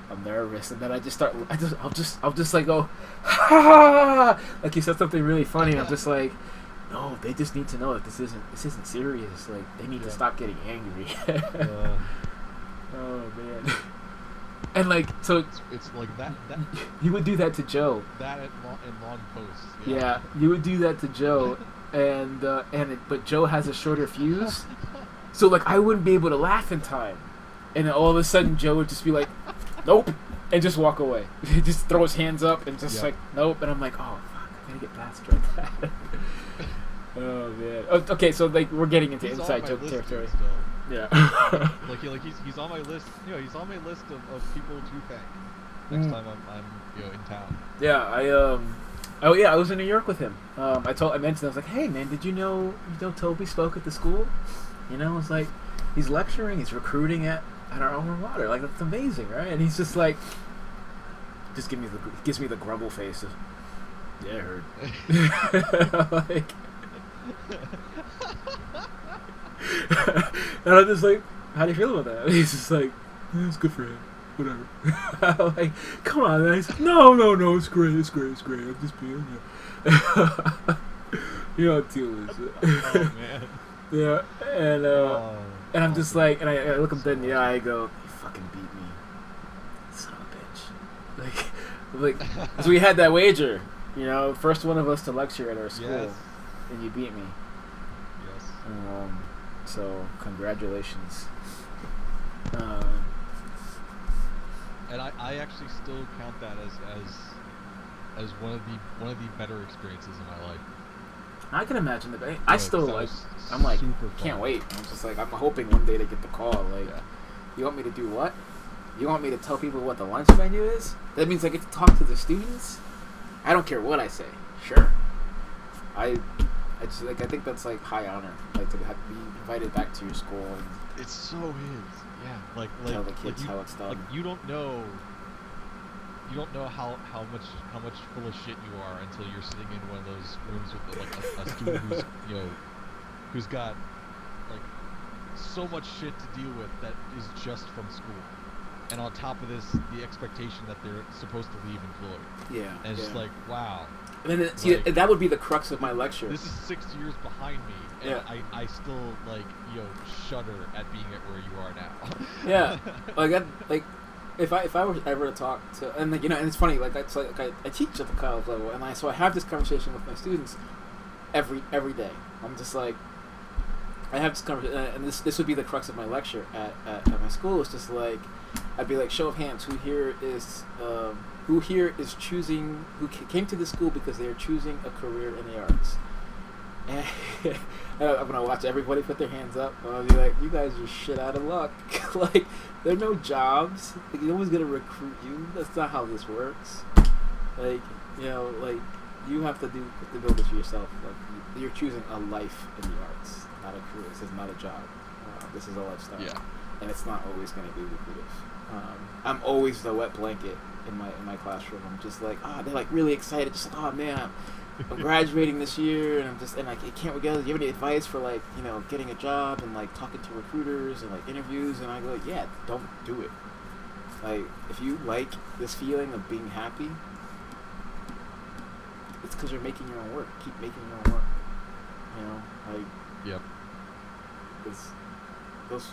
I'm nervous, and then I just start. I'll just like go, ha! Like you said something really funny. And I'm just like, no, they just need to know that this isn't serious. Like they need to stop getting angry. Oh man. And like so, it's like that. You would do that to Joe. That in long posts. Yeah, you would do that to Joe, but Joe has a shorter fuse, so like I wouldn't be able to laugh in time, and then all of a sudden Joe would just be like, nope, and just walk away. He just throw his hands up and just like nope, and I'm like, oh fuck, I gotta get past that. Oh man. Oh, okay, so like we're getting into He's inside joke territory. Yeah. he's on my list. You know, he's on my list of people to thank next time I'm in town. Yeah, I was in New York with him. I mentioned I was like, hey man, did you know Toby spoke at the school? You know, it's like he's lecturing, he's recruiting at our alma mater. Like that's amazing, right? And he's just like, gives me the grumble face of, yeah, I heard. Like. And I'm just like, how do you feel about that? And he's just like, yeah, it's good for him. Whatever. I'm like, come on, man. He's like, no, it's great. I'm just being, you know how deal is. Oh man. Yeah, and I'm just like, and I look him dead in the eye. I go, you fucking beat me, son of a bitch. Like, so we had that wager, you know, first one of us to lecture at our school, and you beat me. Yes. So congratulations. And I actually still count that as one of the better experiences in my life. I can imagine that. I still like. I'm like, can't wait. I'm just like, I'm hoping one day to get the call. Like, you want me to do what? You want me to tell people what the lunch menu is? That means I get to talk to the students. I don't care what I say. Sure. I think that's like high honor, like to be invited back to your school. And it so is, yeah. Like tell the kids how it's done. Like you don't know how much full of shit you are until you're sitting in one of those rooms with like a student who's got like so much shit to deal with that is just from school, and on top of this, the expectation that they're supposed to leave in Floyd. Yeah, and it's just like wow. And then see, that would be the crux of my lecture. This is 6 years behind me, and I still like shudder at being at where you are now. Yeah, like if I were ever to talk to, and like and it's funny, like I teach at the college level, and I have this conversation with my students every day. I'm just like, I have this conversation, and this would be the crux of my lecture at my school. It's just like, I'd be like, show of hands, who here is choosing, who came to this school because they are choosing a career in the arts. And I'm gonna watch everybody put their hands up. And I'll be like, you guys are shit out of luck. Like, there are no jobs. Like, no one's gonna recruit you. That's not how this works. Like, like you have to build this for yourself. Like, you're choosing a life in the arts, not a career. This is not a job. This is a lifestyle. Yeah. And it's not always gonna be lucrative. I'm always the wet blanket in my classroom. I'm just like, they're like really excited, just like, man, I'm graduating this year, and I can't wait. Do you have any advice for like, getting a job and like talking to recruiters and like interviews? And I go, yeah, don't do it. Like, if you like this feeling of being happy, it's because you're making your own work. Keep making your own work. Like, yep. It's those.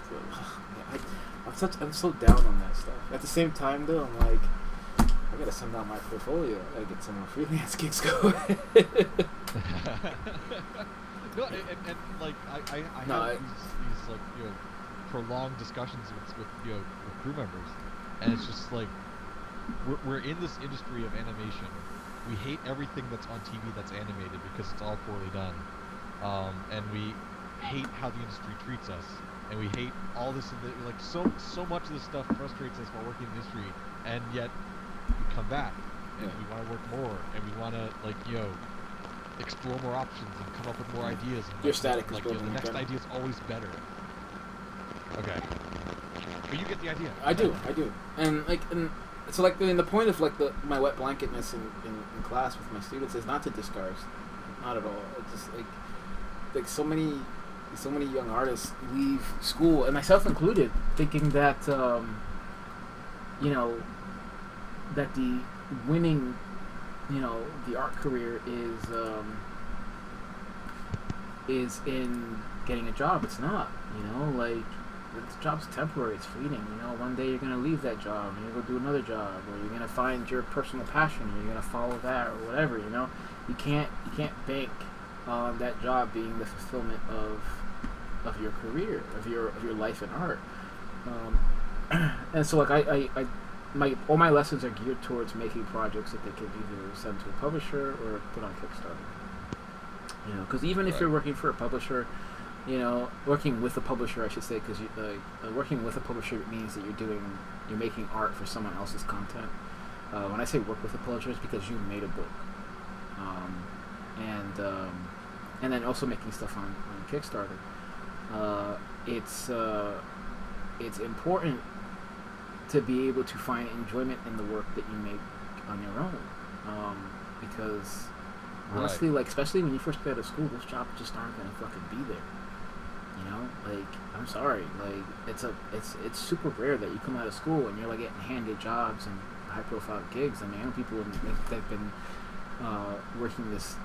I'm so down on that stuff. At the same time, though, I'm like, I gotta send out my portfolio. I gotta get some more freelance gigs going. No, and like I have these like prolonged discussions with crew members, and it's just like we're in this industry of animation. We hate everything that's on TV that's animated because it's all poorly done, and we hate how the industry treats us. And we hate all this, like so much of this stuff frustrates us while working in the industry, and yet we come back and we want to work more, and we want to explore more options and come up with more ideas. And your static is the next idea is always better. Okay, but you get the idea. I do, and So like the point of like my wet blanketness in class with my students is not to discourage, not at all. It's just like so many young artists leave school, and myself included, thinking that you know, that the winning, you know, the art career is in getting a job. It's not, you know, like the job's temporary, it's fleeting, you know. One day you're gonna leave that job and you're gonna go do another job, or you're gonna find your personal passion and you're gonna follow that, or whatever, you know. You can't bank on that job being the fulfillment of your career, of your life in art. And so like all my lessons are geared towards making projects that they can either send to a publisher or put on Kickstarter. You know, because even if you're working for a publisher, you know, working with a publisher, I should say, because working with a publisher means that you're making art for someone else's content. When I say work with a publisher, it's because you made a book, and then also making stuff on Kickstarter. It's important to be able to find enjoyment in the work that you make on your own, because honestly, like, especially when you first get out of school, those jobs just aren't gonna fucking be there. You know, like, I'm sorry, like, it's super rare that you come out of school and you're like getting handed jobs and high profile gigs. I mean, I know people that've been working this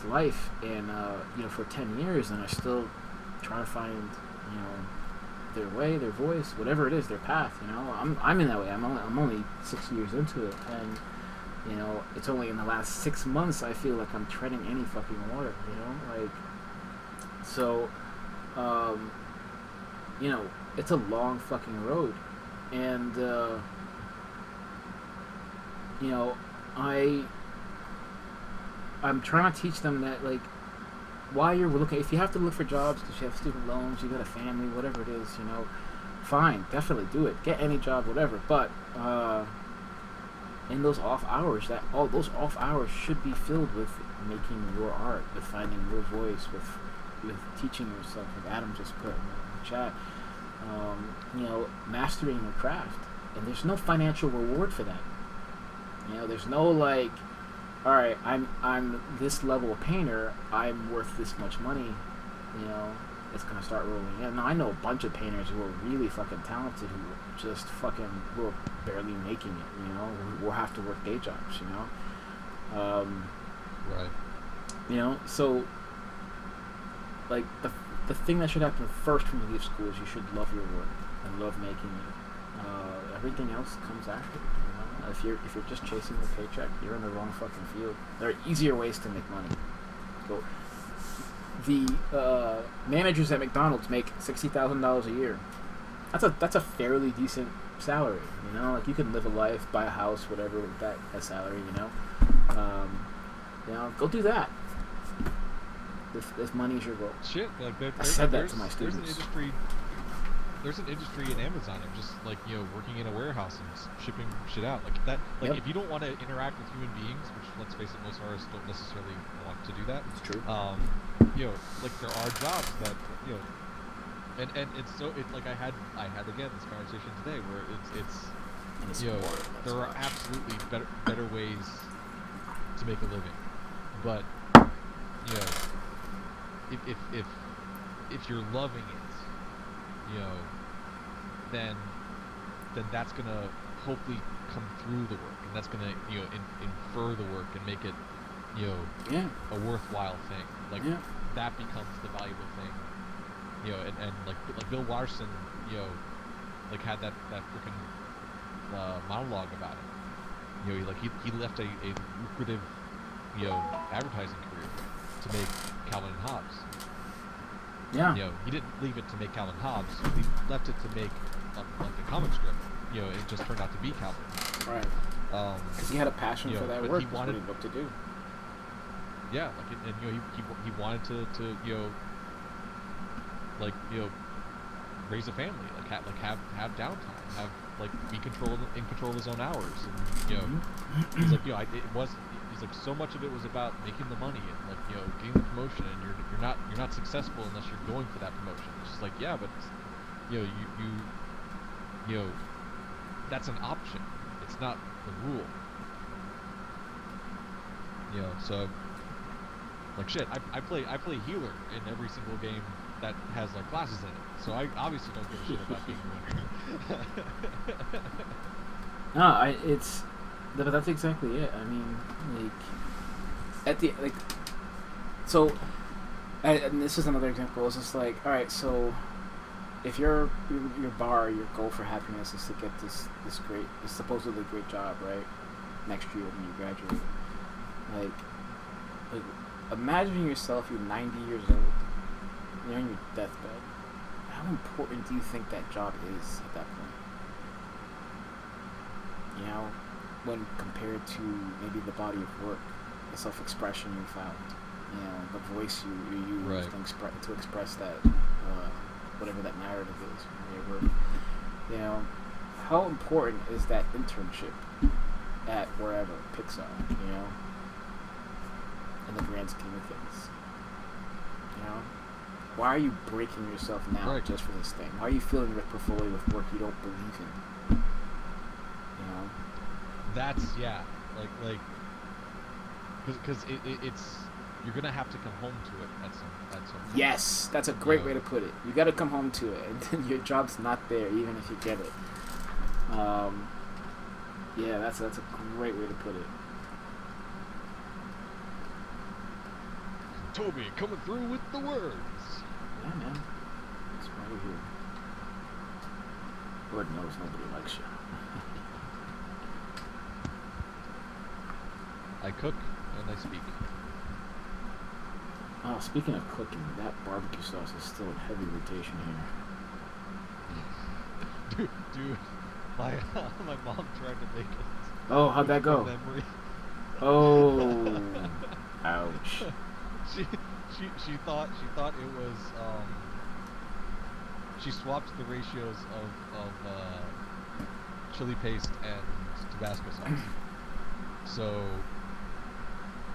life and you know, for 10 years and are still trying to find, you know, their way, their voice, whatever it is, their path. You know, I'm in that way. I'm only 6 years into it, and you know, it's only in the last 6 months I feel like I'm treading any fucking water. You know, like, so, you know, it's a long fucking road, and you know, I'm trying to teach them that, like, while you're looking, if you have to look for jobs because you have student loans, you got a family, whatever it is, you know, fine, definitely do it. Get any job, whatever. But in those off hours, all those off hours should be filled with making your art, with finding your voice, with teaching yourself, like Adam just put in the chat. You know, mastering your craft, and there's no financial reward for that. You know, there's no like, all right, I'm this level of painter, I'm worth this much money, you know, it's gonna start rolling in. Now, I know a bunch of painters who are really fucking talented who are barely making it, you know, who have to work day jobs, you know. Right. You know, so, like, the thing that should happen first when you leave school is you should love your work and love making it. Everything else comes after. You know? If you're just chasing the paycheck, you're in the wrong fucking field. There are easier ways to make money. So the managers at McDonald's make $60,000 a year. That's a fairly decent salary. You know, like, you can live a life, buy a house, whatever, with that salary. You know, go do that. If money's your goal. Shit, like, I said that to my students. There's an industry in Amazon of just, like, you know, working in a warehouse and shipping shit out like that. Like, Yep. if you don't want to interact with human beings, which, let's face it, most artists don't necessarily want to do that. It's true. You know, like, there are jobs that, you know, and it's like I had again this conversation today where it's you know, there are absolutely better ways to make a living, but you know, if you're loving it, you know, then that's gonna hopefully come through the work, and that's gonna, you know, infer the work and make it, you know, a worthwhile thing. Like, that becomes the valuable thing, you know, and like Bill Watterson, you know, like, had that freaking monologue about it. You know, he left a lucrative, you know, advertising career to make Calvin and Hobbes. Yeah. You know, he didn't leave it to make Calvin Hobbes. He left it to make like a comic strip. You know, it just turned out to be Calvin. Right. Because he had a passion for that work. He wanted what he loved to do. Yeah, like, and you know, he wanted to you know, like, you know, raise a family, like have downtime, have, like, be in control of his own hours, and, you know, he's like, you know, he's like, so much of it was about making the money and, like, you know, getting the promotion, and you're not successful unless you're going for that promotion. It's just like, yeah, but, you know, you know, that's an option. it's not the rule. You know, so like shit, I play healer in every single game that has like classes in it. So I obviously don't give a shit about being green. No, but that's exactly it. I mean, like, at the, like, so, and this is another example. It's just like, all right, so, if your goal for happiness is to get this supposedly great job, right, next year when you graduate, like, imagine yourself, you're 90 years old, you're on your deathbed. How important do you think that job is at that point? You know, when compared to maybe the body of work, the self-expression you found, you know, the voice you use Right. to express that, whatever that narrative is, in your work. You know, how important is that internship at wherever, Pixar, you know, in the grand scheme of things? You know? Why are you breaking yourself now Right. just for this thing? Why are you filling your portfolio with work you don't believe in? You know? That's like because it's you're gonna have to come home to it at some point. Yes, that's a great Yeah. way to put it. You got to come home to it, and then your job's not there, even if you get it. Yeah, that's a great way to put it. Toby coming through with the words. Yeah, man, that's why you're here. Lord knows nobody likes you. I cook and I speak. Oh, speaking of cooking, that barbecue sauce is still in heavy rotation here. Dude, my mom tried to make it. Oh, how'd that from go? memory. Oh, ouch. She thought it was she swapped the ratios of chili paste and Tabasco sauce. So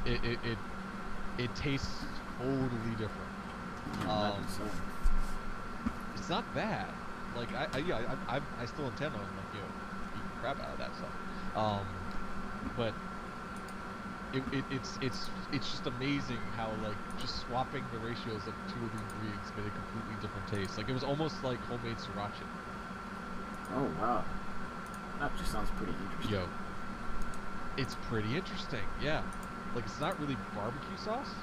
it tastes totally different. Imagine so. It's not bad. Like I still intend on like eating the crap out of that stuff. But it's just amazing how like just swapping the ratios of two of the ingredients made a completely different taste. Like it was almost like homemade sriracha. Oh, wow. That just sounds pretty interesting. Yo, it's pretty interesting. Yeah, like it's not really barbecue sauce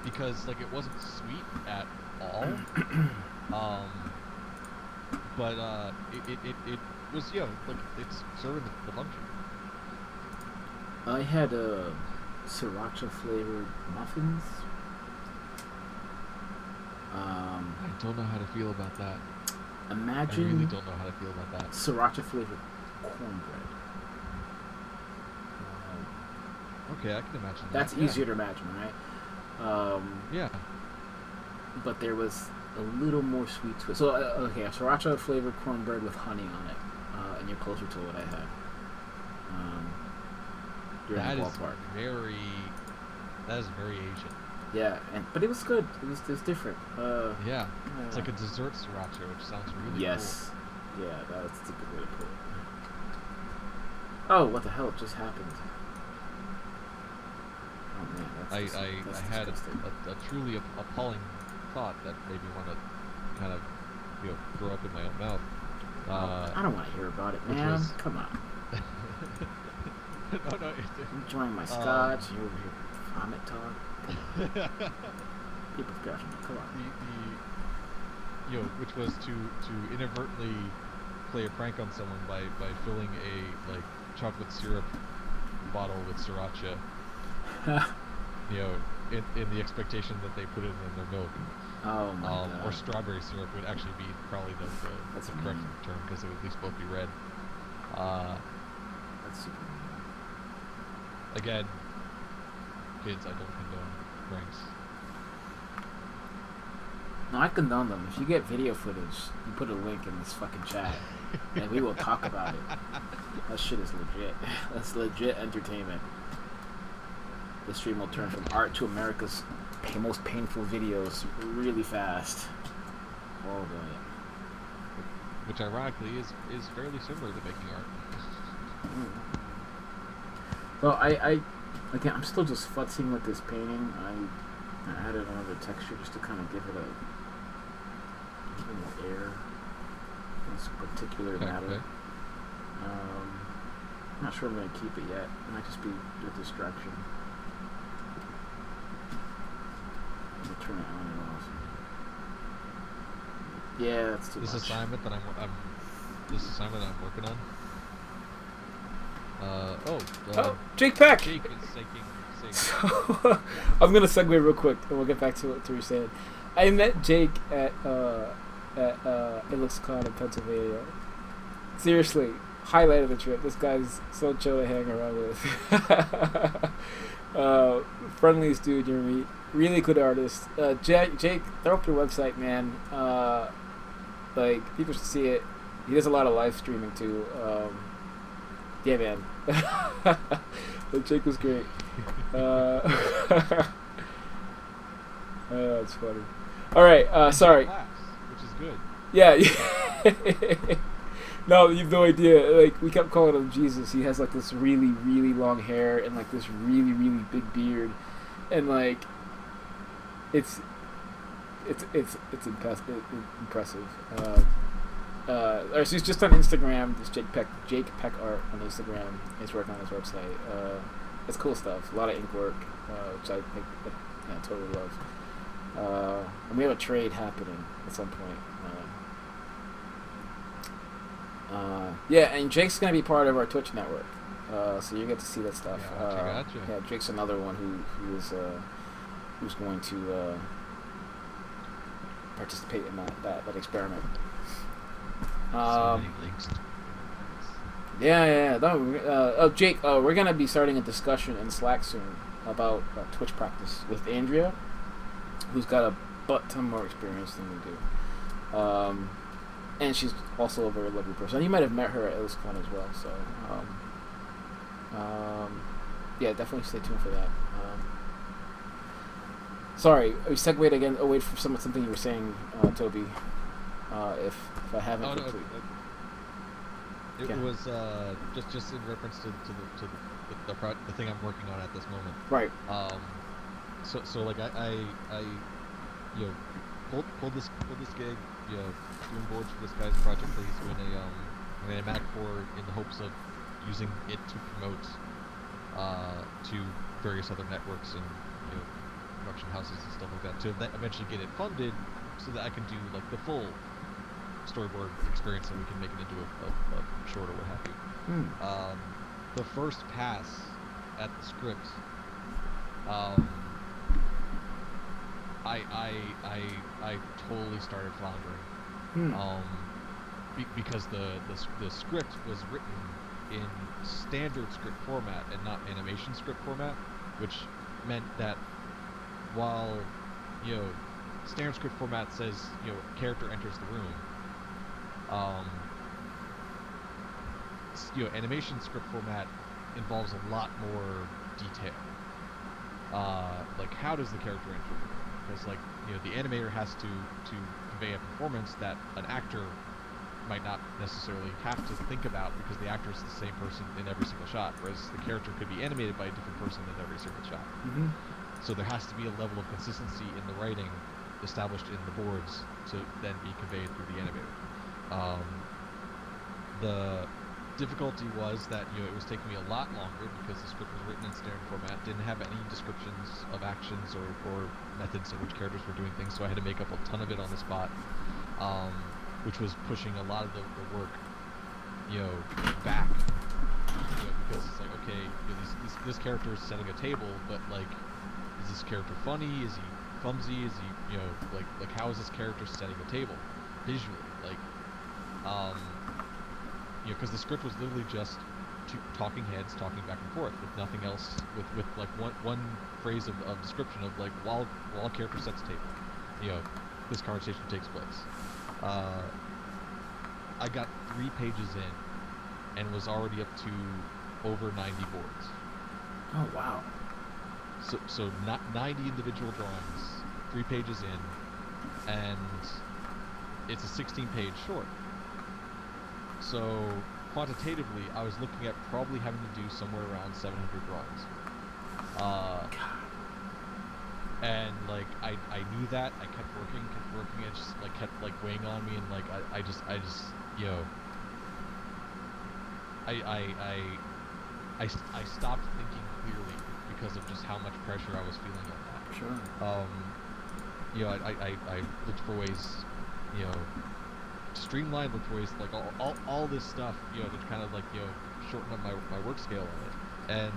because like it wasn't sweet at all. But it was like it's serving the function. I had sriracha flavored muffins. I don't know how to feel about that. Imagine I really don't know how to feel about that. sriracha flavored cornbread. Okay, I can imagine that. That's Yeah. easier to imagine, right? Yeah. But there was a little more sweet to it. So, okay, a sriracha flavored cornbread with honey on it, and you're closer to what I had. You're That in the is ballpark. very Asian. Yeah, but it was good. It was different. Yeah. It's like a dessert sriracha, which sounds really yes. Yeah, that's a good way to put it. Oh, what the hell just happened? Oh man, that's I had disgusting. a truly appalling thought that made me want to kind of throw up in my own mouth. I don't want to hear about it, which man. was- Come on. no, I'm enjoying my scotch. You over here vomit talk. People scratching me. Come on. which was to inadvertently play a prank on someone by filling a like chocolate syrup bottle with sriracha, in the expectation that they put it in their milk. Oh my god. Or strawberry syrup would actually be probably That's the correct mean. term because they would at least both be red. That's super mean. Again, kids, I don't condone pranks. No, I condone them. If you get video footage, you put a link in this fucking chat, and we will talk about it. That shit is legit. That's legit entertainment. The stream will turn from art to America's most painful videos really fast. Oh boy. Which ironically is fairly similar to making art. Well, again, I'm still just futzing with this painting. I added another texture just to kind of give it a little more air in this particular matter. Okay. I'm not sure I'm going to keep it yet. It might just be a distraction. Let me turn it on and off. Yeah, that's too This much. assignment that I'm working on. Oh, Jake Peck! Jake is saying. So, I'm gonna segue real quick, and we'll get back to what you said. I met Jake at It Looks Con in Pennsylvania. Seriously, highlight of the trip. This guy's so chill to hang around with. Friendliest dude you ever meet. Really good artist. Jake, throw up your website, man. Like, people should see it. He does a lot of live streaming too. Yeah, man. Jake was great. It's funny. All right, sorry. Class, which is good. Yeah. No, you have no idea. Like, we kept calling him Jesus. He has like this really, really long hair and like this really, really big beard, and like, it's impressive. So he's just on Instagram. This Jake Peck Art on Instagram. He's working on his website. It's cool stuff. A lot of ink work, which I totally love. And we have a trade happening at some point. Yeah, and Jake's gonna be part of our Twitch network, so you get to see that stuff. Gotcha. Yeah, Jake's another one who's going to participate in that experiment. So many links. Yeah. No, Jake, we're gonna be starting a discussion in Slack soon about Twitch practice with Andrea, who's got a butt ton more experience than we do. And she's also a very lovely person. You might have met her at IlluSCon as well. So, yeah, definitely stay tuned for that. Sorry, we segued again away from something you were saying, Toby. If I haven't Oh, no, completely. it Yeah. was just in reference to the thing I'm working on at this moment. Right. So like I you know pulled this gig, you know, doing boards for this guy's project that he's doing an animatic for in the hopes of using it to promote to various other networks and, you know, production houses and stuff like that, to then eventually get it funded so that I can do like the full storyboard experience and we can make it into a short or what have you. The first pass at the script, I totally started floundering. Because the script was written in standard script format and not animation script format, which meant that while, you know, standard script format says, you know, character enters the room, you know, animation script format involves a lot more detail. Like, how does the character enter the room? Because, like, you know, the animator has to convey a performance that an actor might not necessarily have to think about, because the actor is the same person in every single shot, whereas the character could be animated by a different person in every single shot. So there has to be a level of consistency in the writing established in the boards to then be conveyed through the animator. The difficulty was that, you know, it was taking me a lot longer because the script was written in standard format, didn't have any descriptions of actions or methods in which characters were doing things, so I had to make up a ton of it on the spot, which was pushing a lot of the work, you know, back. You know, because it's like, okay, you know, this character is setting a table, but, like, is this character funny? Is he clumsy? Is he, you know, like how is this character setting a table visually? Like, you know, because the script was literally just two talking heads talking back and forth with nothing else, with like one phrase of description of, like, while a character sets a table, you know, this conversation takes place. I got 3 pages in and was already up to over 90 boards. Oh wow. So not 90 individual drawings, 3 pages in, and it's a 16-page short. So quantitatively, I was looking at probably having to do somewhere around 700 drawings. And like I knew that. I kept working. It just like kept like weighing on me, and like I just you know I stopped thinking clearly because of just how much pressure I was feeling on that. Sure. You know, I looked for ways, you know, to streamline, looked for ways like all this stuff, you know, to kind of like, you know, shorten up my work scale on it. And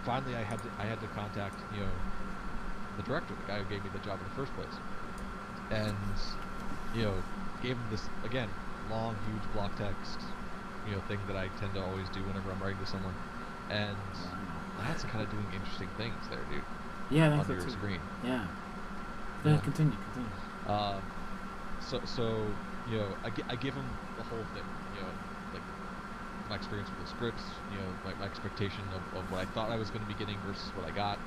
finally I had to contact, you know, the director, the guy who gave me the job in the first place. And, you know, gave him this, again, long, huge block text, you know, thing that I tend to always do whenever I'm writing to someone. And that's kind of doing interesting things there, dude. Yeah, on your screen. Yeah. Yeah. Continue. So you know, I give him the whole thing, you know, like my experience with the scripts, you know, my expectation of what I thought I was going to be getting versus what I got,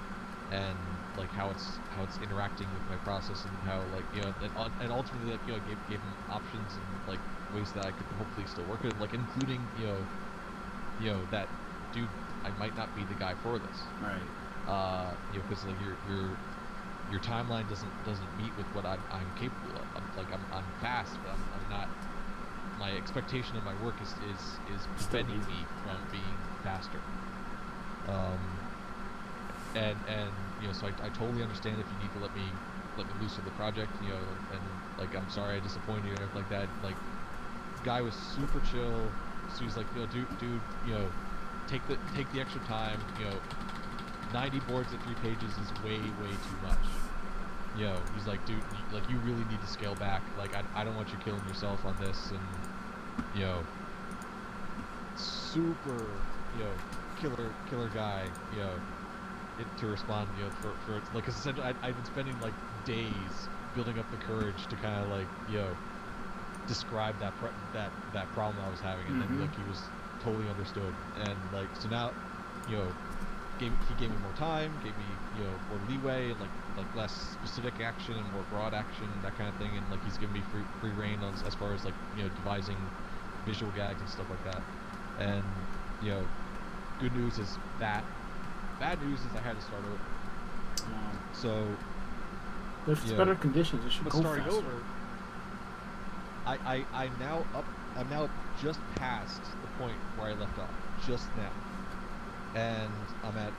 and like how it's interacting with my process, and how like, you know, and ultimately, like, you know, gave him options and like ways that I could hopefully still work with, like including, you know that, dude, I might not be the guy for this. Right. You know, because like your timeline doesn't meet with what I'm capable of. I'm fast, but I'm not. My expectation of my work is preventing me from being faster. And you know, so I totally understand if you need to let me loose with the project, you know, and like, I'm sorry I disappointed you and everything like that. Like, guy was super chill. So he's like, you know, dude, you know, take the extra time, you know. 90 boards at 3 pages is way too much. You know, he's like, dude, you really need to scale back. Like, I don't want you killing yourself on this. And, you know, super, you know, killer guy, you know, to respond, you know, for like, cause essentially I've been spending like days building up the courage to kind of like, you know, describe that problem I was having, and then like he was totally understood, and like, so now, you know, he gave me more time, gave me, you know, more leeway, and like less specific action and more broad action, that kind of thing, and like he's given me free reign on, as far as like, you know, devising visual gags and stuff like that. And, you know, good news is that. Bad news is I had to start over. So if it's better conditions, it should go starting faster. over, I'm now just past the point where I left off, just now, and I'm at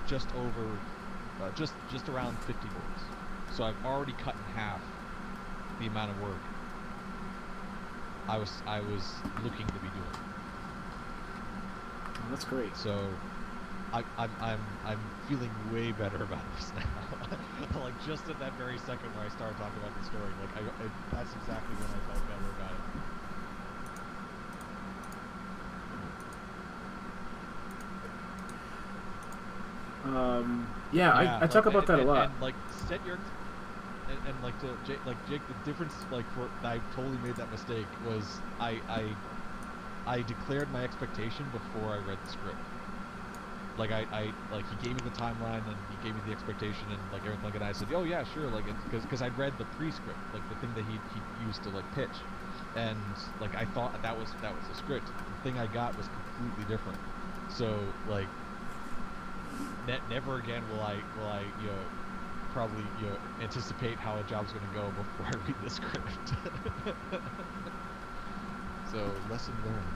just over, just around 50 boards. So I've already cut in half the amount of work I was looking to be doing. Oh, that's great. So I'm feeling way better about this now. Like, just at that very second where I started talking about the story, like that's exactly when I felt better about it. Yeah, I talk about that a lot. And like, set your and like, to Jake, the difference, like, for I totally made that mistake was I declared my expectation before I read the script. Like, I like, he gave me the timeline and he gave me the expectation and like everything like that. I said, oh yeah, sure, like, because I'd read the pre-script, like the thing that he used to like pitch, and like I thought that was the script. The thing I got was completely different. So like, never again will I you know, probably, you know, anticipate how a job's gonna go before I read the script. So lesson learned.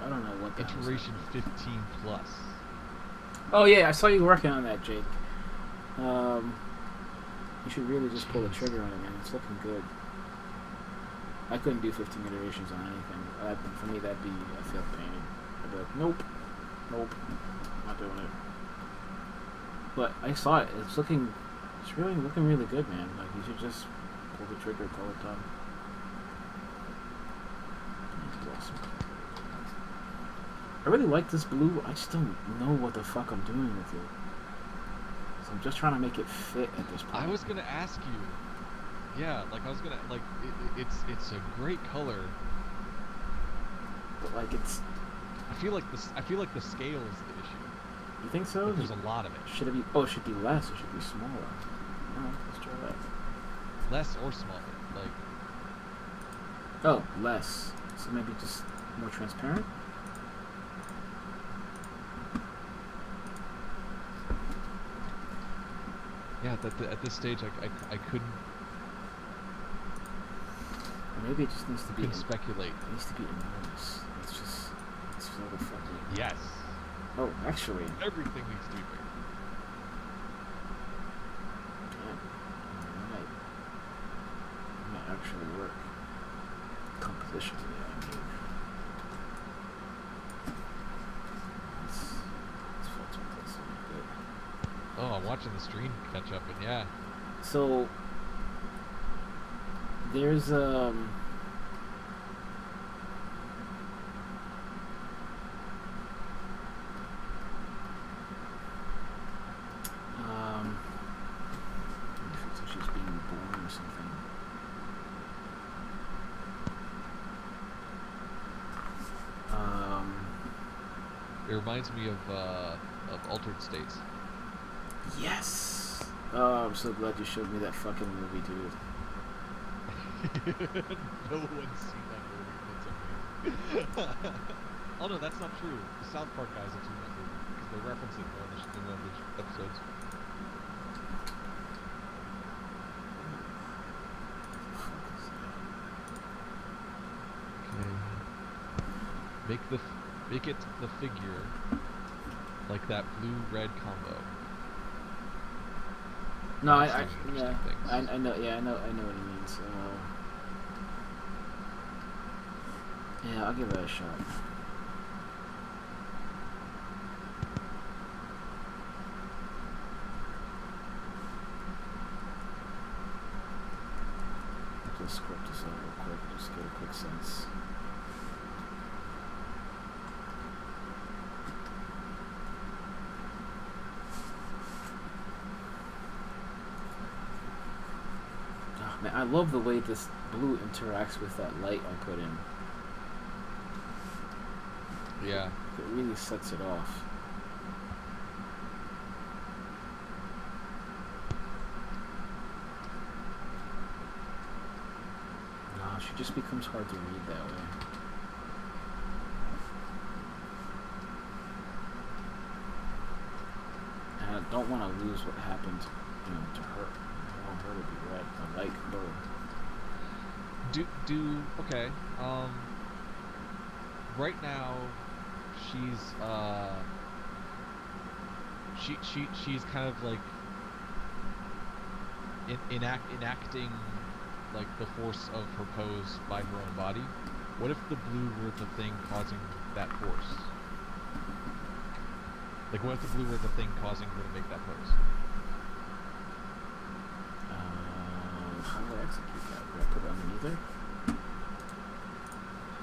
I don't know what that Iteration 15 plus. Oh yeah, I saw you working on that, Jake. You should really just pull the trigger on it, man. It's looking good. I couldn't do 15 iterations on anything. For me, that'd be, I feel pain. I'd be like, nope, not doing it. But I saw it. It's really looking really good, man. Like, you should just pull the trigger, call it done. That's awesome. I really like this blue. I just don't know what the fuck I'm doing with it. So I'm just trying to make it fit at this point. I was gonna ask you. Yeah, like I was gonna, like, it's a great color. But like, it's. I feel like the scale is the issue. You think so? Like, there's a lot of it. Should it be? Oh, it should be less. It should be smaller. Alright, let's try that. Less or smaller. Like, Oh, less. So maybe just more transparent? Yeah, at this stage, I couldn't Or maybe it just needs to be. speculate. It needs to be enormous. It's so fucking. Yes. Oh, actually. Everything needs to be bigger. Yeah. It might actually work. Composition, yeah, I mean. Let's filter this a little bit. Oh, I'm watching the stream catch up, and yeah. So there's if it's she's being born or something. It reminds me of Altered States. Yes. Oh, I'm so glad you showed me that fucking movie, dude. No one's seen that movie. That's amazing. Oh no, that's not true. The South Park guys have seen that movie because they reference it in one of the episodes. Okay. Make it the figure like that blue-red combo. No, That's I some interesting yeah, things. I know, yeah, I know what he means. Yeah, I'll give it a shot. Just script this out real quick, just get a quick sense. Oh, man, I love the way this blue interacts with that light I put in. Yeah. It really sets it off. No, she just becomes hard to read that way. And I don't want to lose what happened, to her. I want her to be red. I like her. Okay. Right now, she's kind of like enacting like the force of her pose by her own body. What if the blue were the thing causing that force? Like, what if the blue were the thing causing her to make that pose? How do I execute that? Do I put it underneath her?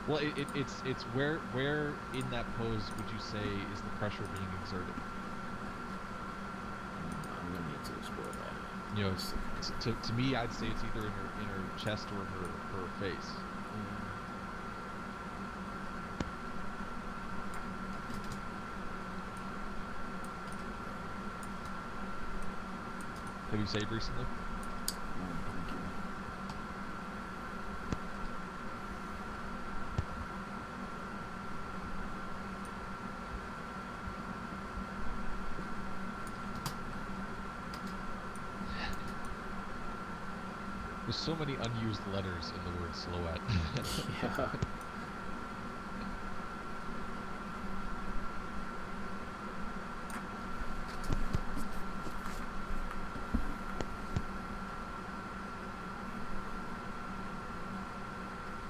Well, it's where in that pose would you say is the pressure being exerted? I'm gonna need to explore that. You know, to me, I'd say it's either in her chest or her face. Have you saved recently? Thank you. There's so many unused letters in the word silhouette. Yeah.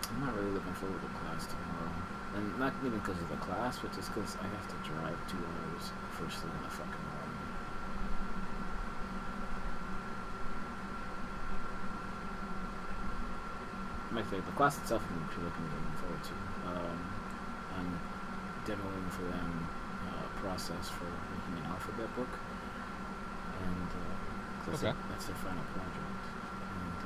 I'm not really looking forward to class tomorrow. And not even because of the class, but just because I have to drive 2 hours first thing in the fucking morning. The class itself I'm actually looking forward to. I'm demoing for them a process for making an alphabet book. And Okay. that's their final project. And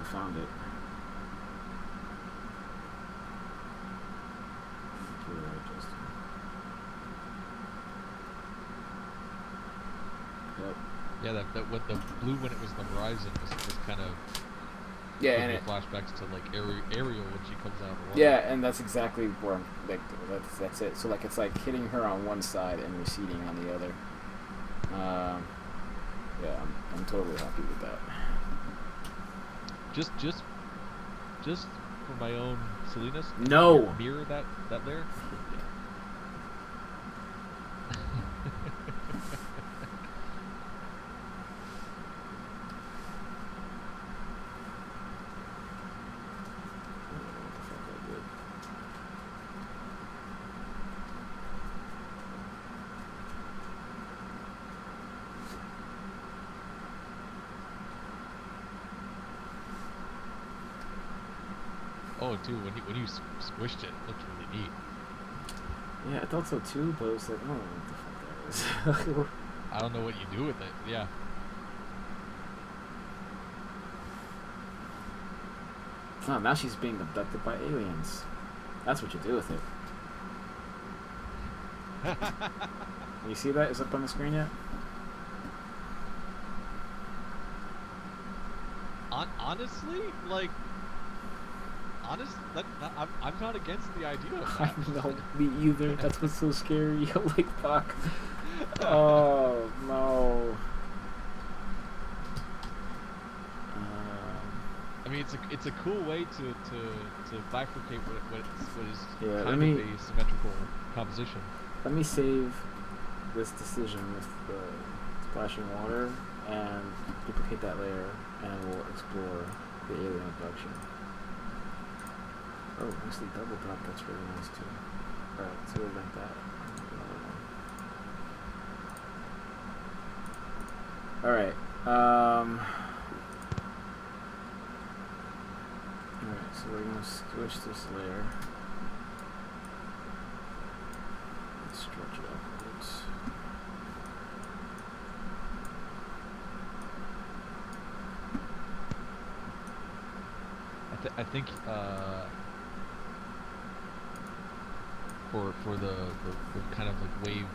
I found it. Computer adjusting. Yep. Yeah, that what the blue when it was the horizon was kind of Yeah, giving and me it. flashbacks to like Ariel when she comes out of the water. Yeah, and that's exactly where I'm, like that's it. So like it's like hitting her on one side and receding on the other. Yeah, I'm totally happy with that. Just for my own silliness. No. Mirror that there. What the fuck I did. Oh, dude, when you squished it looked really neat. Yeah, I thought so too, but it was like, oh, what the fuck that is. I don't know what you do with it. Yeah. Oh, now she's being abducted by aliens. That's what you do with it. You see that? Is it up on the screen yet? Honestly, like, I'm not against the idea of I that. know, me either. That's what's so scary. Like, fuck. Oh, no. I mean, it's a cool way to bifurcate what is Yeah, kind of a symmetrical composition. Let me save this decision with the splashing water and duplicate that layer, and we'll explore the alien abduction. Oh, nicely double drop. That's really nice too. Alright, so we'll link that. Alright, alright, so we're gonna switch this layer. Let's stretch it upwards. I think for the kind of like wave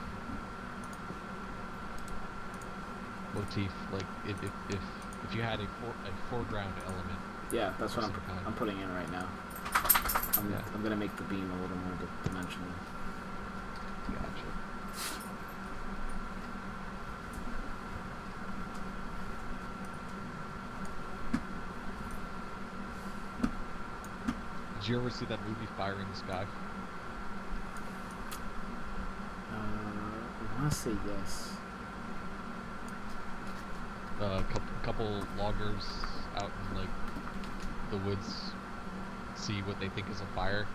motif, like if you had a foreground element. Yeah, that's what of some kind. I'm putting in right now. I'm gonna make the beam a little more dimensional. Gotcha. Did you ever see that movie Fire in the Sky? I wanna say yes. Couple loggers out in like the woods see what they think is a fire,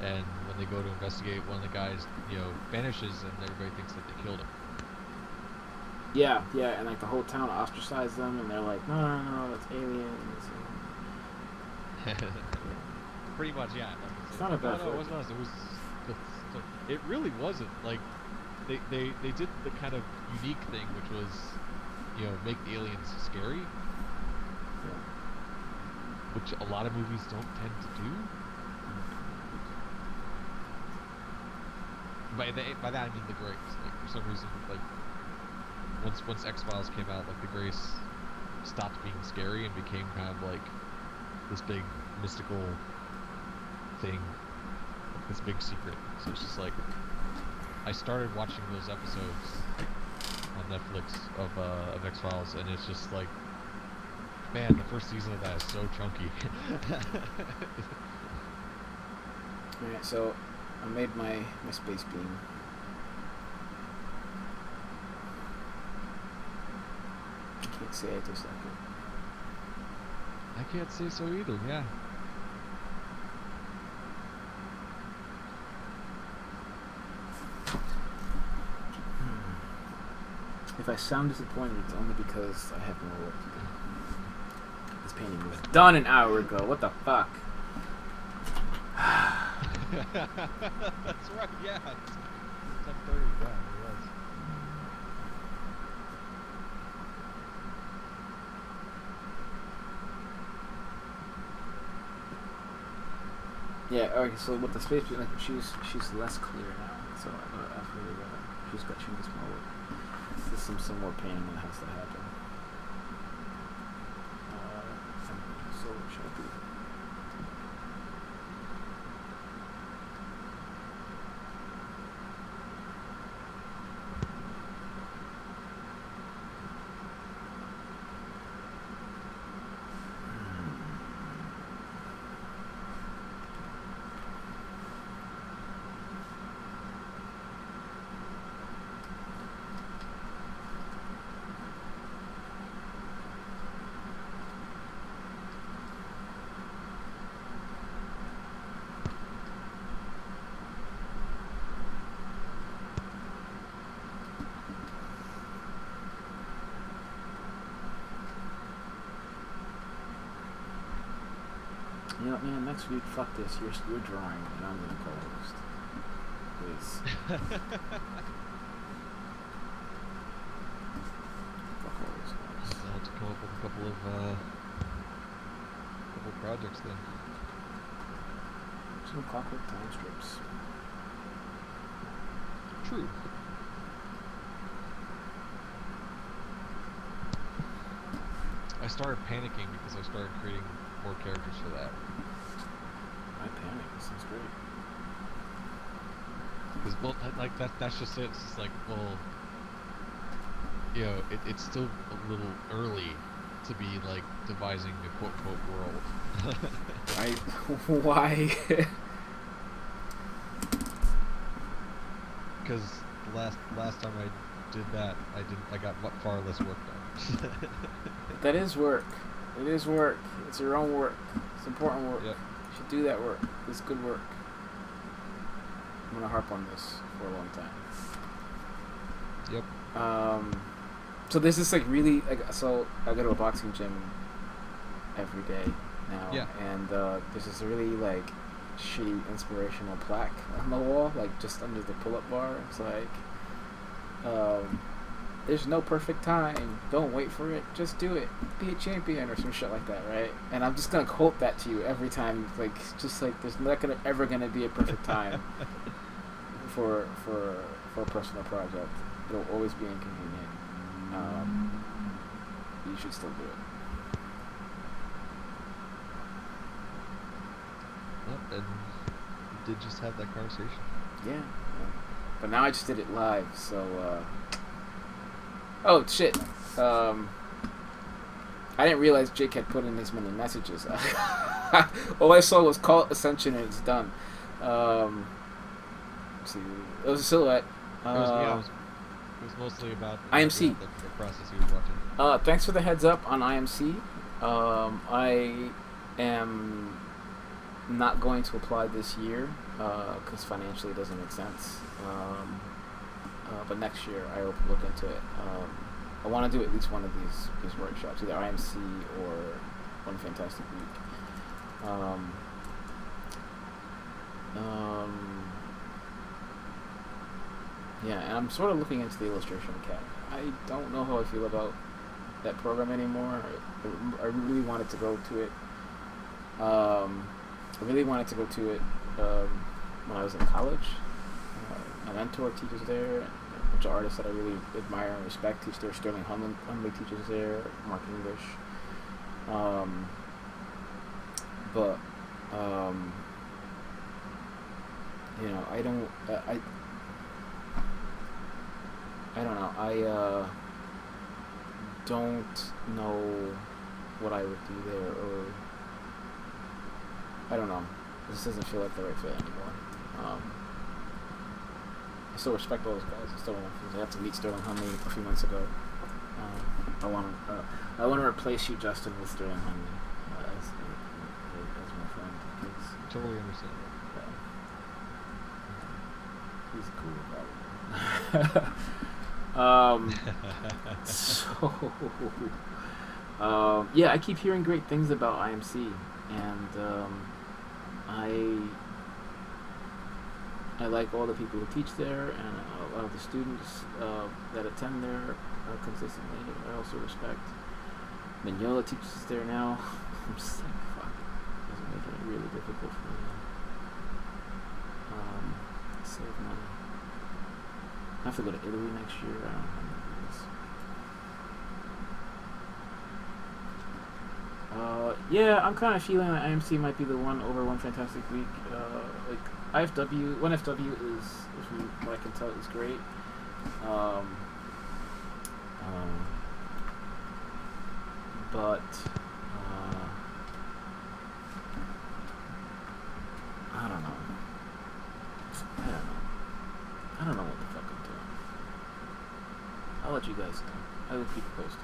and when they go to investigate, one of the guys, vanishes, and everybody thinks that they killed him. Yeah, and like the whole town ostracized them, and they're like, no, that's aliens. Pretty much, yeah. It's not a bad No, it wasn't us. It was. It really wasn't. Like, they did the kind of unique thing, which was, make the aliens scary, Yeah. which a lot of movies don't tend to do. By that I mean the Grace. Like, for some reason, like once X-Files came out, like the Grace stopped being scary and became kind of like this big mystical thing, like this big secret. So it's just like I started watching those episodes on Netflix of X-Files, and it's just like, man, the first season of that is so chunky. Alright, so I made my space beam. I can't say I just like it. I can't say so either. Yeah. If I sound disappointed, it's only because I have more work to do. This painting was done an hour ago. What the fuck? That's right. Yeah. 10:30. Yeah, it was. Yeah. Okay. So with the space beam, like she's less clear now. So I've really got she's much more work. There's some more painting that has to happen. So Sharpie. You know what, man? Next week, fuck this. You're drawing, and I'm gonna co-host. Please. Fuck all those guys. I'll have to come up with a couple of projects then. Some Clockwork Time strips. True. I started panicking because I started creating more characters for that. I panic. This sounds great. Because, well, like that's just it. It's just like, well, you know, it's still a little early to be like devising a quote world. Right? Why? Because last time I did that, I got far less work done. That is work. It is work. It's your own work. It's important work. Yep. You should do that work. It's good work. I'm gonna harp on this for a long time. Yep. So this is like really like, so I go to a boxing gym every day now. Yeah. And there's this really like shitty inspirational plaque on the wall, like just under the pull-up bar. It's like, there's no perfect time. Don't wait for it. Just do it. Be a champion or some shit like that, right? And I'm just gonna quote that to you every time. Like, just like there's not ever gonna be a perfect time for a personal project. It'll always be inconvenient. You should still do it. Yep. And we did just have that conversation. Yeah. But now I just did it live, so. Oh shit! I didn't realize Jake had put in this many messages. All I saw was call Ascension and it's done. Let's see, it was a silhouette. It was mostly about IMC. The process he was watching. Thanks for the heads up on IMC. I am not going to apply this year because financially it doesn't make sense. But next year I will look into it. I want to do at least one of these workshops, either IMC or One Fantastic Week. Yeah, and I'm sort of looking into the Illustration Academy. I don't know how I feel about that program anymore. I really wanted to go to it. I really wanted to go to it when I was in college. My mentor teaches there, and a bunch of artists that I really admire and respect teach there. Sterling Hunley teaches there, Mark English. But you know, I don't know. I don't know what I would do there, or I don't know. This doesn't feel like the right fit anymore. I still respect all those guys. I have to meet Sterling Hunley a few months ago. I want to replace you, Justin, with Sterling Hunley as my friend. Totally understand. He's cool about it. Yeah, I keep hearing great things about IMC, and I like all the people who teach there, and a lot of the students that attend there consistently. I also respect Mignola teaches there now. I'm just like, fuck, this is making it really difficult for me to save money. I have to go to Italy next year. I don't know how to do this. Yeah, I'm kind of feeling that IMC might be the one over One Fantastic Week. Like One FW is from what I can tell, is great. Um, but I don't know. I don't know what the fuck I'm doing. I'll let you guys know. I will keep you posted.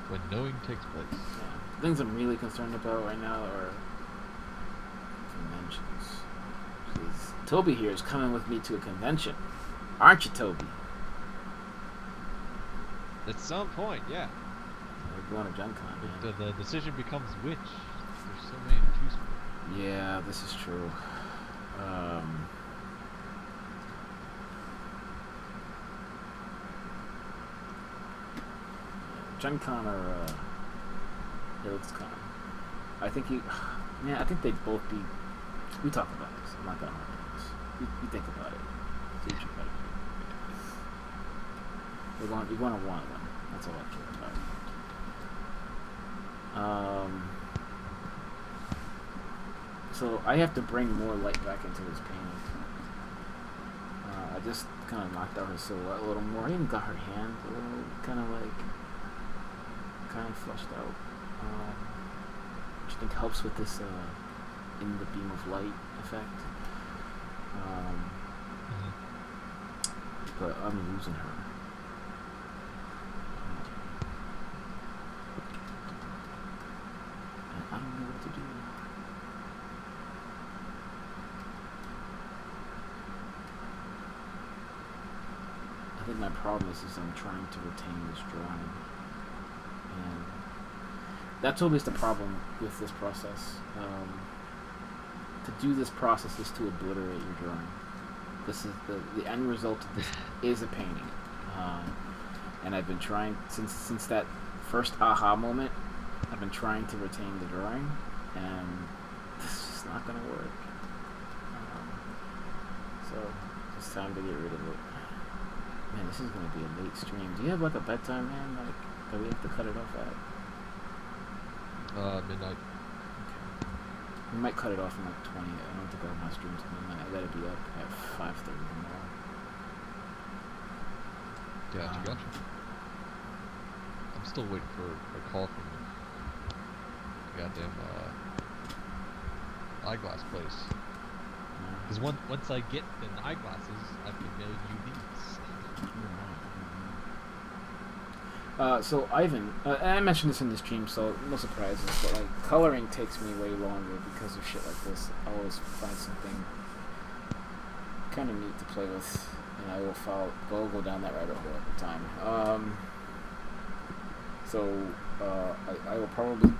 When knowing takes place. Yeah. The things I'm really concerned about right now are conventions. Jeez. Toby here is coming with me to a convention. Aren't you, Toby? At some point, yeah. We're going to Gen Con, man. The decision becomes which. There's so many to choose from. Yeah, this is true. Gen Con or HelixCon. I think I think they'd both be. We talk about this. I'm not gonna argue this. You think about it. See what you gotta do. You're going to one of them. That's all I care about. So I have to bring more light back into this painting. I just kind of knocked out her silhouette a little more. I even got her hand a little, kind of fleshed out. Which I think helps with this in the beam of light effect. But I'm losing her. And I don't know what to do. I think my problem is I'm trying to retain this drawing. And that's always the problem with this process. To do this process is to obliterate your drawing. This is the end result of this is a painting. And I've been trying since that first aha moment. I've been trying to retain the drawing, and this is just not gonna work. So it's time to get rid of it. Man, this is gonna be a late stream. Do you have like a bedtime, man? Like that we have to cut it off at? Midnight. Okay. We might cut it off in like 20. I don't think I'll have my stream till midnight. I gotta be up at 5:30 tomorrow. Gotcha. I'm still waiting for a call from the goddamn eyeglass place. Because once I get the eyeglasses, I can mail you these. So Ivan, and I mentioned this in the stream, so no surprises, but like coloring takes me way longer because of shit like this. I always find something kind of neat to play with, and I will go down that rabbit hole every time. I will probably,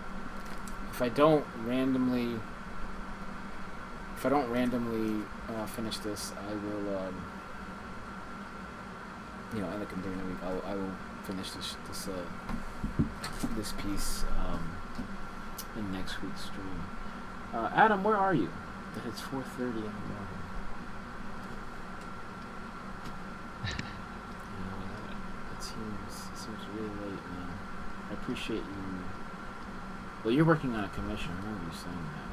if I don't randomly finish this, I will end up during the week. I will finish this piece in next week's stream. Adam, where are you? It's 4:30 in the morning. It seems really late, man. I appreciate you. Well, you're working on a commission. I remember you saying that.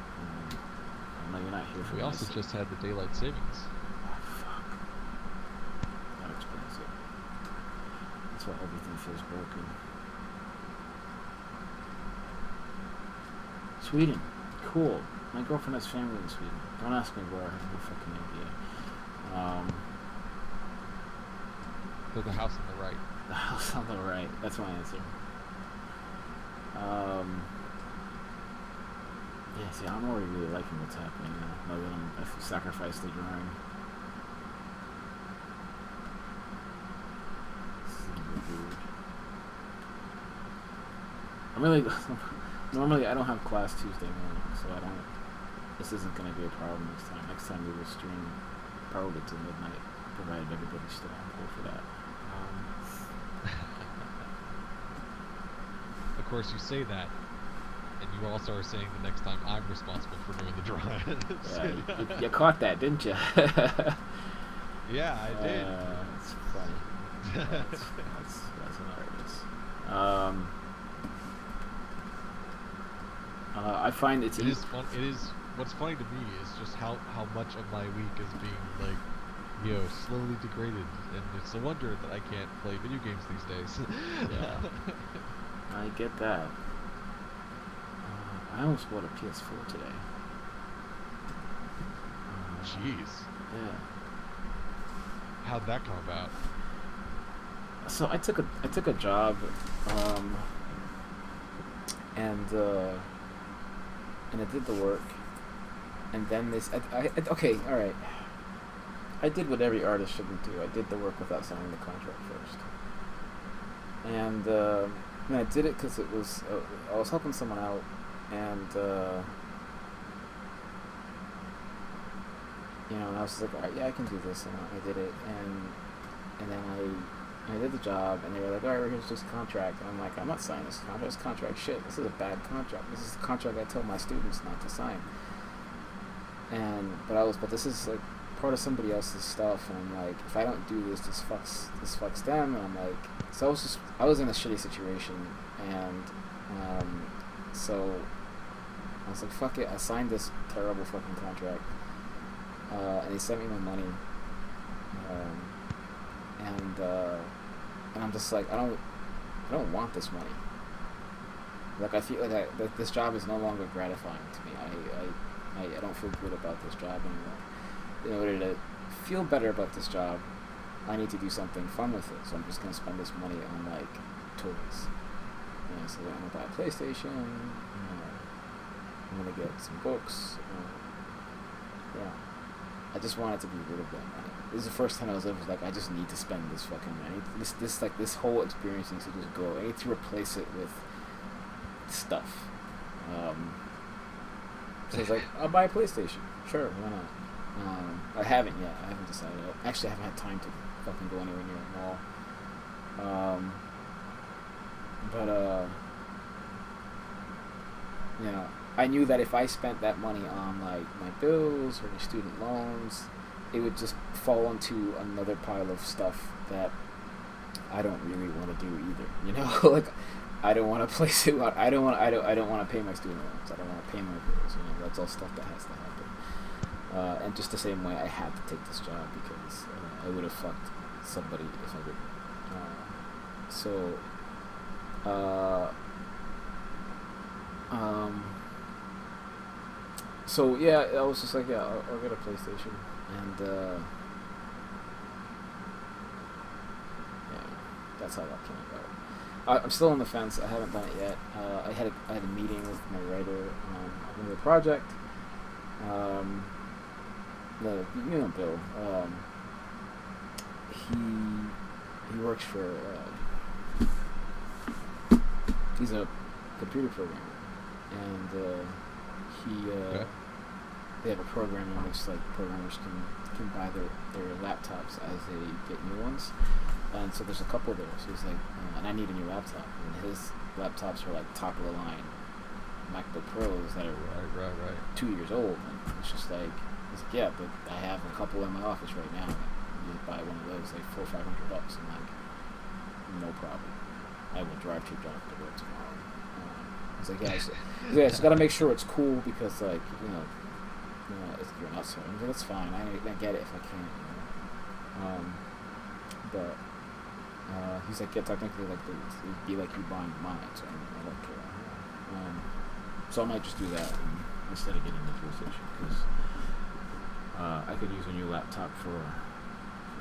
I know you're not here for. We also just had the daylight savings. Oh, fuck. That explains it. That's why everything feels broken. Sweden. Cool. My girlfriend has family in Sweden. Don't ask me where. I have no fucking idea. So the house on the right. The house on the right. That's my answer. Yeah, see, I'm already really liking what's happening now. Now that I've sacrificed the drawing. This is gonna be weird. I'm really... Normally, I don't have class Tuesday morning, so this isn't gonna be a problem next time. Next time we will stream probably till midnight, provided everybody's still on board for that. Of course, you say that, and you also are saying the next time I'm responsible for doing the drawings. Yeah, you caught that, didn't you? Yeah, I did. It's funny. That's hilarious. I find it's It is fun. It is. What's funny to me is just how much of my week is being like, slowly degraded, and it's a wonder that I can't play video games these days. Yeah. I get that. I almost bought a PS4 today. Jeez. Yeah. How'd that come about? So I took a job, and I did the work, and then okay, all right. I did what every artist shouldn't do. I did the work without signing the contract first, and I did it because it was I was helping someone out, and and I was like, all right, yeah, I can do this, and I did it, and then I did the job, and they were like, all right, here's this contract, and I'm like, I'm not signing this contract. This contract shit. This is a bad contract. This is the contract I tell my students not to sign. But this is like part of somebody else's stuff, and I'm like, if I don't do this, this fucks them, and I'm like, so I was in a shitty situation, and so I was like, fuck it, I signed this terrible fucking contract, and they sent me my money, and I'm just like, I don't want this money. Like, I feel like that this job is no longer gratifying to me. I don't feel good about this job anymore. In order to feel better about this job, I need to do something fun with it. So I'm just gonna spend this money on like toys. So I'm gonna buy a PlayStation. I'm gonna get some books. I just wanted to be rid of that money. This is the first time I was like, I just need to spend this fucking money. This whole experience needs to just go. I need to replace it with stuff. So I was like, I'll buy a PlayStation. Sure, why not? I haven't yet. I haven't decided. Actually, I haven't had time to fucking go anywhere near a mall. I knew that if I spent that money on like my bills or my student loans, it would just fall into another pile of stuff that I don't really want to do either. Like I don't want to place it. I don't want to pay my student loans. I don't want to pay my bills. That's all stuff that has to happen. And just the same way, I had to take this job because I would have fucked somebody if I didn't. So yeah, I was just like, yeah, I'll get a PlayStation, and that's how that came about. I'm still on the fence. I haven't done it yet. I had a meeting with my writer on another project. Bill. He works for. He's a computer programmer, and they have a program in which like programmers can buy their laptops as they get new ones, and so there's a couple there. So he's like, and I need a new laptop, and his laptops are like top of the line MacBook Pros that are right 2 years old, and it's just like, he's like, yeah, but I have a couple in my office right now. You buy one of those, like $400 or $500. I'm like, no problem. I will drive to your job to work tomorrow. He's like, yeah, just gotta make sure it's cool because, like, if you're not so. I'm like, that's fine. I get it if I can't. But he's like, yeah, technically, like, it'd be like you buying mine, so I don't care. So I might just do that instead of getting the PlayStation because I could use a new laptop for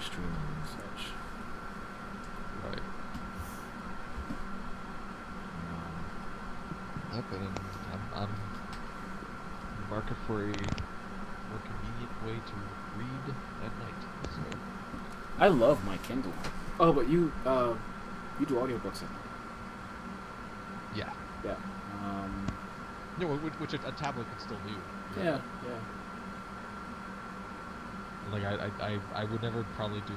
streaming and such. Right. But I'm market for a more convenient way to read at night. So I love my Kindle. Oh, but you do audiobooks at night. Yeah. Yeah. Which a tablet can still do. Yeah. Like I would never probably do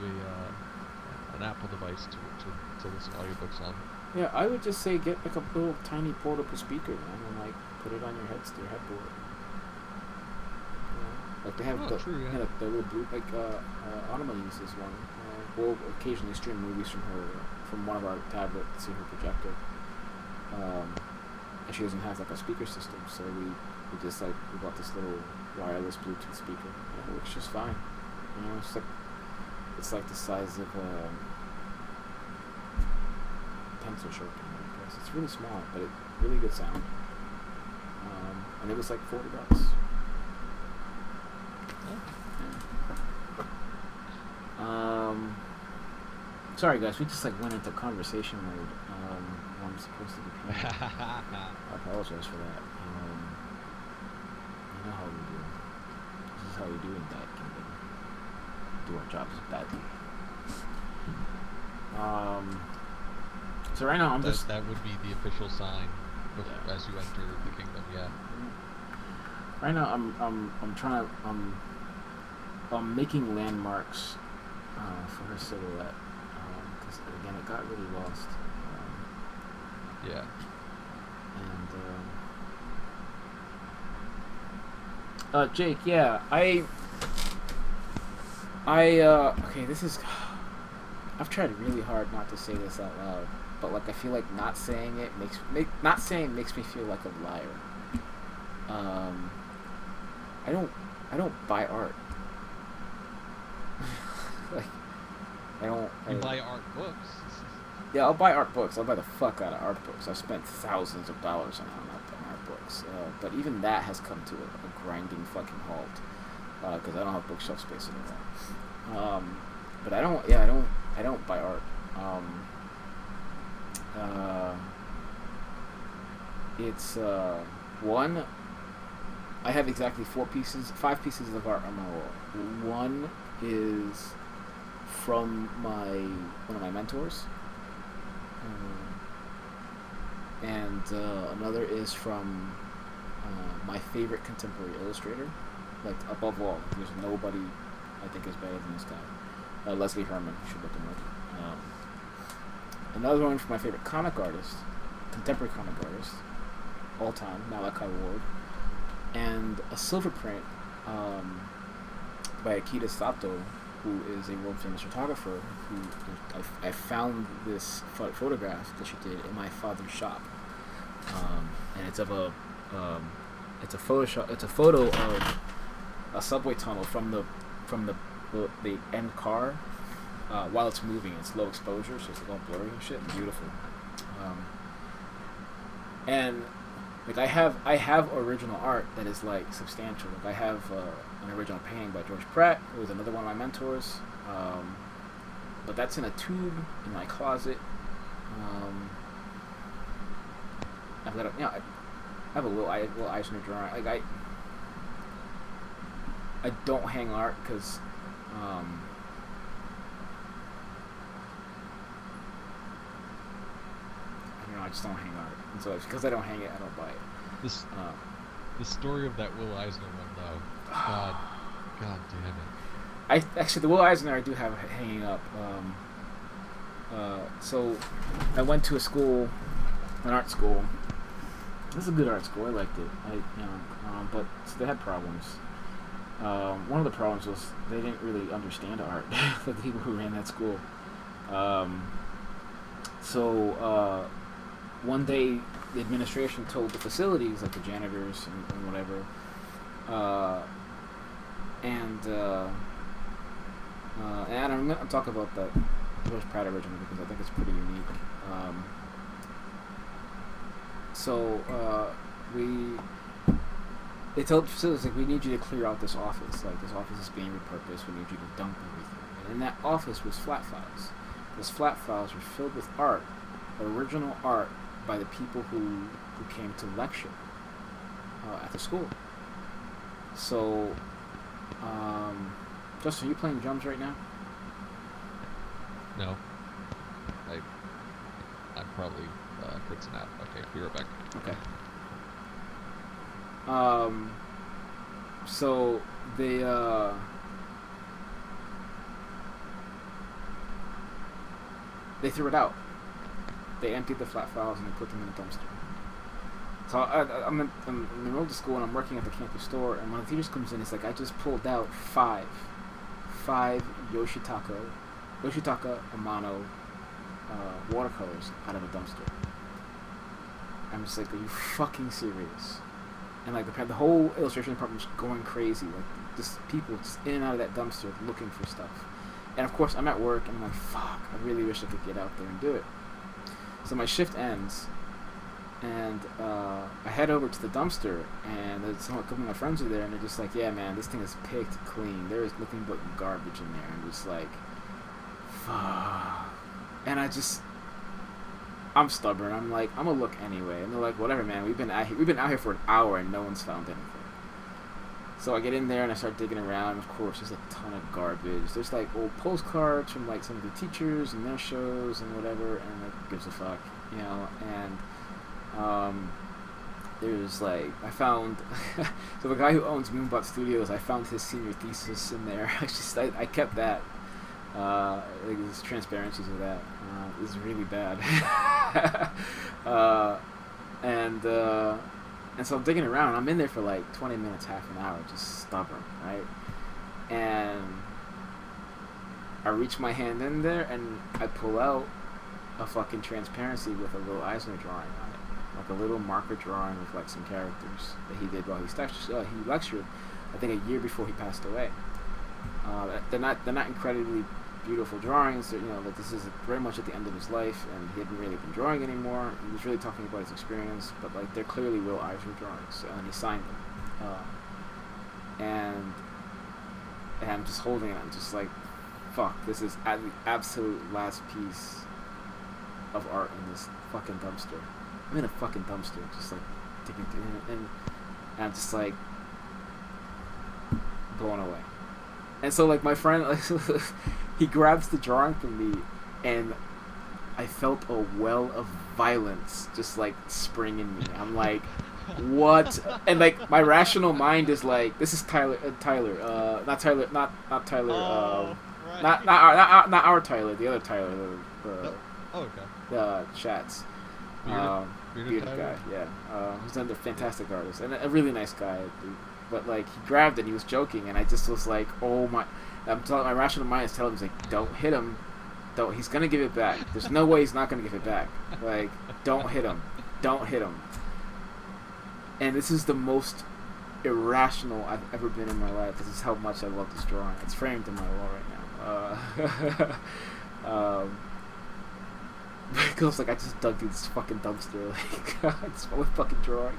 an Apple device to listen to audiobooks on. Yeah, I would just say get like a little tiny portable speaker, man, and like put it on your headboard. Like they have the little blue, like Anima uses one. We'll occasionally stream movies from one of our tablets to her projector. and she doesn't have like a speaker system, so we just like we bought this little wireless Bluetooth speaker, and it works just fine. You know, it's like the size of a pencil sharpener, I guess. It's really small, but it really good sound. And it was like $40. Yeah. Sorry guys, we just like went into conversation mode. I'm supposed to be playing. I apologize for that. You know how we do. This is how we do in Bad Kingdom. Do our jobs badly. So right now I'm just. That would be the official sign Yeah. as you enter the kingdom. Yeah. Right now I'm trying to I'm making landmarks for her silhouette because again it got really lost. Yeah. And Jake, yeah, I okay, this is I've tried really hard not to say this out loud, but like I feel like not saying it makes me feel like a liar. I don't buy art. Like You buy art books. Yeah, I'll buy art books. I'll buy the fuck out of art books. I've spent thousands of dollars on art books. But even that has come to a grinding fucking halt because I don't have bookshelf space anymore. But I don't buy art. It's one. I have exactly 5 pieces of art on my wall. One is from one of my mentors. And another is from my favorite contemporary illustrator. Like, above all, there's nobody I think is better than this guy. Leslie Herman, you should look him up. Another one from my favorite comic artist, contemporary comic artist, all time, Malachi Ward. And a silver print by Akita Sato, who is a world famous photographer. I found this photograph that she did in my father's shop, and it's of it's a photo of a subway tunnel from the end car while it's moving. It's low exposure, so it's all blurry and shit. Beautiful, and like I have original art that is like substantial. Like I have an original painting by George Pratt, who was another one of my mentors. But that's in a tube in my closet. I've got I have a Will Eisner drawing. Like I don't hang art because I just don't hang art, and so because I don't hang it, I don't buy it. The story of that Will Eisner one, though. God damn it. The Will Eisner I do have hanging up. So I went to an art school. This is a good art school. I liked it. But they had problems. One of the problems was they didn't really understand art. The people who ran that school. One day the administration told the facilities, like the janitors and whatever, and I'm going to talk about that George Pratt original because I think it's pretty unique. They told the facilities, like, we need you to clear out this office. Like, this office is being repurposed. We need you to dump everything. And in that office was flat files. Those flat files were filled with art, original art by the people who came to lecture at the school. So, Justin, are you playing drums right now? No. I'm probably fritzing out. Okay, be right back. Okay. So they threw it out. They emptied the flat files and they put them in a dumpster. So I'm in the middle of school and I'm working at the campus store, and when the teacher comes in, it's like I just pulled out five Yoshitaka Amano watercolors out of a dumpster. I'm just like, are you fucking serious? And like the whole illustration department was going crazy, like just people just in and out of that dumpster looking for stuff. And of course, I'm at work, and I'm like, fuck, I really wish I could get out there and do it. So my shift ends, and I head over to the dumpster, and a couple of my friends are there, and they're just like, yeah, man, this thing is picked clean. There is nothing but garbage in there. I'm just like, fuck. And I'm stubborn. I'm like, I'm gonna look anyway. And they're like, whatever, man. We've been out here for an hour, and no one's found anything. So I get in there and I start digging around. Of course, there's a ton of garbage. There's like old postcards from like some of the teachers and their shows and whatever, and like gives a fuck, you know. And there's like I found so the guy who owns Moonbot Studios, I found his senior thesis in there. I kept that. Like there's transparencies of that. It's really bad. And so I'm digging around. I'm in there for like 20 minutes, half an hour, just stubborn, right? And I reach my hand in there and I pull out a fucking transparency with a little Eisner drawing on it, like a little marker drawing with like some characters that he did while he lectured. I think a year before he passed away. They're not incredibly beautiful drawings. You know, like this is very much at the end of his life, and he hadn't really been drawing anymore. He was really talking about his experience, but like they're clearly Will Eisner drawings, and he signed them. And I'm just holding it. I'm just like, fuck, this is the absolute last piece of art in this fucking dumpster. I'm in a fucking dumpster, just like digging through it, and I'm just like blown away. And so like my friend, like, he grabs the drawing from me, and I felt a well of violence just like spring in me. I'm like, what? And like my rational mind is like, this is Tyler, not Tyler, Right. not our Tyler, the other Tyler, the Chats, bearded guy, yeah, who's another fantastic artist and a really nice guy. But like he grabbed it, and he was joking, and I just was like, oh my! I'm telling my rational mind is telling me, like, don't hit him, don't. He's gonna give it back. There's no way he's not gonna give it back. Like, don't hit him, don't hit him. And this is the most irrational I've ever been in my life. This is how much I love this drawing. It's framed in my wall right now. Because like I just dug through this fucking dumpster, like it's my fucking drawing.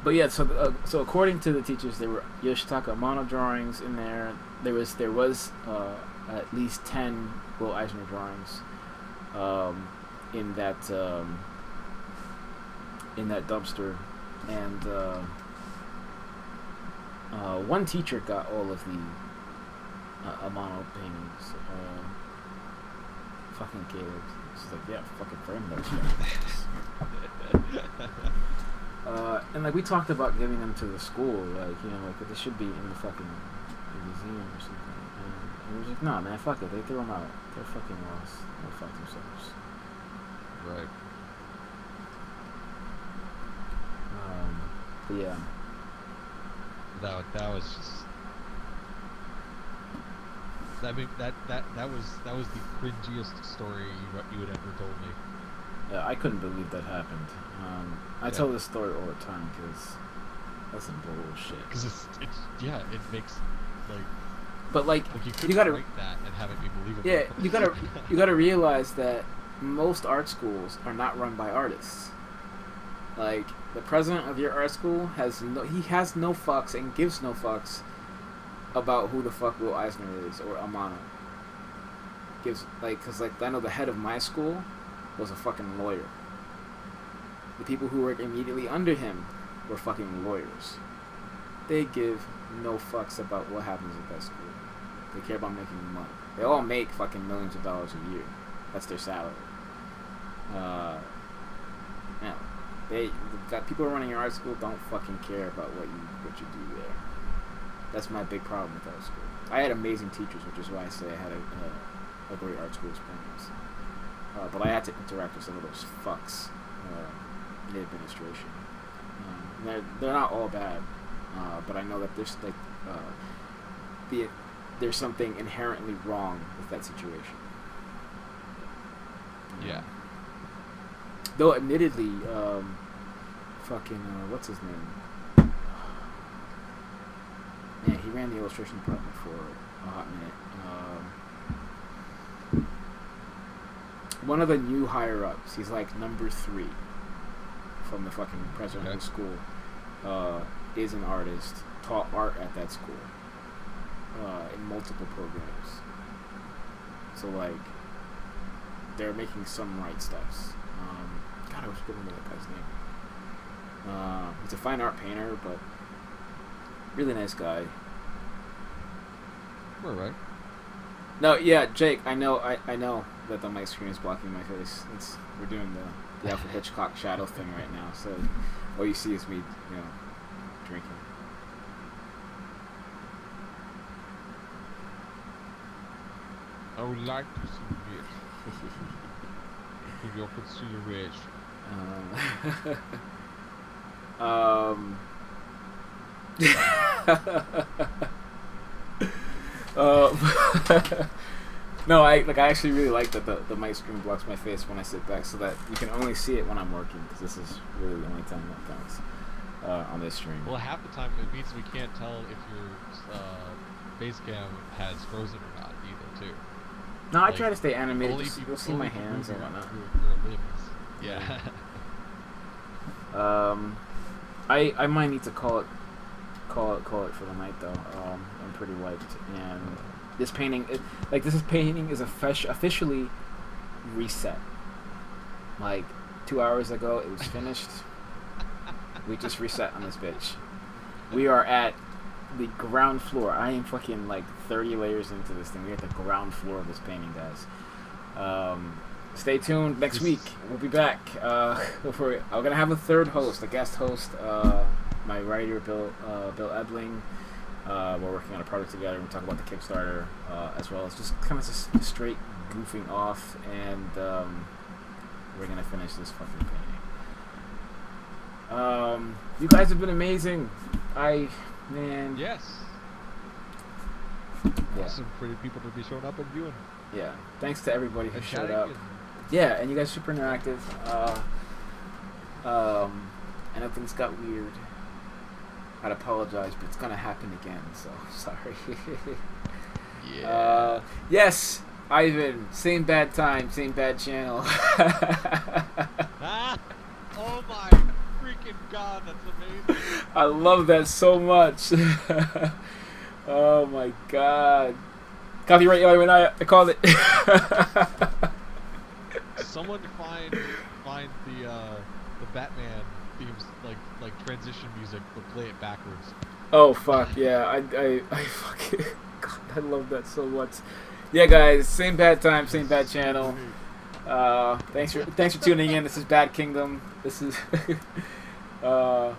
But yeah, so according to the teachers, there were Yoshitaka Amano drawings in there. There was at least 10 Will Eisner drawings in that dumpster, and one teacher got all of the Amano paintings. Fucking Caleb. She's like, yeah, fucking frame those shit. And like we talked about giving them to the school, like, you know, like they should be in the fucking museum or something. And it was like, nah, man, fuck it. They threw them out. They're fucking lost. They'll fuck themselves. Right. But yeah. That was just. I mean, that was the cringiest story you had ever told me. Yeah, I couldn't believe that happened. I tell this story all the time because that's some bullshit. Because it makes like. But like you gotta write that and have it be believable. Yeah, you gotta realize that most art schools are not run by artists. Like the president of your art school has no fucks and gives no fucks about who the fuck Will Eisner is or Amano. Cause I know the head of my school was a fucking lawyer. The people who work immediately under him were fucking lawyers. They give no fucks about what happens at that school. They care about making money. They all make fucking millions of dollars a year. That's their salary. They got people running your art school don't fucking care about what you do there. That's my big problem with art school. I had amazing teachers, which is why I say I had a great art school experience. But I had to interact with some of those fucks in the administration. They're not all bad, but I know that there's there's something inherently wrong with that situation. Yeah. Though, admittedly, fucking what's his name? Yeah, he ran the illustration department for a hot minute. One of the new higher ups, he's like number 3 from the fucking president of the school, is an artist, taught art at that school in multiple programs. So like, they're making some right steps. God, I wish I could remember that guy's name. He's a fine art painter, but really nice guy. We're right. No, yeah, Jake, I know that the mic screen is blocking my face. We're doing the Alfred Hitchcock shadow thing right now, so all you see is me, drinking. I would like to see this. To your consideration. No, I actually really like that the mic screen blocks my face when I sit back, so that you can only see it when I'm working, because this is really the only time that counts on this stream. Well, half the time it means we can't tell if your base cam has frozen or not either, too. No, I like, try to stay animated. Only Just, if you, you'll see only my if you hands move and whatnot. your limbs. Yeah. I might need to call it for the night though. I'm pretty wiped, and this painting, is officially reset. Like 2 hours ago, it was finished. We just reset on this bitch. We are at the ground floor. I am fucking like 30 layers into this thing. We're at the ground floor of this painting, guys. Stay tuned. Next week we'll be back. I'm gonna have a third host, a guest host. My writer Bill Ebling. We're working on a project together. We talk about the Kickstarter, as well as just kind of just straight goofing off, and we're gonna finish this fucking painting. You guys have been amazing. Man. Yes. Yeah. Some pretty people to be showing up and viewing. Yeah. Thanks to everybody who And showed chatting up. and- Yeah, and you guys are super interactive. I know things got weird. I'd apologize, but it's gonna happen again, so sorry. Yeah. Yes, Ivan. Same bad time, same bad channel. Ah! Oh my freaking god, that's amazing. I love that so much. Oh my god. Copyright Ivan, I called it. Someone find the Batman themes like transition music, but play it backwards. Oh fuck yeah! I fucking God, I love that so much. Yeah, guys, same bad time, same bad channel. Thanks for tuning in. This is Bad Kingdom. This is yeah.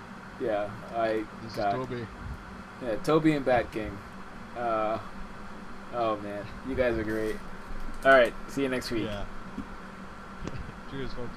This is Toby. Yeah, Toby and Bat King. Oh man, you guys are great. All right, see you next week. Yeah. Cheers, folks.